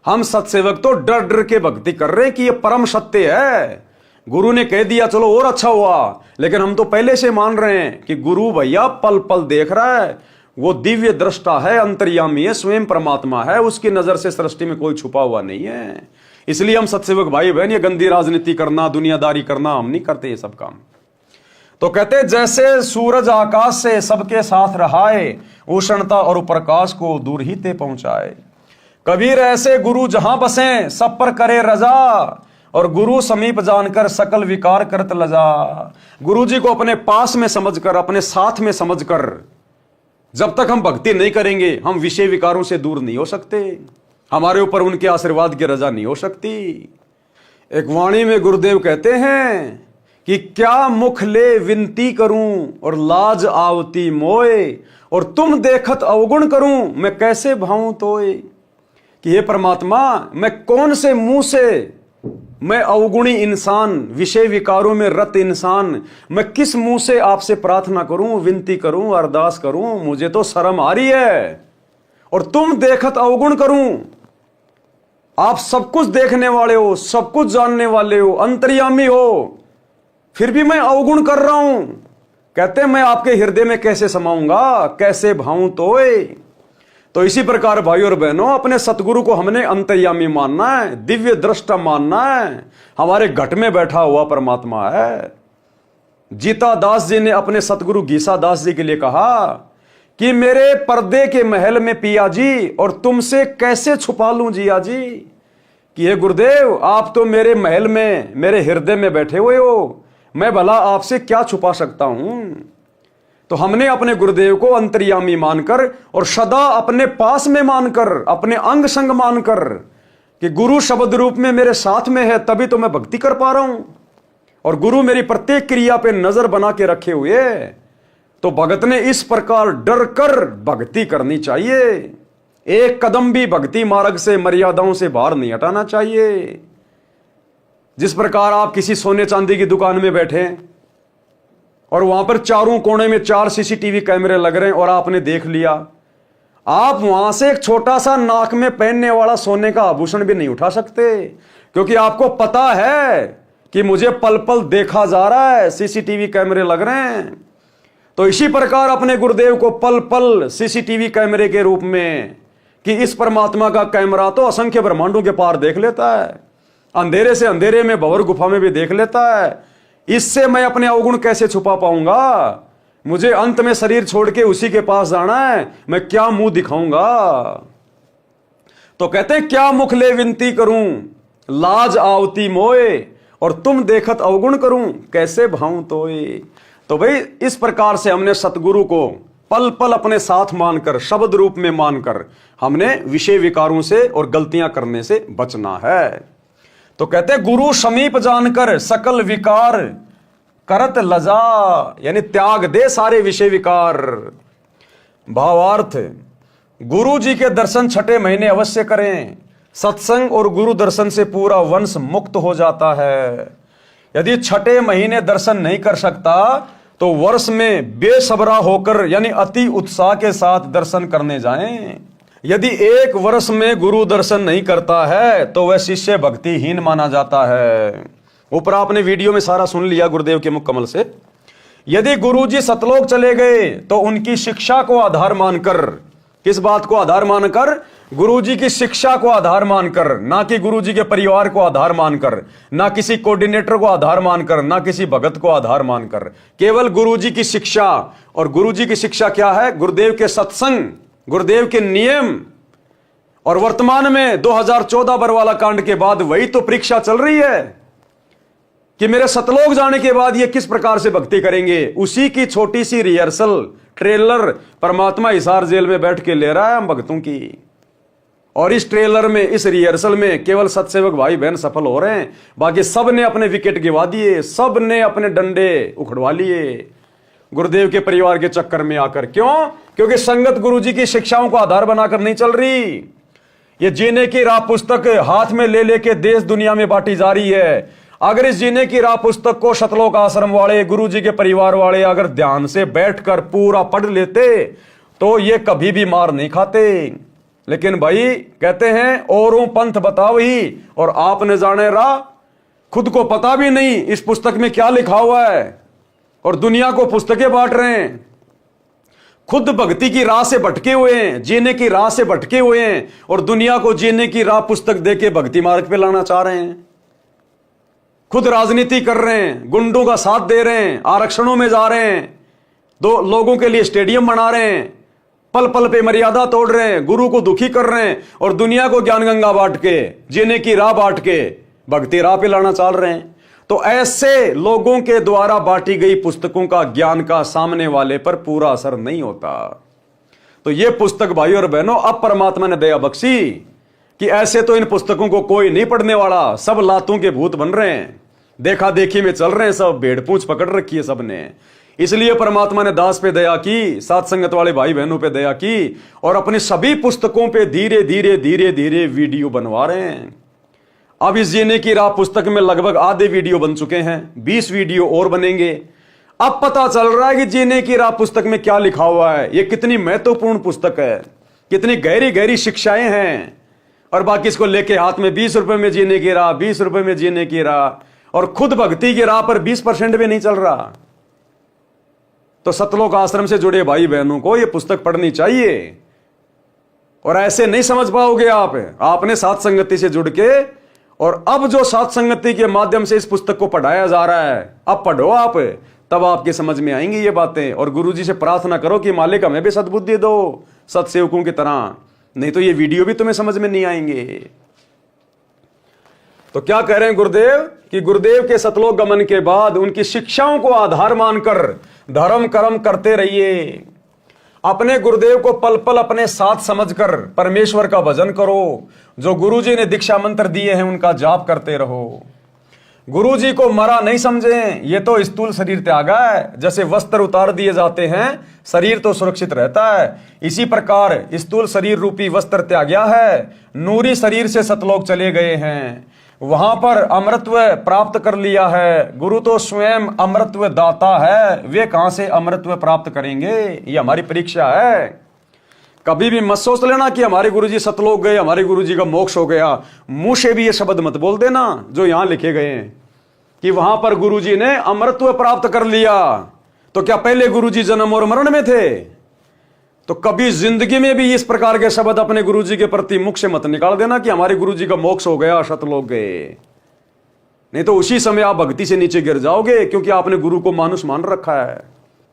हम सत्सेवक तो डर डर के भक्ति कर रहे हैं कि ये परम सत्य है। गुरु ने कह दिया, चलो और अच्छा हुआ, लेकिन हम तो पहले से मान रहे हैं कि गुरु भैया पल पल देख रहा है, वो दिव्य दृष्टा है, अंतर्यामी है, स्वयं परमात्मा है, उसकी नजर से सृष्टि में कोई छुपा हुआ नहीं है। इसलिए हम सत्सेवक भाई बहन ये गंदी राजनीति करना, दुनियादारी करना हम नहीं करते ये सब काम। तो कहते जैसे सूरज आकाश से सबके साथ रहाए, उष्णता और प्रकाश को दूर ही ते पहुंचाए। कबीर ऐसे गुरु जहां बसे सब पर करे रजा, और गुरु समीप जानकर सकल विकार करत लजा। गुरु जी को अपने पास में समझकर, अपने साथ में समझकर जब तक हम भक्ति नहीं करेंगे, हम विषय विकारों से दूर नहीं हो सकते, हमारे ऊपर उनके आशीर्वाद की रजा नहीं हो सकती। एक वाणी में गुरुदेव कहते हैं कि क्या मुख ले विनती करूं और लाज आवती मोए, और तुम देखत अवगुण करूं मैं कैसे भाऊं तोए। कि हे परमात्मा, मैं कौन से मुंह से, मैं अवगुणी इंसान, विषय विकारों में रत इंसान, मैं किस मुंह से आपसे प्रार्थना करूं, विनती करूं, अरदास करूं, मुझे तो शर्म आ रही है। और तुम देखत अवगुण करूं, आप सब कुछ देखने वाले हो, सब कुछ जानने वाले हो, अंतर्यामी हो, फिर भी मैं अवगुण कर रहा हूं। कहते मैं आपके हृदय में कैसे समाऊंगा, कैसे भाऊं तोए। तो इसी प्रकार भाई और बहनों, अपने सतगुरु को हमने अंतर्यामी मानना है, दिव्य दृष्टा मानना है, हमारे घट में बैठा हुआ परमात्मा है। जीता दास जी ने अपने सतगुरु गीसा दास जी के लिए कहा कि मेरे पर्दे के महल में पिया जी, और तुमसे कैसे छुपा लूं जिया जी। कि हे गुरुदेव, आप तो मेरे महल में, मेरे हृदय में बैठे हुए हो, मैं भला आपसे क्या छुपा सकता हूं। तो हमने अपने गुरुदेव को अंतर्यामी मानकर और सदा अपने पास में मानकर, अपने अंग संग मानकर कि गुरु शब्द रूप में मेरे साथ में है, तभी तो मैं भक्ति कर पा रहा हूं। और गुरु मेरी प्रत्येक क्रिया पे नजर बना के रखे हुए, तो भगत ने इस प्रकार डर कर भक्ति करनी चाहिए। एक कदम भी भक्ति मार्ग से, मर्यादाओं से बाहर नहीं हटाना चाहिए। जिस प्रकार आप किसी सोने चांदी की दुकान में बैठे और वहां पर चारों कोने में 4 सीसीटीवी कैमरे लग रहे हैं और आपने देख लिया, आप वहां से एक छोटा सा नाक में पहनने वाला सोने का आभूषण भी नहीं उठा सकते, क्योंकि आपको पता है कि मुझे पल पल देखा जा रहा है, सीसीटीवी कैमरे लग रहे हैं। तो इसी प्रकार अपने गुरुदेव को पल पल सीसीटीवी कैमरे के रूप में, कि इस परमात्मा का कैमरा तो असंख्य ब्रह्मांडों के पार देख लेता है, अंधेरे से अंधेरे में, भंवर गुफा में भी देख लेता है। इससे मैं अपने अवगुण कैसे छुपा पाऊंगा? मुझे अंत में शरीर छोड़ के उसी के पास जाना है, मैं क्या मुंह दिखाऊंगा? तो कहते हैं क्या मुख ले विनती करूं, लाज आवती मोए, और तुम देखत अवगुण करूं, कैसे भाऊं तोए। तो भाई इस प्रकार से हमने सतगुरु को पल पल अपने साथ मानकर, शब्द रूप में मानकर, हमने विषय विकारों से और गलतियां करने से बचना है। तो कहते हैं गुरु समीप जानकर सकल विकार करत लजा, यानी त्याग दे सारे विषय विकार। भावार्थ, गुरु जी के दर्शन छठे महीने अवश्य करें। सत्संग और गुरु दर्शन से पूरा वंश मुक्त हो जाता है। यदि छठे महीने दर्शन नहीं कर सकता तो वर्ष में बेसब्रा होकर, यानी अति उत्साह के साथ दर्शन करने जाएं। यदि एक वर्ष में गुरु दर्शन नहीं करता है तो वह शिष्य भक्तिहीन माना जाता है। ऊपर आपने वीडियो में सारा सुन लिया गुरुदेव के मुख कमल से। यदि गुरुजी सतलोक चले गए तो उनकी शिक्षा को आधार मानकर, किस बात को आधार मानकर? गुरुजी की शिक्षा को आधार मानकर, ना कि गुरुजी के परिवार को आधार मानकर, ना किसी कोऑर्डिनेटर को आधार मानकर, ना किसी भगत को आधार मानकर, केवल गुरुजी की शिक्षा। और गुरुजी की शिक्षा क्या है? गुरुदेव के सत्संग, गुरुदेव के नियम। और वर्तमान में 2014 बरवाला कांड के बाद वही तो परीक्षा चल रही है कि मेरे सतलोक जाने के बाद ये किस प्रकार से भक्ति करेंगे। उसी की छोटी सी रिहर्सल, ट्रेलर परमात्मा हिसार जेल में बैठ के ले रहा है हम भक्तों की। और इस ट्रेलर में, इस रिहर्सल में केवल सत्सेवक भाई बहन सफल हो रहे हैं, बाकी सब ने अपने विकेट गिवा दिए, सब ने अपने डंडे उखड़वा लिए गुरुदेव के परिवार के चक्कर में आकर। क्यों? क्योंकि संगत गुरुजी की शिक्षाओं को आधार बनाकर नहीं चल रही। ये जीने की राह पुस्तक हाथ में ले लेके देश दुनिया में बांटी जा रही है। अगर इस जीने की राह पुस्तक को सतलोक आश्रम वाले, गुरुजी के परिवार वाले अगर ध्यान से बैठकर पूरा पढ़ लेते तो ये कभी भी मार नहीं खाते। लेकिन भाई कहते हैं औरों पंथ बताओ ही और आपने जाने राह, खुद को पता भी नहीं इस पुस्तक में क्या लिखा हुआ है और दुनिया को पुस्तकें बांट रहे हैं। खुद भक्ति की राह से भटके हुए हैं, जीने की राह से भटके हुए हैं और दुनिया को जीने की राह पुस्तक देके भक्ति मार्ग पे लाना चाह रहे हैं। खुद राजनीति कर रहे हैं, गुंडों का साथ दे रहे हैं, आरक्षणों में जा रहे हैं, दो लोगों के लिए स्टेडियम बना रहे हैं, पल पल पे मर्यादा तोड़ रहे हैं, गुरु को दुखी कर रहे हैं और दुनिया को ज्ञान गंगा बांट के, जीने की राह बांट के भक्ति राह पे लाना चाह रहे हैं। तो ऐसे लोगों के द्वारा बांटी गई पुस्तकों का, ज्ञान का सामने वाले पर पूरा असर नहीं होता। तो ये पुस्तक भाई और बहनों अब परमात्मा ने दया बख्शी कि ऐसे तो इन पुस्तकों को कोई नहीं पढ़ने वाला, सब लातों के भूत बन रहे हैं, देखा देखी में चल रहे हैं, सब भेड़ पूंछ पकड़ रखी है सबने। इसलिए परमात्मा ने दास पे दया की, साथ संगत वाले भाई बहनों पे दया की और अपनी सभी पुस्तकों पे धीरे धीरे धीरे धीरे वीडियो बनवा रहे हैं। अब इस जीने की राह पुस्तक में लगभग आधे वीडियो बन चुके हैं, 20 वीडियो और बनेंगे। अब पता चल रहा है कि जीने की राह पुस्तक में क्या लिखा हुआ है, ये कितनी महत्वपूर्ण पुस्तक है, कितनी गहरी गहरी शिक्षाएं हैं। और बाकी इसको लेके हाथ में 20 रुपए में जीने की राह, 20 रुपए में जीने की राह, और खुद भक्ति की राह पर 20% भी नहीं चल रहा। तो सतलोक आश्रम से जुड़े भाई बहनों को यह पुस्तक पढ़नी चाहिए। और ऐसे नहीं समझ पाओगे आपने साथ संगति से जुड़ के, और अब जो साथ संगति के माध्यम से इस पुस्तक को पढ़ाया जा रहा है, अब पढ़ो आप, तब आपकी समझ में आएंगी ये बातें। और गुरुजी से प्रार्थना करो कि मालिक हमें भी सद्बुद्धि दो सत्सेवकों की तरह, नहीं तो ये वीडियो भी तुम्हें समझ में नहीं आएंगे। तो क्या कह रहे हैं गुरुदेव कि गुरुदेव के सतलोक गमन के बाद उनकी शिक्षाओं को आधार मानकर धर्म कर्म करते रहिए। अपने गुरुदेव को पल पल अपने साथ समझकर परमेश्वर का भजन करो। जो गुरुजी ने दीक्षा मंत्र दिए हैं उनका जाप करते रहो। गुरु जी को मरा नहीं समझें, ये तो स्थूल शरीर त्यागा है। जैसे वस्त्र उतार दिए जाते हैं, शरीर तो सुरक्षित रहता है, इसी प्रकार स्थूल शरीर रूपी वस्त्र त्याग्या है। नूरी शरीर से सतलोक चले गए हैं, वहां पर अमृतत्व प्राप्त कर लिया है। गुरु तो स्वयं अमृतत्व दाता है, वे कहां से अमृतत्व प्राप्त करेंगे? ये हमारी परीक्षा है। कभी भी मत सोच लेना कि हमारे गुरुजी सतलोक गए, हमारे गुरुजी का मोक्ष हो गया। मुंह से भी ये शब्द मत बोल देना जो यहां लिखे गए हैं कि वहां पर गुरुजी ने अमृतत्व प्राप्त कर लिया। तो क्या पहले गुरुजी जन्म और मरण में थे? तो कभी जिंदगी में भी इस प्रकार के शब्द अपने गुरुजी के प्रति मुख से मत निकाल देना कि हमारे गुरुजी का मोक्ष हो गया, सतलोक गए। नहीं तो उसी समय आप भक्ति से नीचे गिर जाओगे, क्योंकि आपने गुरु को मानुष मान रखा है।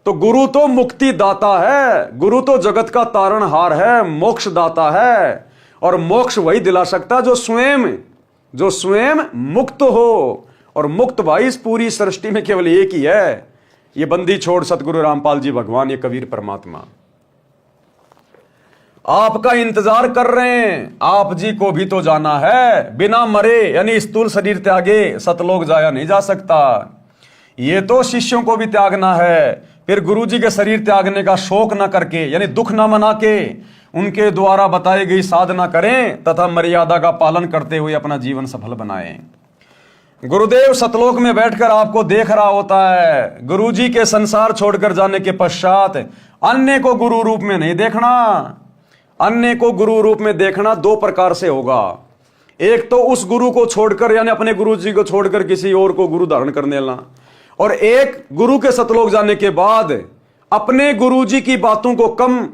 तो गुरु तो मुक्ति दाता है, गुरु तो जगत का तारणहार है, मोक्ष दाता है। और मोक्ष वही दिला सकता जो स्वयं मुक्त हो। और मुक्त भाई इस पूरी सृष्टि में केवल एक ही है, ये बंदी छोड़ सतगुरु रामपाल जी भगवान, ये कबीर परमात्मा आपका इंतजार कर रहे हैं। आप जी को भी तो जाना है, बिना मरे यानी स्थूल शरीर त्यागे सतलोक जाया नहीं जा सकता। ये तो शिष्यों को भी त्यागना है। फिर गुरु जी के शरीर त्यागने का शोक ना करके यानी दुख ना मना के उनके द्वारा बताई गई साधना करें तथा मर्यादा का पालन करते हुए अपना जीवन सफल बनाएं। गुरुदेव सतलोक में बैठकर आपको देख रहा होता है। गुरु जी के संसार छोड़कर जाने के पश्चात अन्य को गुरु रूप में नहीं देखना। अन्य को गुरु रूप में देखना दो प्रकार से होगा। एक तो उस गुरु को छोड़कर यानी अपने गुरु जी को छोड़कर किसी और को गुरु धारण कर लेना, और एक गुरु के सतलोक जाने के बाद अपने गुरु जी की बातों को कम,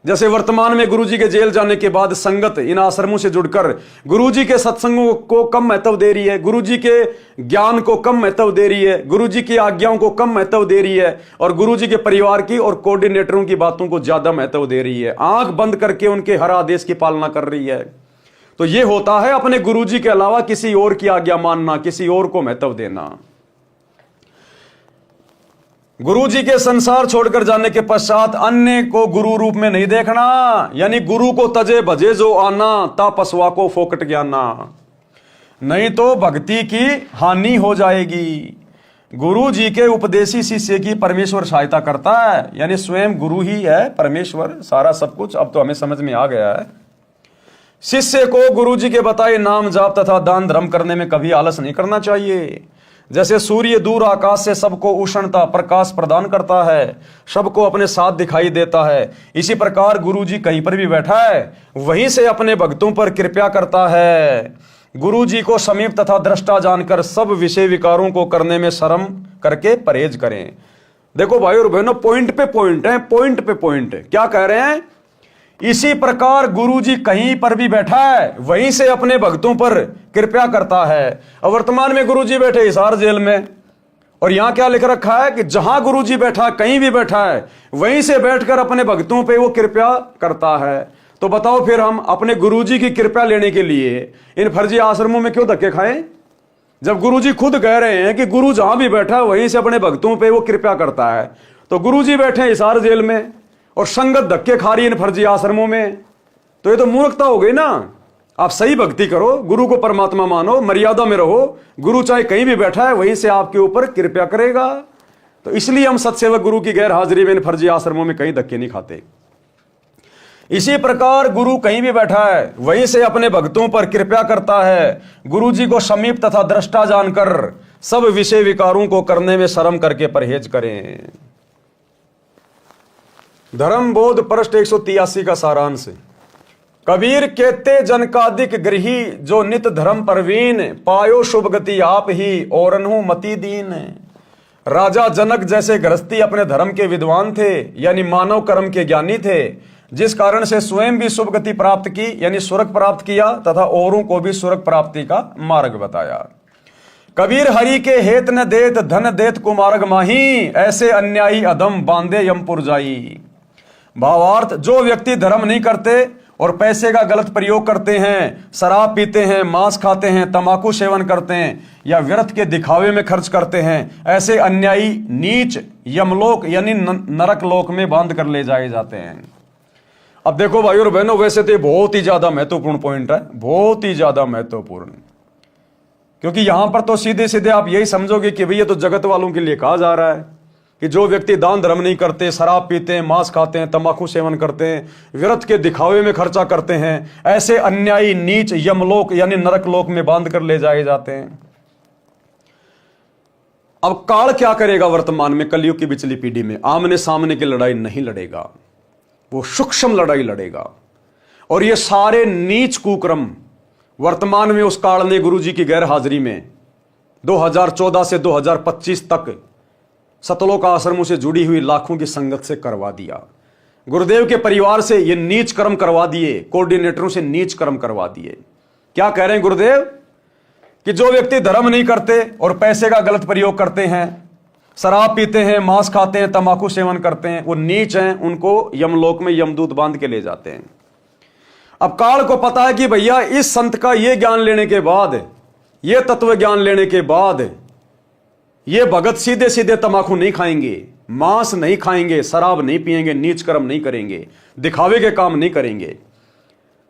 जैसे वर्तमान में गुरु जी के जेल जाने के बाद संगत इन आश्रमों से जुड़कर गुरु जी के सत्संगों को कम महत्व दे रही है, गुरु जी के ज्ञान को कम महत्व दे रही है, गुरु जी की आज्ञाओं को कम महत्व दे रही है, और गुरु जी के परिवार की और कोऑर्डिनेटरों की बातों को ज्यादा महत्व दे रही है। आंख बंद करके उनके हर आदेश की पालना कर रही है। तो यह होता है अपने गुरु जी के अलावा किसी और की आज्ञा मानना, किसी और को महत्व देना। गुरु जी के संसार छोड़कर जाने के पश्चात अन्य को गुरु रूप में नहीं देखना, यानी गुरु को तजे भजे जो आना, ता पसवा को फोकट ज्ञाना, नहीं तो भक्ति की हानि हो जाएगी। गुरु जी के उपदेशी शिष्य की परमेश्वर सहायता करता है, यानी स्वयं गुरु ही है परमेश्वर, सारा सब कुछ अब तो हमें समझ में आ गया है। शिष्य को गुरु जी के बताए नाम जाप तथा दान धर्म करने में कभी आलस नहीं करना चाहिए। जैसे सूर्य दूर आकाश से सबको उष्णता प्रकाश प्रदान करता है, सबको अपने साथ दिखाई देता है, इसी प्रकार गुरु जी कहीं पर भी बैठा है वहीं से अपने भक्तों पर कृपा करता है। गुरु जी को समीप तथा दृष्टा जानकर सब विषय विकारों को करने में शर्म करके परहेज करें। देखो भाई और बहनों, पॉइंट पे पॉइंट है, पॉइंट पे पॉइंट है। क्या कह रहे हैं? इसी प्रकार गुरु जी कहीं पर भी बैठा है वहीं से अपने भक्तों पर कृपा करता है। और वर्तमान में गुरु जी बैठे हिसार जेल में, और यहां क्या लिख रखा है कि जहां गुरु जी बैठा, कहीं भी बैठा है वहीं से बैठकर अपने भक्तों पे वो कृपा करता है। तो बताओ फिर हम अपने गुरु जी की कृपा लेने के लिए इन फर्जी आश्रमों में क्यों धक्के खाएं, जब गुरु जी खुद कह रहे हैं कि गुरु जहां भी बैठा वहीं से अपने भक्तों पे वो कृपा करता है। तो गुरु जी बैठे हिसार जेल में और संगत धक्के खा रही इन फर्जी आश्रमों में, तो ये तो मूर्खता हो गई ना। आप सही भक्ति करो, गुरु को परमात्मा मानो, मर्यादा में रहो। गुरु चाहे कहीं भी बैठा है वहीं से आपके ऊपर कृपा करेगा। तो इसलिए हम सत्सेवक गुरु की गैर हाजिरी में इन फर्जी आश्रमों में कहीं धक्के नहीं खाते। इसी प्रकार गुरु कहीं भी बैठा है वहीं से अपने भक्तों पर कृपा करता है। गुरु जी को समीप तथा दृष्टा जानकर सब विषय विकारों को करने में शर्म करके परहेज करें। धर्म बोध पृष्ठ 183 का सारांश। कबीर कहते जनकादिक गृही जो नित धर्म परवीन, पायो शुभ गति आप ही और अनहु मति दीन। राजा जनक जैसे गृहस्थी अपने धर्म के विद्वान थे, यानी मानव कर्म के ज्ञानी थे, जिस कारण से स्वयं भी शुभ गति प्राप्त की यानी स्वर्ग प्राप्त किया तथा औरों को भी स्वर्ग प्राप्ति का मार्ग बताया। कबीर हरि के हेत न देत धन देत कुमार्ग माही, ऐसे अन्यायी अधम बांधे यमपुर जाई। भावार्थ, जो व्यक्ति धर्म नहीं करते और पैसे का गलत प्रयोग करते हैं, शराब पीते हैं, मांस खाते हैं, तंबाकू सेवन करते हैं या व्यर्थ के दिखावे में खर्च करते हैं, ऐसे अन्यायी नीच यमलोक यानी नरक लोक में बांध कर ले जाए जाते हैं। अब देखो भाई और बहनों, वैसे तो बहुत ही ज्यादा महत्वपूर्ण पॉइंट है, बहुत ही ज्यादा महत्वपूर्ण। क्योंकि यहां पर तो सीधे सीधे आप यही समझोगे कि भाई ये तो जगत वालों के लिए कहा जा रहा है कि जो व्यक्ति दान धर्म नहीं करते, शराब पीते हैं, मांस खाते हैं, तंबाकू सेवन करते हैं, व्यर्थ के दिखावे में खर्चा करते हैं, ऐसे अन्यायी नीच यमलोक यानी नरक लोक में बांध कर ले जाए जाते हैं। अब काल क्या करेगा वर्तमान में कलयुग की बिचली पीढ़ी में? आमने सामने की लड़ाई नहीं लड़ेगा, वो सूक्ष्म लड़ाई लड़ेगा। और ये सारे नीच कुक्रम वर्तमान में उस काल ने गुरु जी की गैर हाजिरी में 2014 से 2025 तक सतलोक आश्रमों से जुड़ी हुई लाखों की संगत से करवा दिया। गुरुदेव के परिवार से ये नीच कर्म करवा दिए, कोऑर्डिनेटरों से नीच कर्म करवा दिए। क्या कह रहे हैं गुरुदेव कि जो व्यक्ति धर्म नहीं करते और पैसे का गलत प्रयोग करते हैं, शराब पीते हैं, मांस खाते हैं, तंबाकू सेवन करते हैं, वो नीच हैं, उनको यमलोक में यमदूत बांध के ले जाते हैं। अब काल को पता है कि भैया इस संत का ये ज्ञान लेने के बाद, ये तत्व ज्ञान लेने के बाद ये भगत सीधे सीधे तंबाकू नहीं खाएंगे, मांस नहीं खाएंगे, शराब नहीं पिएंगे, नीच कर्म नहीं करेंगे, दिखावे के काम नहीं करेंगे।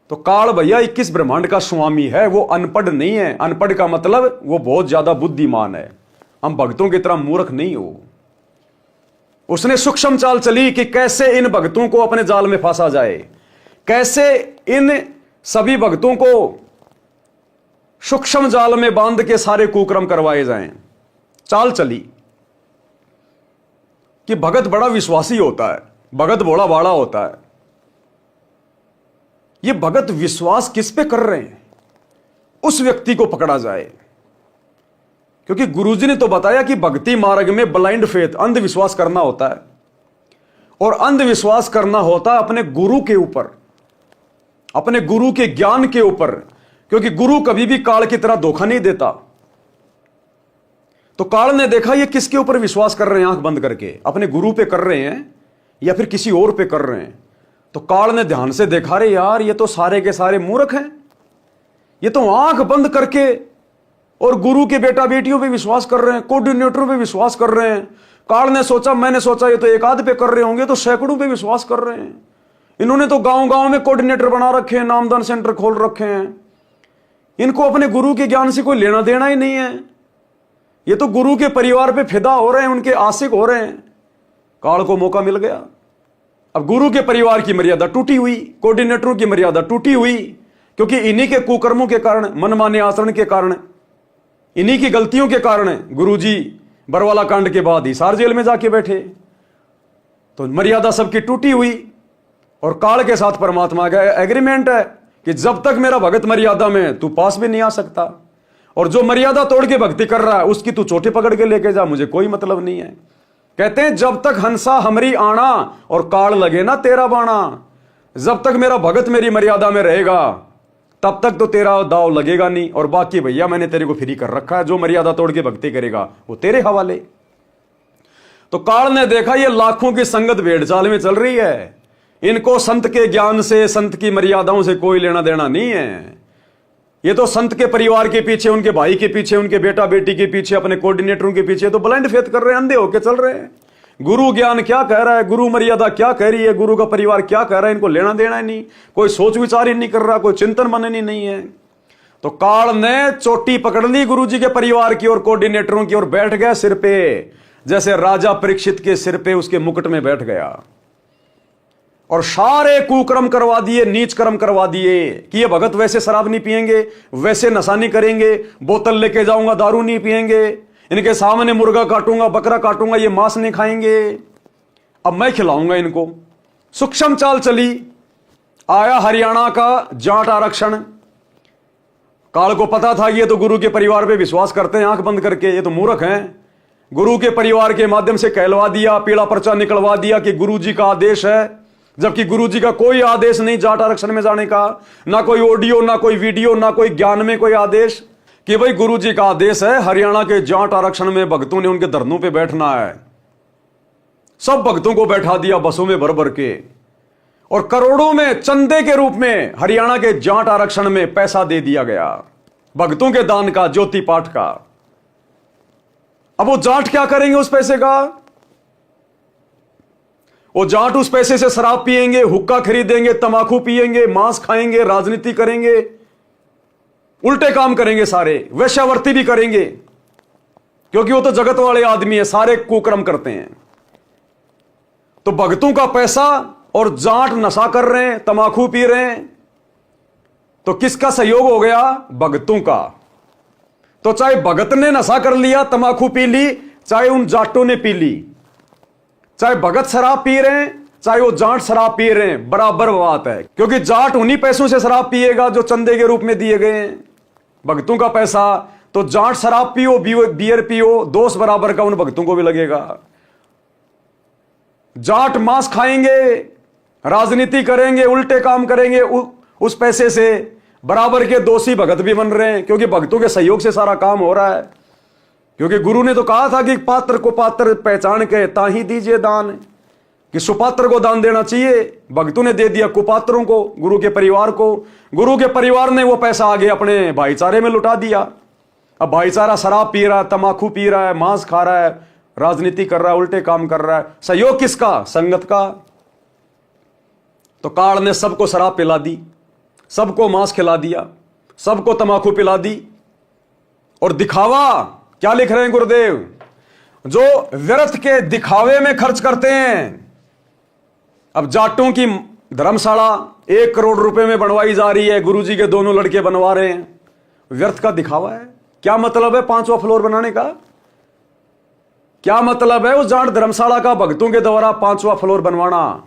तो काल भैया 21 ब्रह्मांड का स्वामी है, वो अनपढ़ नहीं है। अनपढ़ का मतलब वो बहुत ज्यादा बुद्धिमान है। हम भक्तों की तरह मूर्ख नहीं हो। उसने सूक्ष्म चाल चली कि कैसे इन भक्तों को अपने जाल में फंसा जाए, कैसे इन सभी भक्तों को सूक्ष्म जाल में बांध के सारे कुकर्म करवाए जाएं। चाल चली कि भगत बड़ा विश्वासी होता है, भगत भोला भाला होता है। ये भगत विश्वास किस पे कर रहे हैं, उस व्यक्ति को पकड़ा जाए। क्योंकि गुरुजी ने तो बताया कि भक्ति मार्ग में ब्लाइंड फेथ, अंधविश्वास करना होता है, और अंधविश्वास करना होता है अपने गुरु के ऊपर, अपने गुरु के ज्ञान के ऊपर। क्योंकि गुरु कभी भी काल की तरह धोखा नहीं देता। तो काल ने देखा ये किसके ऊपर विश्वास कर रहे हैं, आंख बंद करके अपने गुरु पे कर रहे हैं या फिर किसी और पे कर रहे हैं। तो काल ने ध्यान से देखा, रे यार ये तो सारे के सारे मूर्ख हैं, ये तो आंख बंद करके और गुरु के बेटा बेटियों पे विश्वास कर रहे हैं, कोऑर्डिनेटरों पे विश्वास कर रहे हैं। काल ने सोचा, मैंने सोचा ये तो एक आध पे कर रहे होंगे, तो सैकड़ों पे विश्वास कर रहे हैं। इन्होंने तो गांव गांव में कोऑर्डिनेटर बना रखे हैं, नामदान सेंटर खोल रखे हैं। इनको अपने गुरु के ज्ञान से कोई लेना देना ही नहीं है। ये तो गुरु के परिवार पे फिदा हो रहे हैं, उनके आशिक हो रहे हैं। काल को मौका मिल गया। अब गुरु के परिवार की मर्यादा टूटी हुई, कोऑर्डिनेटरों की मर्यादा टूटी हुई, क्योंकि इन्हीं के कुकर्मों के कारण, मनमाने आचरण के कारण, इन्हीं की गलतियों के कारण गुरुजी बरवाला कांड के बाद हिसार जेल में जाके बैठे। तो मर्यादा सबकी टूटी हुई। और काल के साथ परमात्मा का एग्रीमेंट है कि जब तक मेरा भगत मर्यादा में, तू पास भी नहीं आ सकता। और जो मर्यादा तोड़ के भक्ति कर रहा है उसकी तू चोटी पकड़ के लेके जा, मुझे कोई मतलब नहीं है। कहते हैं जब तक हंसा हमरी आना और काल लगे ना तेरा बाणा, जब तक मेरा भगत मेरी मर्यादा में रहेगा तब तक तो तेरा दाव लगेगा नहीं। और बाकी भैया मैंने तेरे को फ्री कर रखा है, जो मर्यादा तोड़ के भक्ति करेगा वो तेरे हवाले। तो काल ने देखा ये लाखों की संगत भेड़ चाल में चल रही है, इनको संत के ज्ञान से, संत की मर्यादाओं से कोई लेना देना नहीं है। ये तो संत के परिवार के पीछे, उनके भाई के पीछे, उनके बेटा बेटी के पीछे, अपने कोऑर्डिनेटरों के पीछे तो ब्लाइंड फेथ कर रहे हैं, अंधे होके चल रहे हैं। गुरु ज्ञान क्या कह रहा है, गुरु मर्यादा क्या कह रही है, गुरु का परिवार क्या कह रहा है, इनको लेना देना ही नहीं। कोई सोच विचार ही नहीं कर रहा, कोई चिंतन मनन नहीं है। तो काल ने चोटी पकड़ ली गुरु जी के परिवार की और कोऑर्डिनेटरों की और बैठ गया सिर पे, जैसे राजा परीक्षित के सिर पे उसके मुकुट में बैठ गया। और सारे कुकर्म करवा दिए, नीच कर्म करवा दिए कि ये भगत वैसे शराब नहीं पिएंगे, वैसे नशा नहीं करेंगे, बोतल लेके जाऊंगा दारू नहीं पिएंगे, इनके सामने मुर्गा काटूंगा, बकरा काटूंगा, ये मांस नहीं खाएंगे, अब मैं खिलाऊंगा इनको। सूक्ष्म चाल चली। आया हरियाणा का जाट आरक्षण। काल को पता था ये तो गुरु के परिवार पे विश्वास करते हैं आंख बंद करके, ये तो मूर्ख हैं। गुरु के परिवार के माध्यम से कहलवा दिया, पीला पर्चा निकलवा दिया कि गुरु जी का आदेश है, जबकि गुरु जी का कोई आदेश नहीं जाट आरक्षण में जाने का, ना कोई ऑडियो, ना कोई वीडियो, ना कोई ज्ञान में कोई आदेश कि भाई गुरु जी का आदेश है हरियाणा के जाट आरक्षण में भक्तों ने उनके धरनों पे बैठना है। सब भक्तों को बैठा दिया बसों में भर भर के, और करोड़ों में चंदे के रूप में हरियाणा के जाट आरक्षण में पैसा दे दिया गया, भक्तों के दान का, ज्योति पाठ का। अब वो जाट क्या करेंगे उस पैसे का? वो जाट उस पैसे से शराब पिएंगे, हुक्का खरीदेंगे, तंबाकू पिएंगे, मांस खाएंगे, राजनीति करेंगे, उल्टे काम करेंगे सारे, वेश्यावृत्ति भी करेंगे, क्योंकि वो तो जगत वाले आदमी है, सारे कुकर्म करते हैं। तो भगतों का पैसा और जाट नशा कर रहे हैं, तमाकू पी रहे हैं, तो किसका सहयोग हो गया? भगतों का। तो चाहे भगत ने नशा कर लिया, तमाकू पी ली, चाहे उन जाटों ने पी ली, चाहे भगत शराब पी रहे हैं, चाहे वो जाट शराब पी रहे हैं, बराबर बात है। क्योंकि जाट उन्हीं पैसों से शराब पिएगा जो चंदे के रूप में दिए गए हैं। भगतों का पैसा, तो जाट शराब पियो, बियर पियो, दोष बराबर का उन भगतों को भी लगेगा। जाट मांस खाएंगे, राजनीति करेंगे, उल्टे काम करेंगे, उस पैसे से बराबर के दोषी भगत भी बन रहे हैं, क्योंकि भक्तों के सहयोग से सारा काम हो रहा है। क्योंकि गुरु ने तो कहा था कि पात्र को पात्र पहचान के ताही दीजिए दान, कि सुपात्र को दान देना चाहिए। भक्तों ने दे दिया कुपात्रों को, गुरु के परिवार को। गुरु के परिवार ने वो पैसा आगे अपने भाईचारे में लुटा दिया। अब भाईचारा शराब पी रहा है, तमाकू पी रहा है, मांस खा रहा है, राजनीति कर रहा है, उल्टे काम कर रहा है। सहयोग किसका? संगत का। तो काल ने सबको शराब पिला दी, सबको मांस खिला दिया, सबको तमाकू पिला दी। और दिखावा क्या लिख रहे हैं गुरुदेव? जो व्यर्थ के दिखावे में खर्च करते हैं। अब जाटों की धर्मशाला 1 करोड़ रुपए में बनवाई जा रही है, गुरुजी के दोनों लड़के बनवा रहे हैं। व्यर्थ का दिखावा है। क्या मतलब है 5वां फ्लोर बनाने का? क्या मतलब है उस जाट धर्मशाला का भक्तों के द्वारा 5वां फ्लोर बनवाना?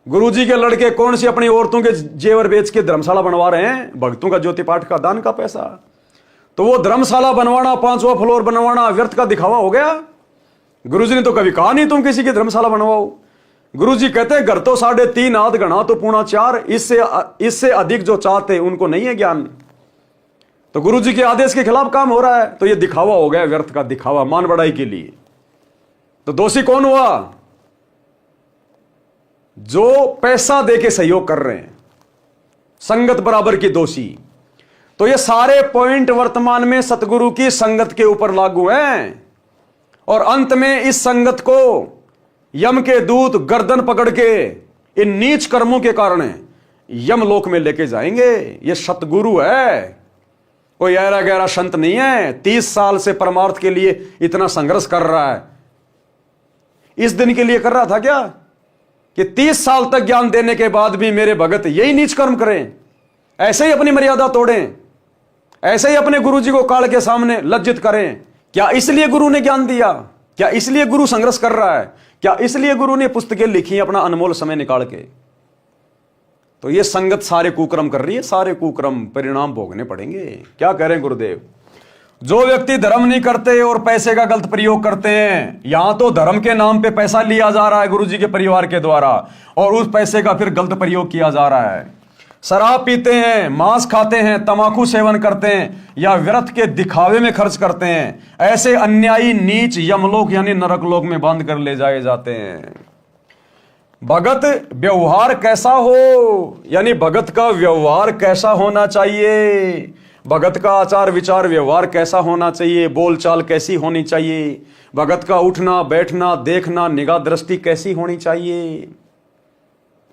गुरुजी के लड़के कौन सी अपनी औरतों के जेवर बेच के धर्मशाला बनवा रहे हैं? भक्तों का ज्योति पाठ का दान का पैसा। तो वो धर्मशाला बनवाना, 5वां फ्लोर बनवाना व्यर्थ का दिखावा हो गया? गुरुजी ने तो कभी कहा नहीं तुम किसी की धर्मशाला बनवाओ। गुरुजी कहते हैं घर तो 3.5 आध गणा तो 4.25, इससे अधिक जो चाहते उनको नहीं है ज्ञान। तो गुरुजी के आदेश के खिलाफ काम हो रहा है, तो ये दिखावा हो गया, व्यर्थ का दिखावा, मान बढ़ाई के लिए। तो दोषी कौन हुआ? जो पैसा देके सहयोग कर रहे हैं, संगत बराबर की दोषी। तो ये सारे पॉइंट वर्तमान में सतगुरु की संगत के ऊपर लागू हैं। और अंत में इस संगत को यम के दूत गर्दन पकड़ के इन नीच कर्मों के कारण यमलोक में लेके जाएंगे। ये सतगुरु है, कोई ऐरा गहरा संत नहीं है। 30 साल से परमार्थ के लिए इतना संघर्ष कर रहा है। इस दिन के लिए कर रहा था क्या कि 30 साल तक ज्ञान देने के बाद भी मेरे भगत यही नीच कर्म करें, ऐसे ही अपनी मर्यादा तोड़ें, ऐसे ही अपने गुरु जी को काल के सामने लज्जित करें? क्या इसलिए गुरु ने ज्ञान दिया? क्या इसलिए गुरु संघर्ष कर रहा है? क्या इसलिए गुरु ने पुस्तकें लिखी अपना अनमोल समय निकाल के? तो ये संगत सारे कुकर्म कर रही है, सारे कुकर्म परिणाम भोगने पड़ेंगे। क्या कह रहे हैं गुरुदेव? जो व्यक्ति धर्म नहीं करते और पैसे का गलत प्रयोग करते हैं, यहां तो धर्म के नाम पे पैसा लिया जा रहा है गुरुजी के परिवार के द्वारा, और उस पैसे का फिर गलत प्रयोग किया जा रहा है। शराब पीते हैं, मांस खाते हैं, तमाकू सेवन करते हैं, या व्यर्थ के दिखावे में खर्च करते हैं। ऐसे अन्यायी नीच यमलोक यानी नरक लोक में बांध कर ले जाए जाते हैं। भगत व्यवहार कैसा हो, यानी भगत का व्यवहार कैसा होना चाहिए, भगत का आचार विचार व्यवहार कैसा होना चाहिए, बोलचाल कैसी होनी चाहिए, भगत का उठना बैठना देखना निगाह दृष्टि कैसी होनी चाहिए।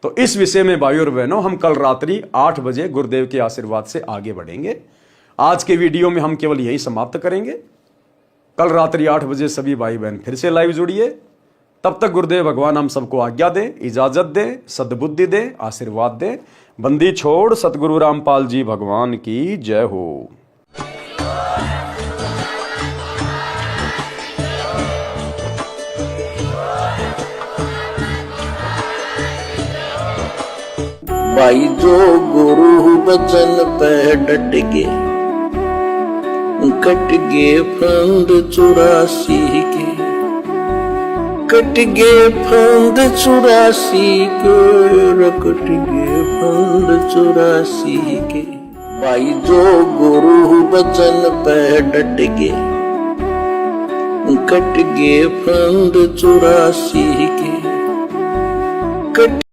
तो इस विषय में भाइयों और बहनों हम कल रात्रि 8 बजे गुरुदेव के आशीर्वाद से आगे बढ़ेंगे। आज के वीडियो में हम केवल यही समाप्त करेंगे। कल रात्रि 8 बजे सभी भाई बहन फिर से लाइव जुड़िए। तब तक गुरुदेव भगवान हम सबको आज्ञा दें, इजाजत दें, सद्बुद्धि दें, आशीर्वाद दें। बंदी छोड़ सतगुरु रामपाल जी भगवान की जय हो। भाई जो गुरु बचन पे डट गे, कट गे फंद 84 के, कट गे फंद 84 के, कट गे फंद 84 के। भाई जो गुरु बचन पे डट गे, कट गे फंद 84 के, कट